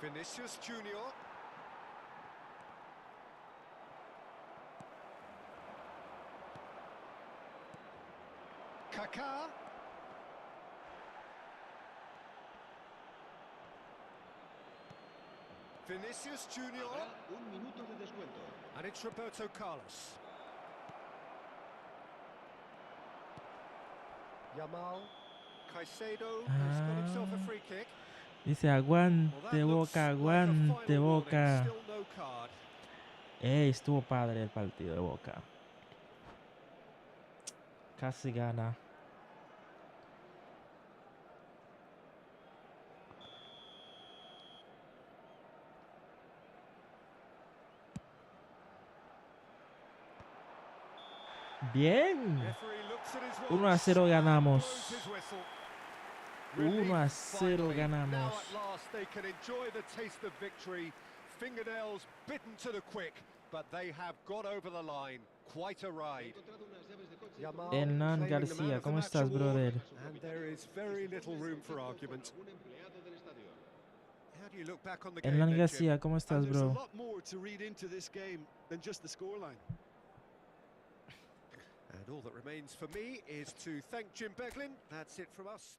Vinicius Junior. Kaká. Vinicius Junior. Habrá un minuto de descuento. And it's Roberto Carlos. Yamal. Caicedo has got himself a free kick. Dice, Well, aguante that looks Boca, like a aguante final warning. Boca. Still no card. Estuvo padre el partido de Boca. Casi gana. Bien. Referee looks at his 1-0 watch, ganamos. blows his whistle. 1-0 Finally. ganamos. Now at last they can enjoy the taste of victory. Fingernails bitten to the quick, but they have got over the line. Quite a ride. Yamal Hernán claiming the man García, of the ¿cómo match estás, award, brother? And there is very little room for argument. Un empleado del estadio. How do you look back on the game Hernán then, Jim? García, ¿cómo estás, And there's a bro? lot more to read into this game than just the scoreline. And all that remains for me is to thank Jim Beglin. That's it from us.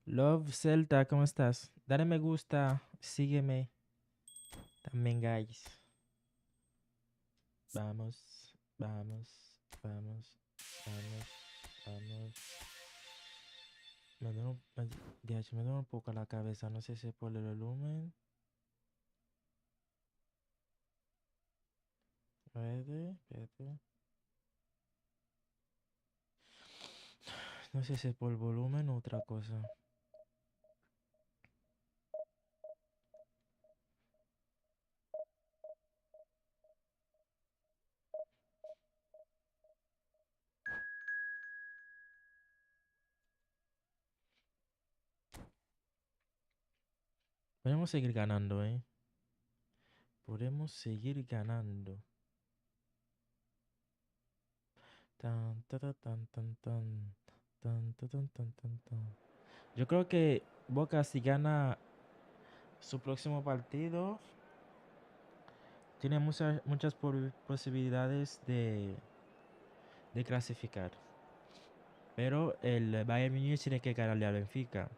Love Celta, ¿cómo estás? Dale me gusta, sígueme. También, guys. Vamos, vamos, vamos, vamos, vamos. Me duele un poco la cabeza, no sé si es por el volumen. Espérate. No sé si es por el volumen o otra cosa. Podemos seguir ganando, Podemos seguir ganando. Tan, tan, tan, tan, tan. Tan, tan, tan, tan, tan, tan. Yo creo que Boca, si gana su próximo partido, tiene muchas posibilidades de clasificar. Pero el Bayern Múnich tiene que ganarle al Benfica.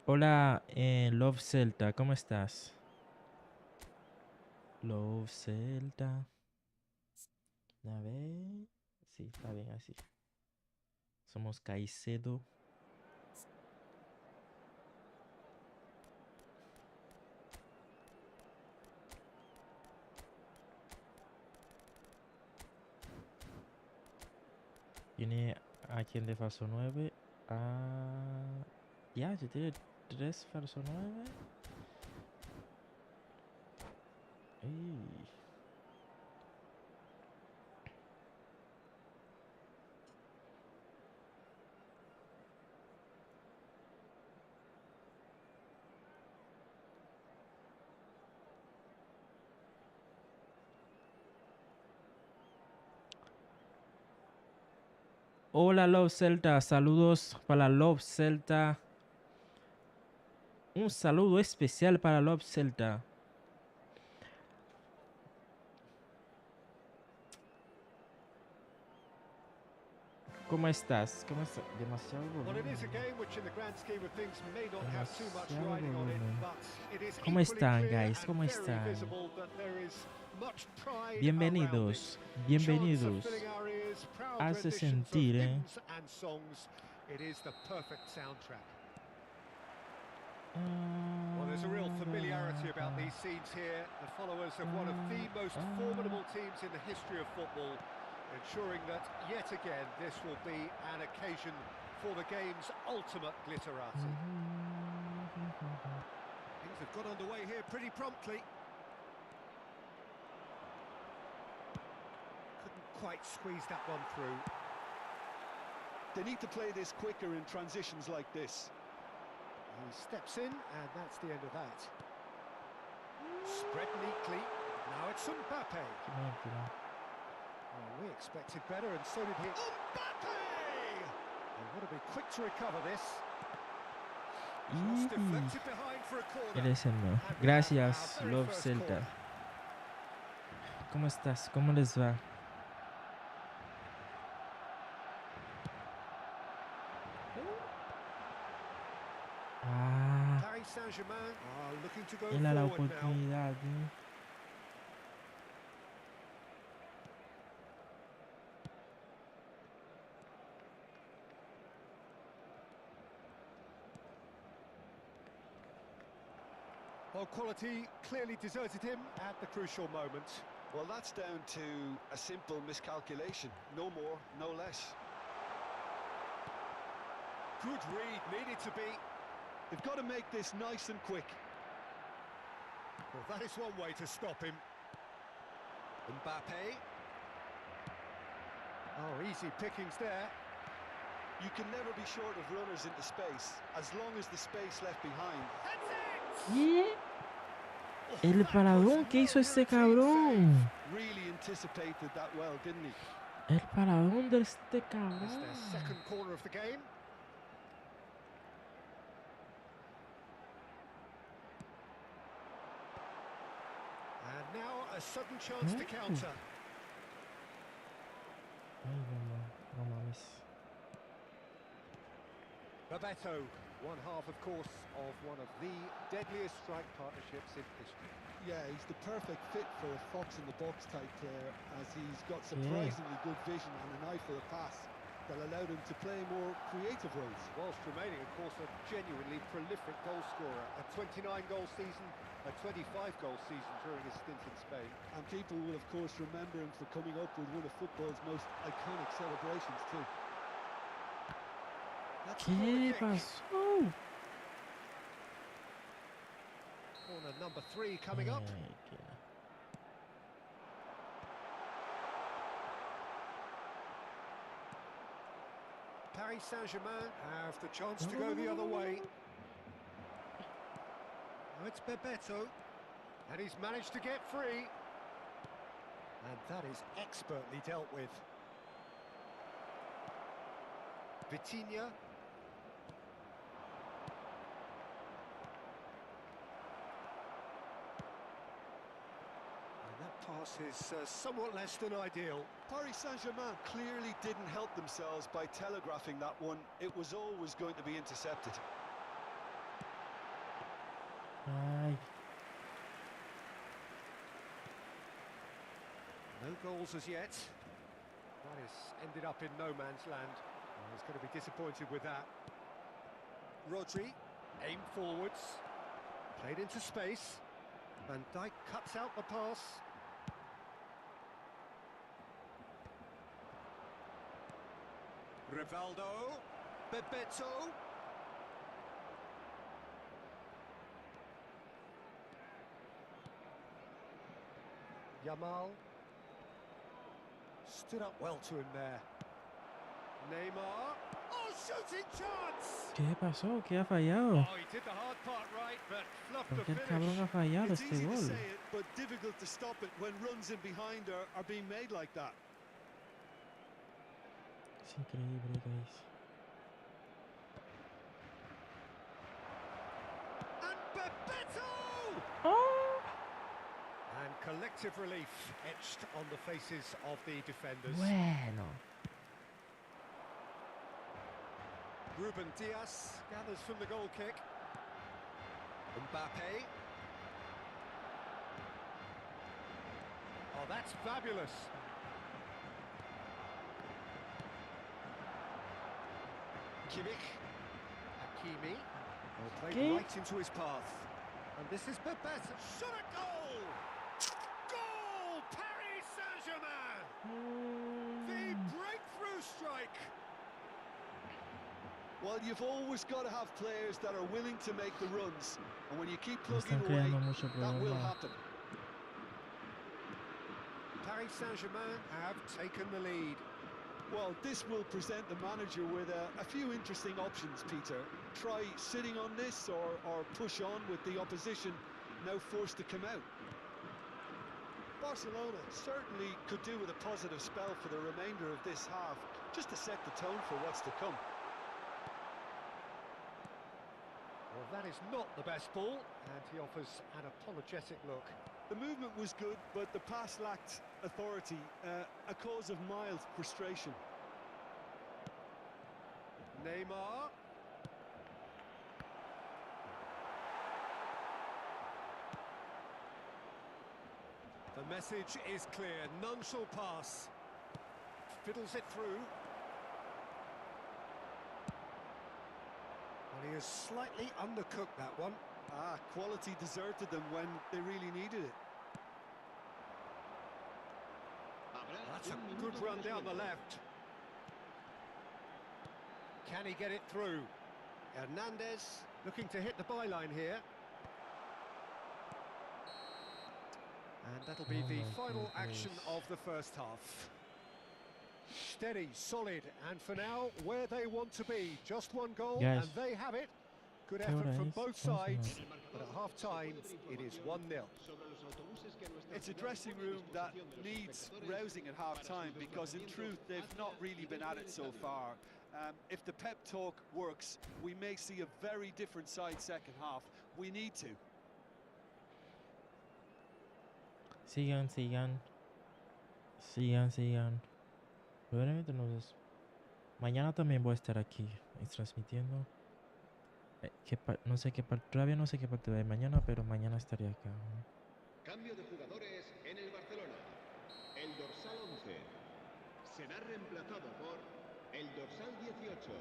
Hola, Love Celta, ¿cómo estás? Love Celta. A ver. Sí, está bien así. Somos Caicedo. Tiene a quien de falso 9. Ya, se tiene 3 falso 9. Hola Love Celta, saludos para Love Celta. Un saludo especial para Love Celta. ¿Cómo estás? ¿Cómo estás? Demasiado Well, it volumen. is a game which in the grand scheme of things may not have too much riding on it, but it is ¿Cómo equally están, clear guys? and ¿Cómo very están? visible that there is much pride Bienvenidos, around it. bienvenidos. Chants are filling our ears, proud Hace renditions sentir, of hymns and songs. It is the perfect soundtrack. Well, there's a real familiarity about these scenes here. The followers of one of the most formidable teams in the history of football. ensuring that yet again this will be an occasion for the game's ultimate glitterati. Things have got underway here pretty promptly. Couldn't quite squeeze that one through. They need to play this quicker in transitions like this. He steps in, and that's the end of that. Spread neatly. Now it's Mbappe. Well, we expected better, and so did he. Mbappe! They want to be quick to recover this. Just deflected behind for a corner. Eres el mejor. And we have Gracias, our very Love first Celta. corner. ¿Cómo estás? ¿Cómo les va? Ah, Paris Saint-Germain are looking to go era la forward now. oportunidad, ¿eh? Well, quality clearly deserted him at the crucial moment. Well, that's down to a simple miscalculation. No more, no less. Good read, needed to be. They've got to make this nice and quick. Well, that is one way to stop him. Mbappe. Oh, easy pickings there. You can never be short of runners into space, as long as the space left behind. That's it! ¿Qué? Oh, El that paradón was que hizo well este routine cabrón. Really anticipated that well, didn't he? El paradón de este save. It's cabrón. their second corner of the game. And now a sudden chance to counter. Ay, no mames. Bebeto, one half, of course, of one of the deadliest strike partnerships in history. Yeah, he's the perfect fit for a fox-in-the-box type player, as he's got surprisingly good vision and an eye for a pass that allowed him to play more creative roles. Whilst remaining, of course, a genuinely prolific goal scorer. A 29-goal season, a 25-goal season during his stint in Spain. And people will, of course, remember him for coming up with one of football's most iconic celebrations too. That's a ¿Qué corner kick. pasó? Corner number 3 coming up. Ay, qué- Paris Saint-Germain have the chance to go the other way. Now it's Bebeto, and he's managed to get free. And that is expertly dealt with. Vitinha. And that pass is somewhat less than ideal. Paris Saint-Germain clearly didn't help themselves by telegraphing that one. It was always going to be intercepted. Ay, No goals as yet. That has ended up in no man's land. He's going to be disappointed with that. Rodri, aim forwards, played into space. Van Dijk cuts out the pass. Rivaldo, Bebeto. Yamal. Stood up well to him there. Neymar. Oh, shooting chance! ¿qué pasó? ¿Qué ha fallado? Oh, he did the hard part right, but fluffed ¿Por the qué el finish. cabrón ha fallado It's este easy to gol? say it, but difficult to stop it when runs in behind are being made like that. Es increíble, guys. And Bebeto! ¡Oh! And collective relief etched on the faces of the defenders. Bueno. Ruben Diaz gathers from the goal kick. Mbappe. Oh, that's fabulous. Kimmich. Hakimi. Oh, played Okay. right into his path. And this is Bebeto. Shot a goal! Goal! Paris Saint-Germain! Well, you've always got to have players that are willing to make the runs, and when you keep Me plugging están away, creando mucho that will problema. happen. Paris Saint-Germain have taken the lead. Well, this will present the manager with a few interesting options, Peter. Try sitting on this or push on with the opposition now forced to come out. Barcelona certainly could do with a positive spell for the remainder of this half, just to set the tone for what's to come. Well, that is not the best ball, and he offers an apologetic look. The movement was good, but the pass lacked authority, a cause of mild frustration. Neymar. The message is clear, none shall pass. Fiddles it through. Well, he has slightly undercooked that one. Quality deserted them when they really needed it. That's a good run down the left. Can he get it through? Hernandez looking to hit the byline here. And that'll be Oh the my final action goodness. of the first half. Steady, solid, and for now, where they want to be. Just one goal, Guys, and they have it. Good ¿qué effort hora from es? both 11 sides, noche. but at half-time, it is 1-0. It's a dressing room that needs rousing at half-time because, in truth, they've not really been at it so far. If the pep talk works, we may see a very different side second half. We need to. Sigan, sigan. Sigan, sigan. Probablemente entonces. Mañana también voy a estar aquí transmitiendo. No sé qué parte, todavía no sé qué parte de mañana, pero mañana estaré acá. Cambio de jugadores en el Barcelona. El dorsal 11 será reemplazado por el dorsal 18.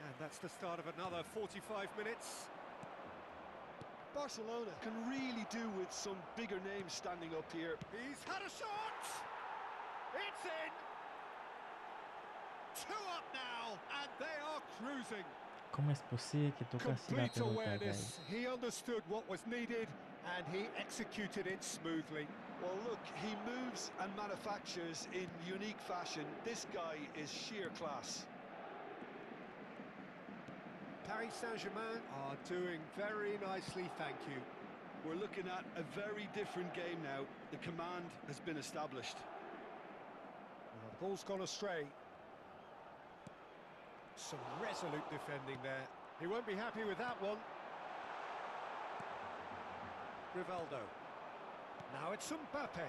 And that's the start of another 45 minutes. Barcelona can really do with some bigger names standing up here. He's had a shot! It's in! 2 up now, and they are cruising. ¿Cómo es posible que toca así la Complete pelota, guys? awareness. He understood what was needed, and he executed it smoothly. Well, look, he moves and manufactures in unique fashion. This guy is sheer class. Paris Saint-Germain are doing very nicely, thank you. We're looking at a very different game now. The command has been established. Well, the ball's gone astray. Some resolute defending there. He won't be happy with that one. Rivaldo. Now it's Mbappe.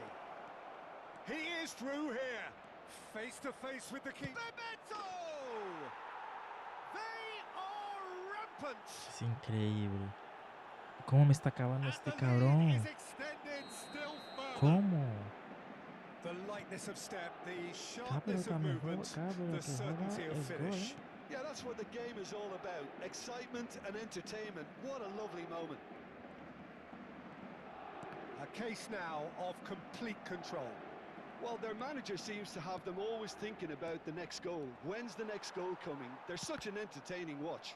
He is through here. Face to face with the keeper. Bebeto! They are rampant. Es increíble. ¿Cómo me está acabando And este the lead cabrón? is extended still further. ¿Cómo? The lightness of step, the Cada sharpness pelota of mejor, movement, cada the pelota que certainty juega of es gol, finish. ¿eh? Yeah, that's what the game is all about. Excitement and entertainment. What a lovely moment. A case now of complete control. Well, their manager seems to have them always thinking about the next goal. When's the next goal coming? They're such an entertaining watch.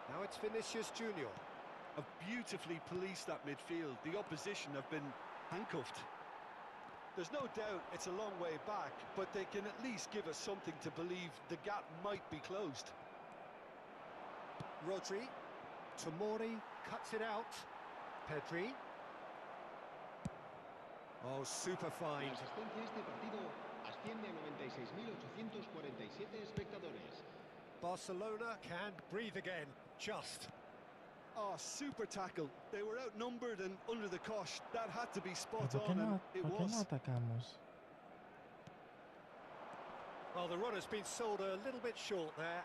Now it's Vinicius Junior. Have beautifully policed that midfield. The opposition have been handcuffed. There's no doubt it's a long way back, but they can at least give us something to believe the gap might be closed. Rodri. Tomori cuts it out. Pedri. Oh, super La fine. asistencia a este partido asciende a 96.847 espectadores. Barcelona can breathe again. Just. Oh, super tackle. They were outnumbered and under the cosh. That had to be ¿Pero spot ¿Por qué on, and no, it por qué no was. atacamos? Well, the run has been sold a little bit short there.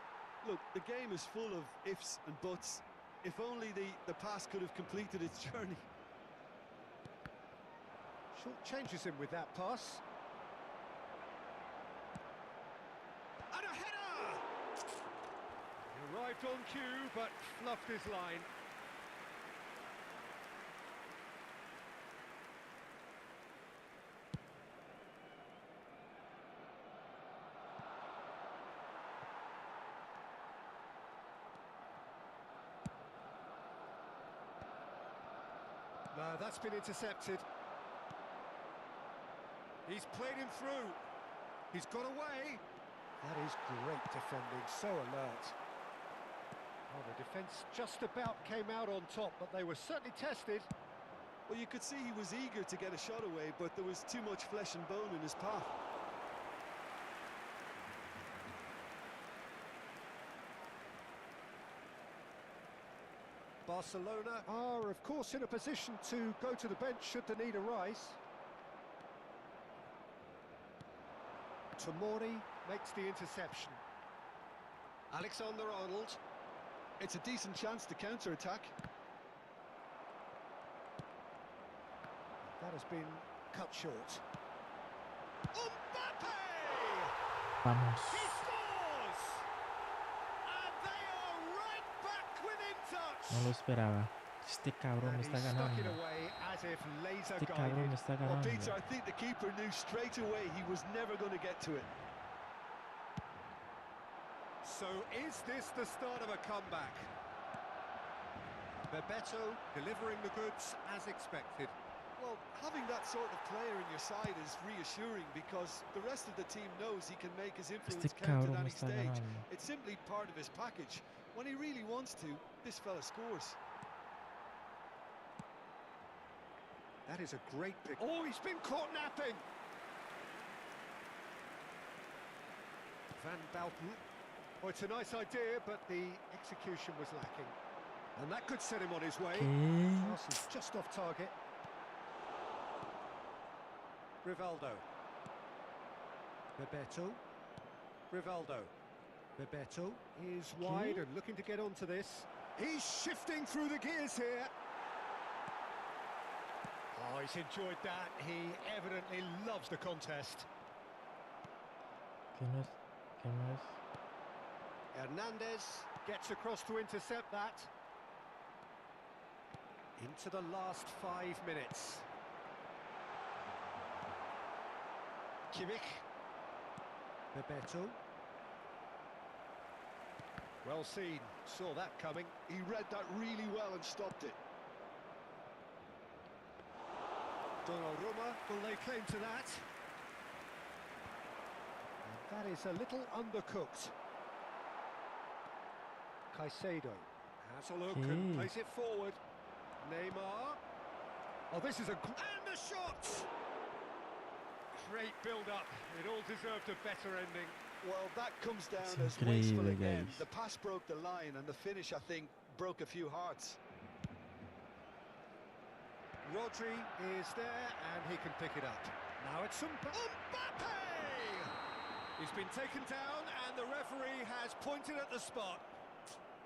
Look, the game is full of ifs and buts. If only the pass could have completed its journey. Short changes him with that pass. And a header! He arrived on cue, but fluffed his line. No, that's been intercepted. He's played him through. He's got away. That is great defending, so alert. Well, the defence just about came out on top, but they were certainly tested. Well, you could see he was eager to get a shot away, but there was too much flesh and bone in his path. Barcelona are, of course, in a position to go to the bench should the need arise. Tomori makes the interception. Alexander-Arnold. It's a decent chance to counter-attack. That has been cut short. Mbappe! Vamos. He scores! And they are right back within touch. No lo esperaba. Este cabrón me And está he stuck it ganando. away as if laser Este cabrón guided. me está Well, ganando. Peter, I think the keeper knew straight away he was never going to get to it. So is this the start of a comeback? Bebeto delivering the goods as expected. Well, having that sort of player in your side is reassuring because the rest of the team knows he can make his influence Este count cabrón at me any está stage. ganando. It's simply part of his package. When he really wants to, this fella scores. That is a great pick. Oh, he's been caught napping. Van Bouten. Oh, it's a nice idea, but the execution was lacking. And that could set him on his way. ¿Qué? Pass is just off target. Rivaldo. Bebeto. Rivaldo. Bebeto is wide and looking to get onto this. He's shifting through the gears here. Oh, he's enjoyed that. He evidently loves the contest. ¿Qué no es? ¿Qué no es? Hernandez gets across to intercept that. Into the last 5 minutes. Kimmich. Bebeto. Well seen, saw that coming. He read that really well and stopped it. Donnarumma will lay claim to that. And that is a little undercooked. Caicedo has a look and plays it forward. Neymar. Oh, this is a... And the shot! Great build-up. It all deserved a better ending. Well, that comes down Es as wasteful increíble, again. guys. The pass broke the line and the finish, I think, broke a few hearts. Rodri is there and he can pick it up. Now it's Mbappe! He's been taken down and the referee has pointed at the spot.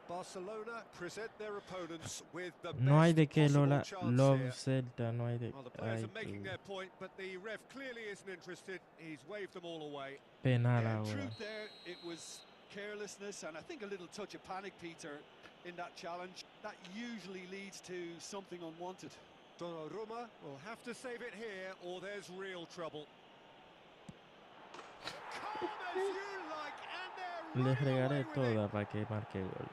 Barcelona present their opponents with the No hay de best que possible Lola chance Love here. Celta, no hay de. Well, the players Ay, are making qué their point, but the ref clearly isn't interested. He's waved them all away. penal Yeah, ahora. truth there, it was carelessness and I think a little touch of panic, Peter, in that challenge. That usually leads to something unwanted. Donnarumma will have to save it here or there's real trouble. Calm as you like, and Le they're running away fregaré with toda it. para que marque gol.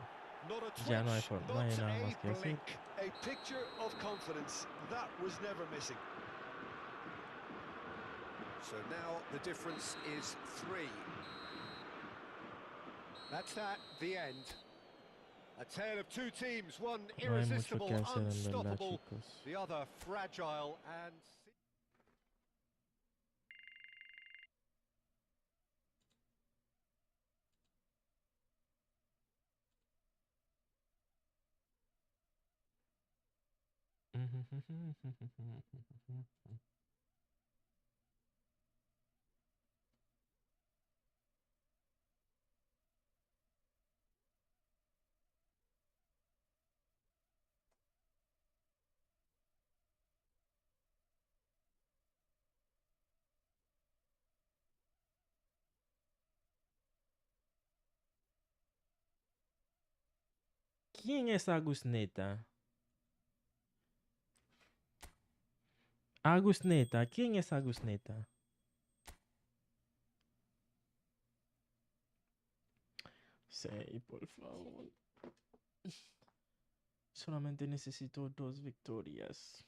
Not a twitch, Ya no hay forma, no hay not nada a más que hacer. blink. A picture of confidence, that was never missing. So now the difference is 3. That's that, the end. A tale of two teams, one No hay mucho irresistible, que hacer en verdad, unstoppable, chicos. the other fragile and... ¿Quién es Agusneta? Agusneta, ¿quién es Agusneta? Sí, por favor. Solamente necesito 2 victorias.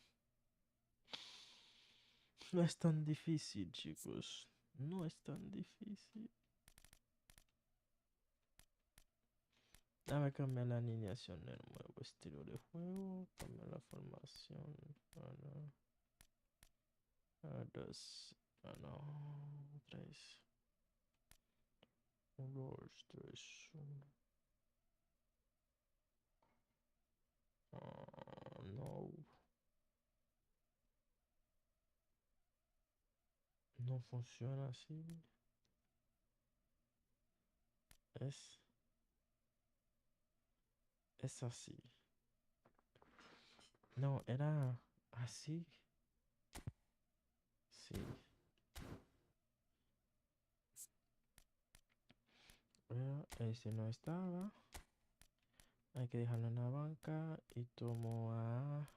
No es tan difícil, chicos. No es tan difícil. Dame cambiar la alineación del nuevo estilo de juego. Cambiar la formación. Dos. No. Tres. Dos, tres, uno. No. No funciona así. Es. Es así. No, era así. Sí. Pero ese no estaba. Hay que dejarlo en la banca. Y tomo a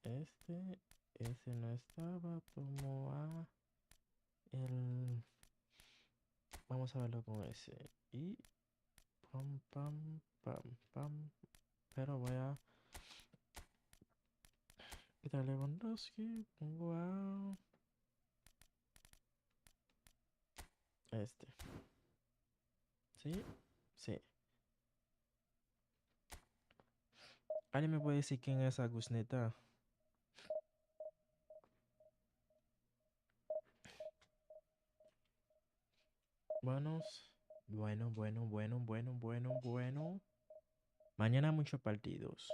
este. Ese no estaba. Tomo a el. Vamos a verlo con ese. Y pam, pam, pam, pam. Pero voy a quitar Lewandowski. Pongo a este. ¿Sí? Sí. ¿Alguien me puede decir quién es Agusneta? Buenos. Bueno. Mañana muchos partidos.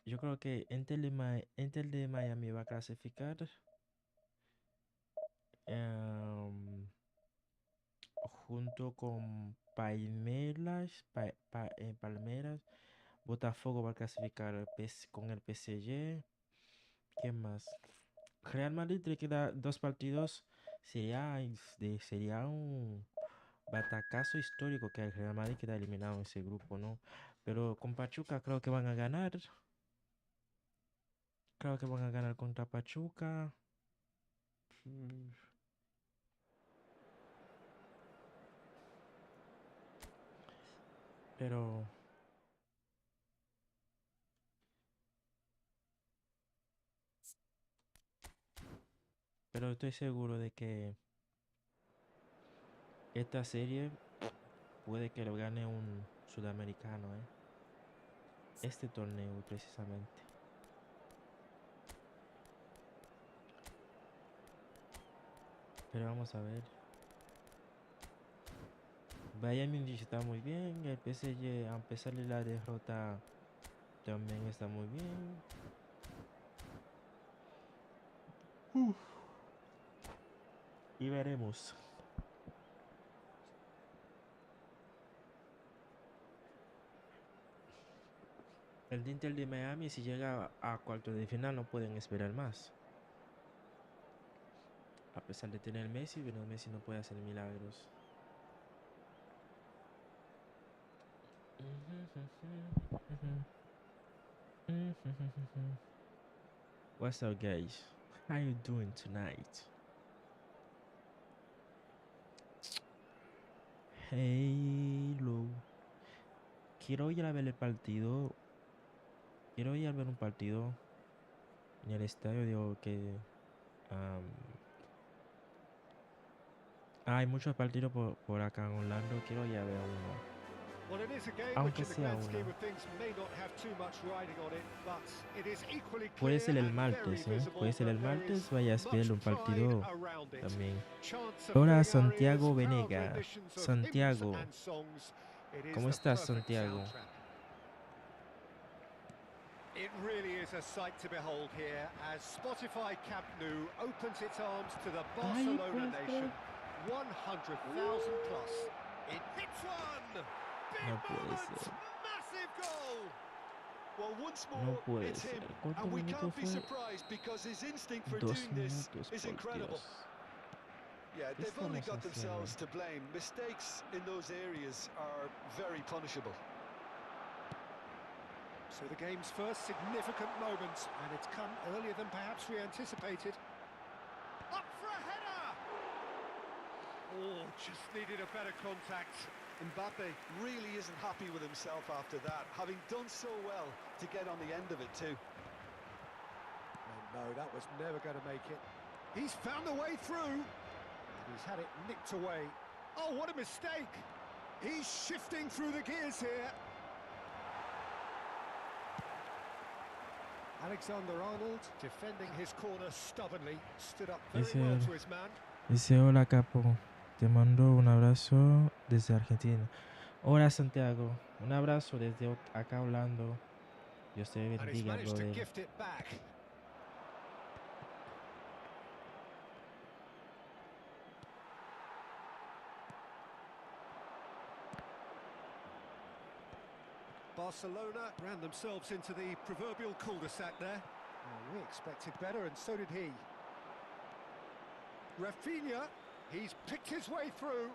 Yo creo que Inter de Miami va a clasificar em, junto con Palmeiras. Botafogo va a clasificar con el PSG. ¿Quién más? Real Madrid le queda 2 partidos. Sería un batacazo histórico que el Real Madrid queda eliminado en ese grupo, ¿no? Pero con Pachuca creo que van a ganar. Creo que van a ganar contra Pachuca. Mm, Pero, pero estoy seguro de que esta serie puede que lo gane un sudamericano, ¿eh? Este torneo precisamente. Pero vamos a ver. Bayern Munich está muy bien. El PSG, a pesar de la derrota, también está muy bien. Y veremos. El Inter de Miami, si llega a cuartos de final, no pueden esperar más. A pesar de tener Messi, pero Messi no puede hacer milagros. What's up, guys? How you doing tonight? Hello. Quiero ir a ver el partido. Quiero ir a ver un partido en el estadio. Digo que hay muchos partidos por acá en Orlando. Quiero ir a ver uno. Well, it is a game which Aunque in the sea grand uno. scheme of things may not have too much riding on it, but it is equally Puede clear ser el and very martes, ¿eh? visible Puede ser that el there is martes. Vaya a ver much un pride partido around it. también. Chants of Hola, filling areas, Santiago proud Venega. renditions of hymns Santiago. and songs. It is ¿Cómo the estás, perfect Santiago? soundtrack. It really is a sight to behold here as Spotify Camp Nou opens its arms to the Barcelona nation. 100,000 plus. It hits one! Big No puede moment! ser. Massive goal! Well, once No more, puede it's him, ser. ¿Cuántos and we minutos can't be fue? surprised because his instinct for 2 doing this minutos, is por incredible. Dios. Yeah, ¿Qué they've only estamos got haciendo? themselves to blame. Mistakes in those areas are very punishable. So the game's first significant moment, and it's come earlier than perhaps we anticipated. Up for a header! Oh, just needed a better contact. Mbappe really isn't happy with himself after that, having done so well to get on the end of it too. And no, that was never going to make it. He's found a way through. And he's had it nicked away. Oh, what a mistake. He's shifting through the gears here. Alexander-Arnold defending his corner stubbornly. Stood up very well to his man. Dice, hola capo, te mando un abrazo desde Argentina. Hola Santiago, un abrazo desde acá hablando. Dios te And he's bendiga, managed to brother. gift it back. Barcelona ran themselves into the proverbial cul-de-sac there. We expected better, and so did he. Rafinha, he's picked his way through.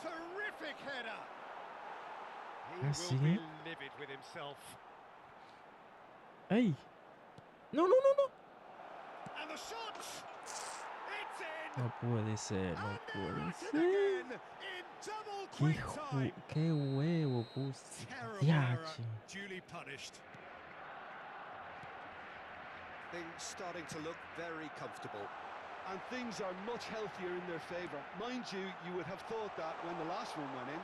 Terrific header. He will be livid with himself. ¡Ay! ¡No, no, no, no! And the shot! It's in! No puede ser, no And they're puede at it ser. again in double quick time. ¡Qué huevo puse! Terrible error, ¡Yache! duly punished. Things starting to look very comfortable. And things are much healthier in their favour. Mind you, you would have thought that when the last one went in.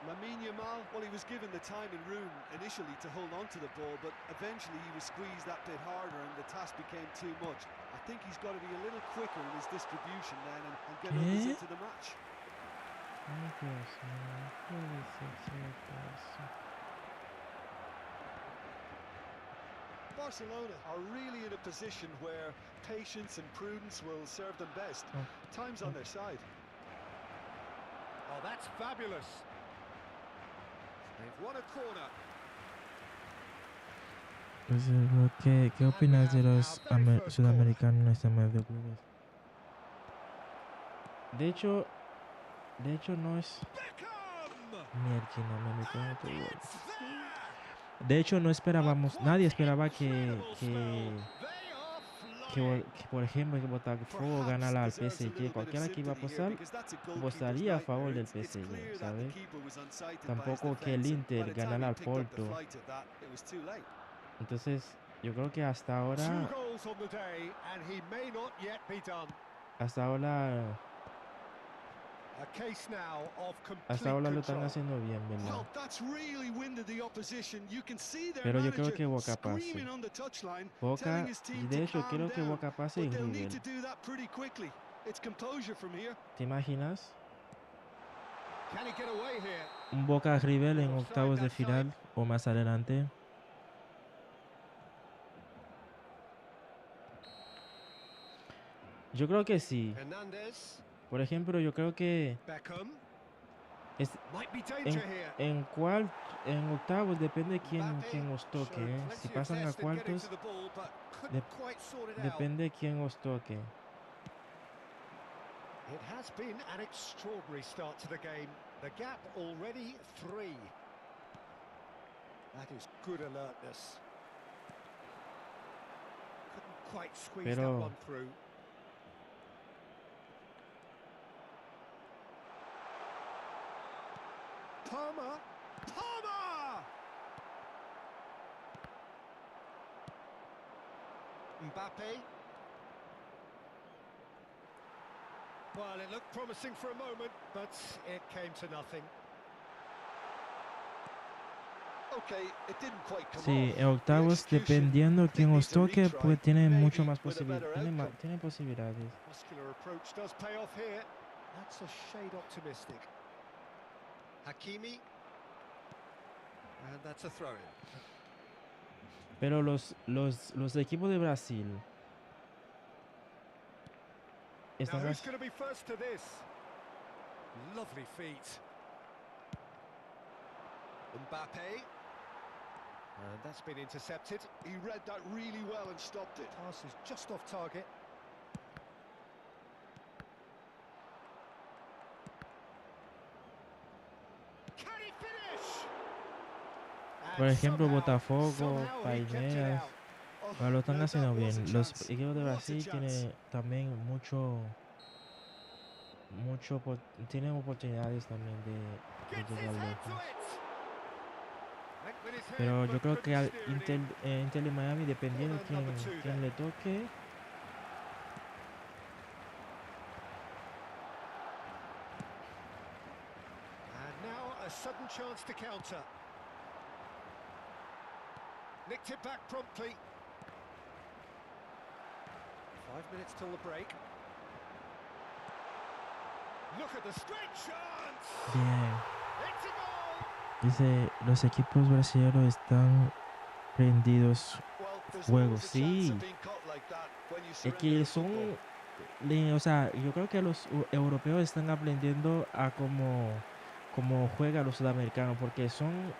Lamine Yamal, well, he was given the time and room initially to hold on to the ball, but eventually he was squeezed that bit harder and the task became too much. I think he's got to be a little quicker in his distribution then and get others into the match. Ay, Dios mío, no puede ser cierto eso. Barcelona are really in a position where patience and prudence will serve them best. Time's on their side. Oh, that's fabulous. They've won a corner. Pues, ¿qué opinas de los sudamericanos en este medio de clubes? De hecho no es... Mierda, no me meto en otro gol. De hecho, no esperábamos, nadie esperaba que por ejemplo, que Botafogo ganara al PSG. Cualquiera que iba a apostar, apostaría a favor del PSG, ¿sabes? Tampoco que el Inter ganara al Porto. Entonces, yo creo que hasta ahora lo están haciendo bien, ¿verdad? Pero yo creo que Boca pase. De hecho, quiero que Boca pase y River. ¿Te imaginas? Un Boca River en octavos de final o más adelante. Yo creo que sí. Por ejemplo, yo creo que en octavos depende quién os toque. Si pasan a cuartos, depende quién os toque. It has been an extraordinary start to the game. The gap already 3. That is good alertness. Couldn't quite squeeze that one through. Palmer! Mbappe. Well, it looked promising for a moment, but it came to nothing. Sí, en octavos, dependiendo quién os toque, pues tiene mucho más posibilidades. Tiene posibilidades. Muscular approach does pay off here. That's a shade optimistic. Hakimi. And that's a throw-in. Pero los equipos de Brasil están... Now who's going to be first to this? Lovely feet. Mbappe. And that's been intercepted. He read that really well and stopped it. Pass is just off target. Can he finish? Por ejemplo, Botafogo, Palmeiras, lo están haciendo bien. Los equipos de Brasil tienen también tienen oportunidades también de llegar lejos. with his head, Pero yo but creo que couldn't al steer it in. Inter de Miami, dependiendo Corner number two quién then. le toque, And now a sudden chance to counter. Nicked it back promptly. 5 minutes till the break. Look at the straight chance. bien. It's a goal. Dice, los equipos brasileños están prendidos Well, there's juego. always a chance Sí, of being caught like that when you es surrender que the football. son, o sea, yo creo que los europeos están aprendiendo a cómo juegan los sudamericanos, porque son,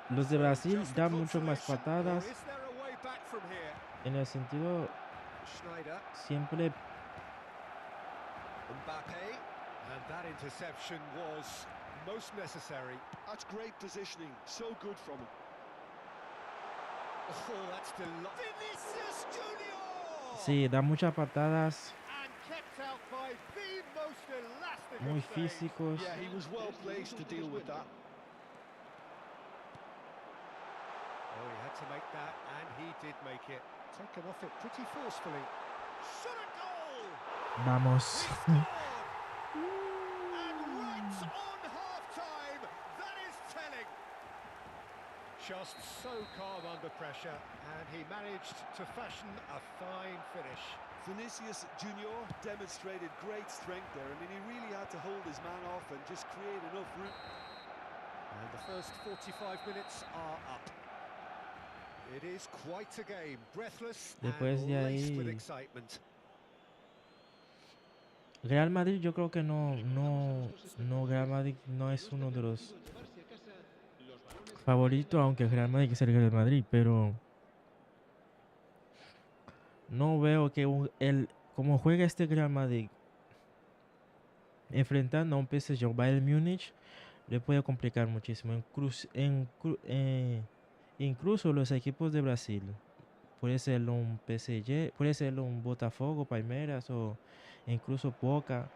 los de So, Brasil just the dan mucho más consolation, or patadas, is there a way back from here? en el sentido, Schneider, siempre, Mbappe, and that interception was most necessary. That's great positioning, so good from him. Oh, that's delightful. Vinicius Junior! sí, da muchas patadas, And kept out by the most elastic muy of saves. físicos. Yeah, he was well placed to deal with that. Oh, he had to make that, and he did make it. Taken off it pretty forcefully. Shot a goal! Vamos. He scored! And right on half-time, that is telling. Just so calm under pressure, and he managed to fashion a fine finish. Vinicius Junior demonstrated great strength there. I mean, he really had to hold his man off and just create enough room. And the first 45 minutes are up. It is quite a game, breathless Después and de laced with ahí, excitement. Real Madrid yo creo que Real Madrid no es uno de los favoritos, aunque el Real Madrid es el Real Madrid, pero no veo que como juega este Real Madrid enfrentando a un PSG o Bayern Múnich, le puede complicar muchísimo. Incluso los equipos de Brasil, puede ser un PSG, puede ser un Botafogo, Palmeiras o incluso Boca,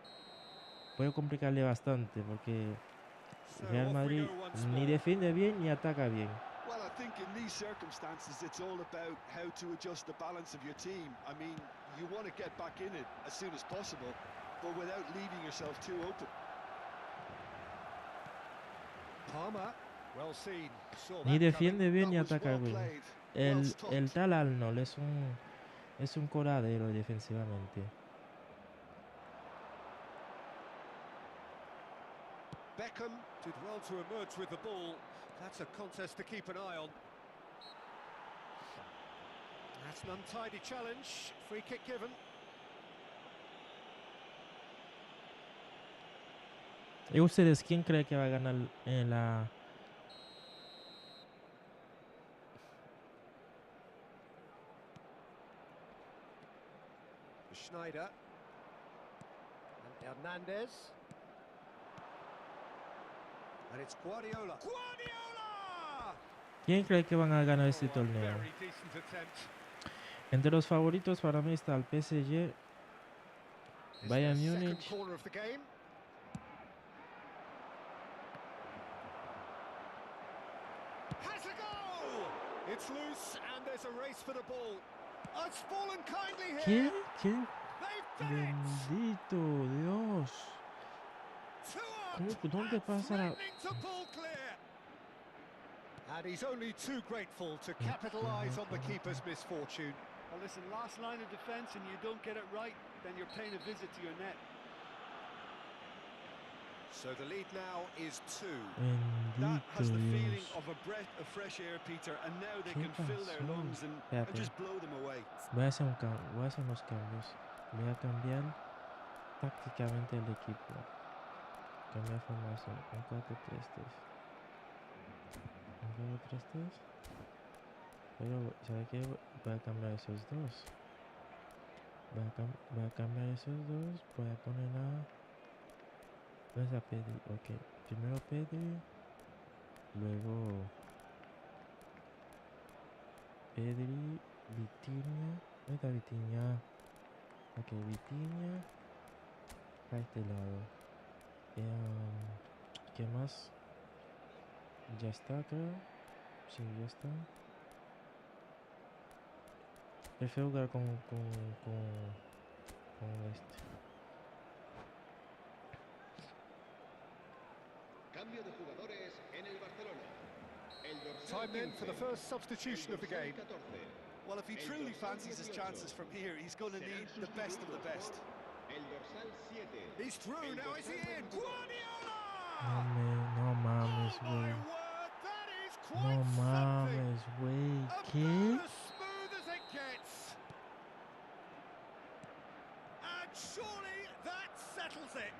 puede complicarle bastante porque So Real off we Madrid go once ni more. defiende bien ni ataca bien. Well, I think in these circumstances, it's all about how to adjust the balance of your team. I mean, you want to get back in it as soon as possible, but without leaving yourself too open. Palmer, well seen. Saw Ni that coming. defiende bien That ni was ataca well bien. played, well El stopped. tal Arnold es un coladero defensivamente. Beckham did well to emerge with the ball. That's a contest to keep an eye on. That's an untidy challenge. Free kick given. ¿Y ustedes quién cree que va a ganar en la... Schneider. And Hernandez. And it's Guardiola. Guardiola! ¿Quién cree que van a ganar este Oh, a torneo? very decent attempt. Entre los favoritos para mí está el PSG, It's Bayern the second Múnich, corner of the game. Has a goal! It's loose and there's a race for the ball. Oh, it's fallen kindly here. ¿Quién? They've done it. Bendito Dios. Two up ¿Dónde and pasa la... threatening to pull clear. And he's only too grateful to capitalise on the keeper's misfortune. Well, listen, last line of defence and you don't get it right, then you're paying a visit to your net. So the lead now is 2. That Bendito has the feeling Dios. of a breath of fresh air, Peter, and now they ¿Qué can fill their pasó? lungs and Espérate. just blow them away. Voy a hacer unos cambios. Voy a cambiar tácticamente el equipo. Cambiar formación. Un 4-3-3. Un 4-3-3. Pero, ¿sabe qué? Voy a cambiar esos dos. Voy a cambiar esos dos. Voy a poner a... ¿Dónde está Pedri? Ok. Primero Pedri. Luego... Pedri. Vitinha. ¿Dónde está Vitinha? Ok, Vitinha. Para este lado. ¿Qué más? Ya está, creo. Sí, ya está. Prefiero jugar con este. Cambio de jugadores en el Barcelona. El dorsal Time then for the 15, first substitution of the dorsal game. 14. Well, if he El truly dorsal fancies his 18 chances from here, he's going to serán need the best of the sustituidos best. por el dorsal 7. He's through, El now is he dorsal in? 22. Guardiola! No mames, Oh my güey. word, that is No quite something! mames, güey. About ¿Qué? as smooth as it gets! And surely that settles it!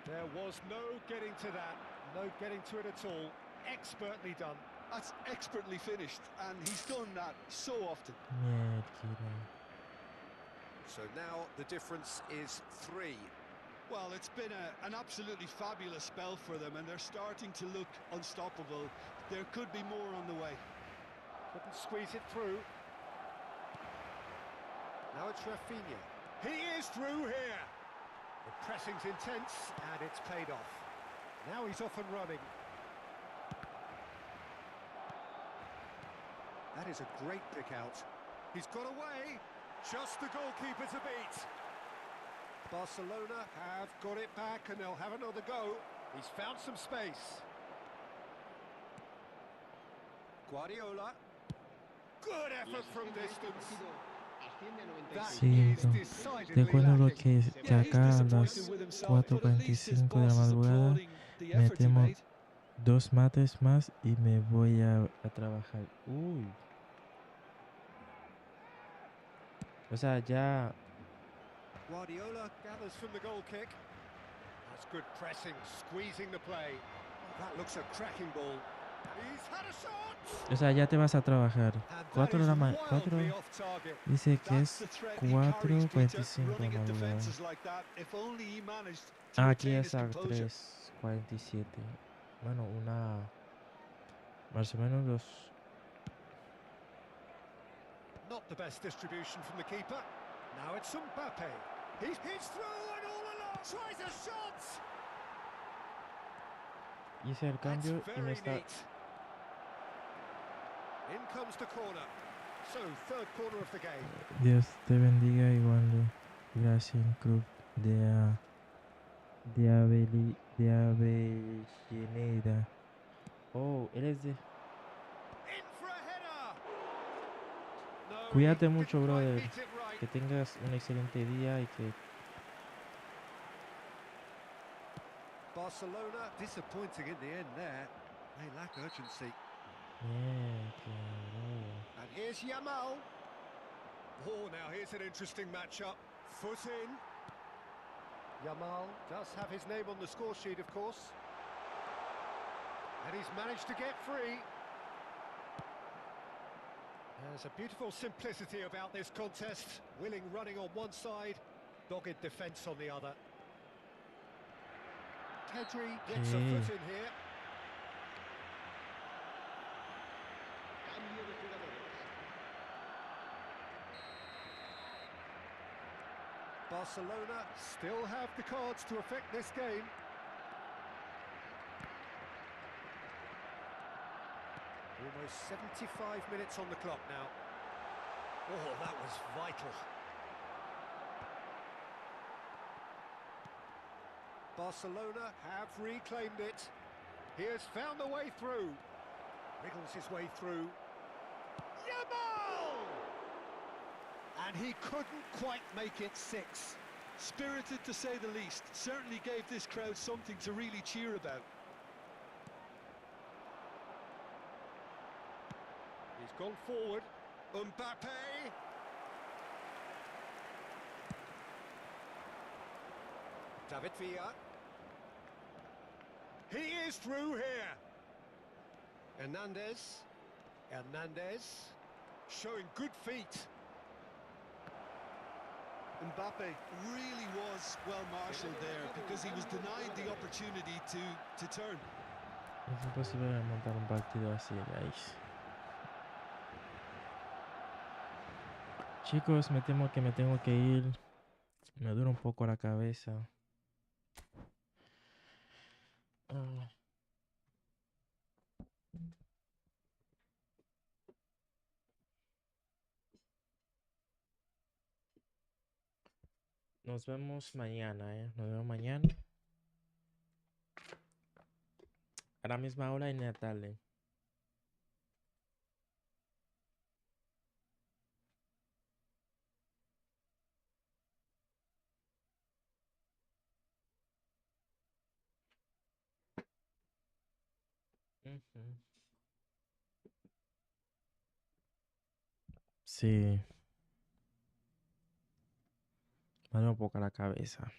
There was no getting to that, no getting to it at all. Expertly done. That's expertly finished, and he's done that so often. Mierda. So now the difference is 3. Well, it's been an absolutely fabulous spell for them, and they're starting to look unstoppable. There could be more on the way. Couldn't squeeze it through. Now it's Rafinha. He is through here. The pressing's intense and it's paid off. Now he's off and running. That is a great pick out. He's got away. Just the goalkeeper to beat. Barcelona have got it back and they'll have another go. He's found some space. Guardiola. Good effort from distance. That Sí, is no. decidedly Recuerdo lo lacking. que Yeah, he's acá a las disappointed with himself, but at least his 4:45 de la boss is madrugada applauding the effort he metemos made. 2 mates más y me voy a trabajar. Uy. O sea, ya. Guardiola gathers from the goal kick. That's good pressing, squeezing the play. Oh, that looks a cracking ball. He's had a shot. O sea, ya te vas a trabajar. And that 4 de is la mañana. wildly off target. Dice que That's es the threat he carries, Peter, 4:45 de running la at madrugada. defences like that. If only he managed to Aquí retain es his a composure. 3:47. Bueno, una. Más o menos dos. Not the best distribution from the keeper. Now it's Mbappe. He's through and all along. Tries a shot. Hice el That's cambio y me very está. neat. In comes the corner. So, third corner of the game. Dios te bendiga igual. Gracias, Club de Avellaneda. Oh, él es de. In for a header. No, Cuídate he mucho, didn't quite brother. meet it right. Que tengas un excelente día y que. Barcelona disappointing in the end there. They lack urgency. Mierda, And here's Yamal. Oh, now here's an interesting matchup. Foot in. Yamal does have his name on the score sheet, of course. And he's managed to get free. There's a beautiful simplicity about this contest. Willing running on one side, dogged defence on the other. Pedri gets a foot in here. Cambio de jugadores. Barcelona still have the cards to affect this game. Almost 75 minutes on the clock now. Oh, that was vital. Barcelona have reclaimed it. He has found the way through. Wriggles his way through. Yamal! And he couldn't quite make it 6. Spirited to say the least. Certainly gave this crowd something to really cheer about. He's gone forward. Mbappe! David Villa. He is through here. Hernandez. Showing good feet. Mbappe really was well marshalled there because he was denied the opportunity to turn. Es imposible montar un partido así, guys. Chicos, me temo que me tengo que ir. Me duele un poco la cabeza. Ah, nos vemos mañana, Nos vemos mañana. A la misma hora en la tarde. Ujú. Sí, me da un poco la cabeza.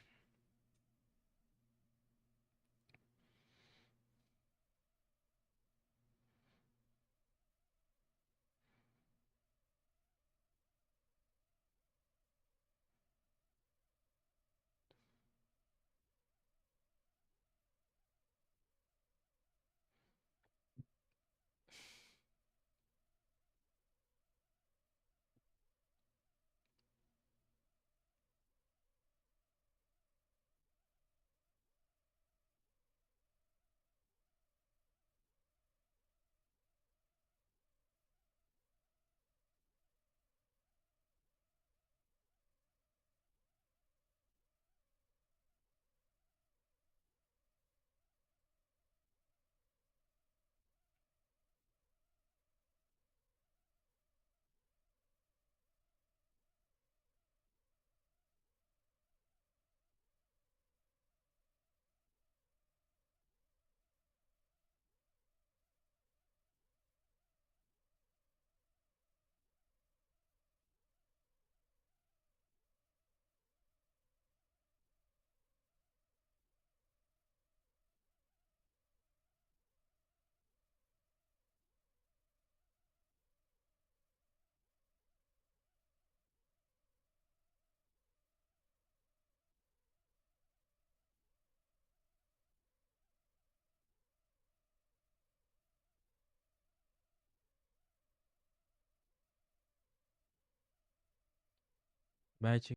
Bye, chicos.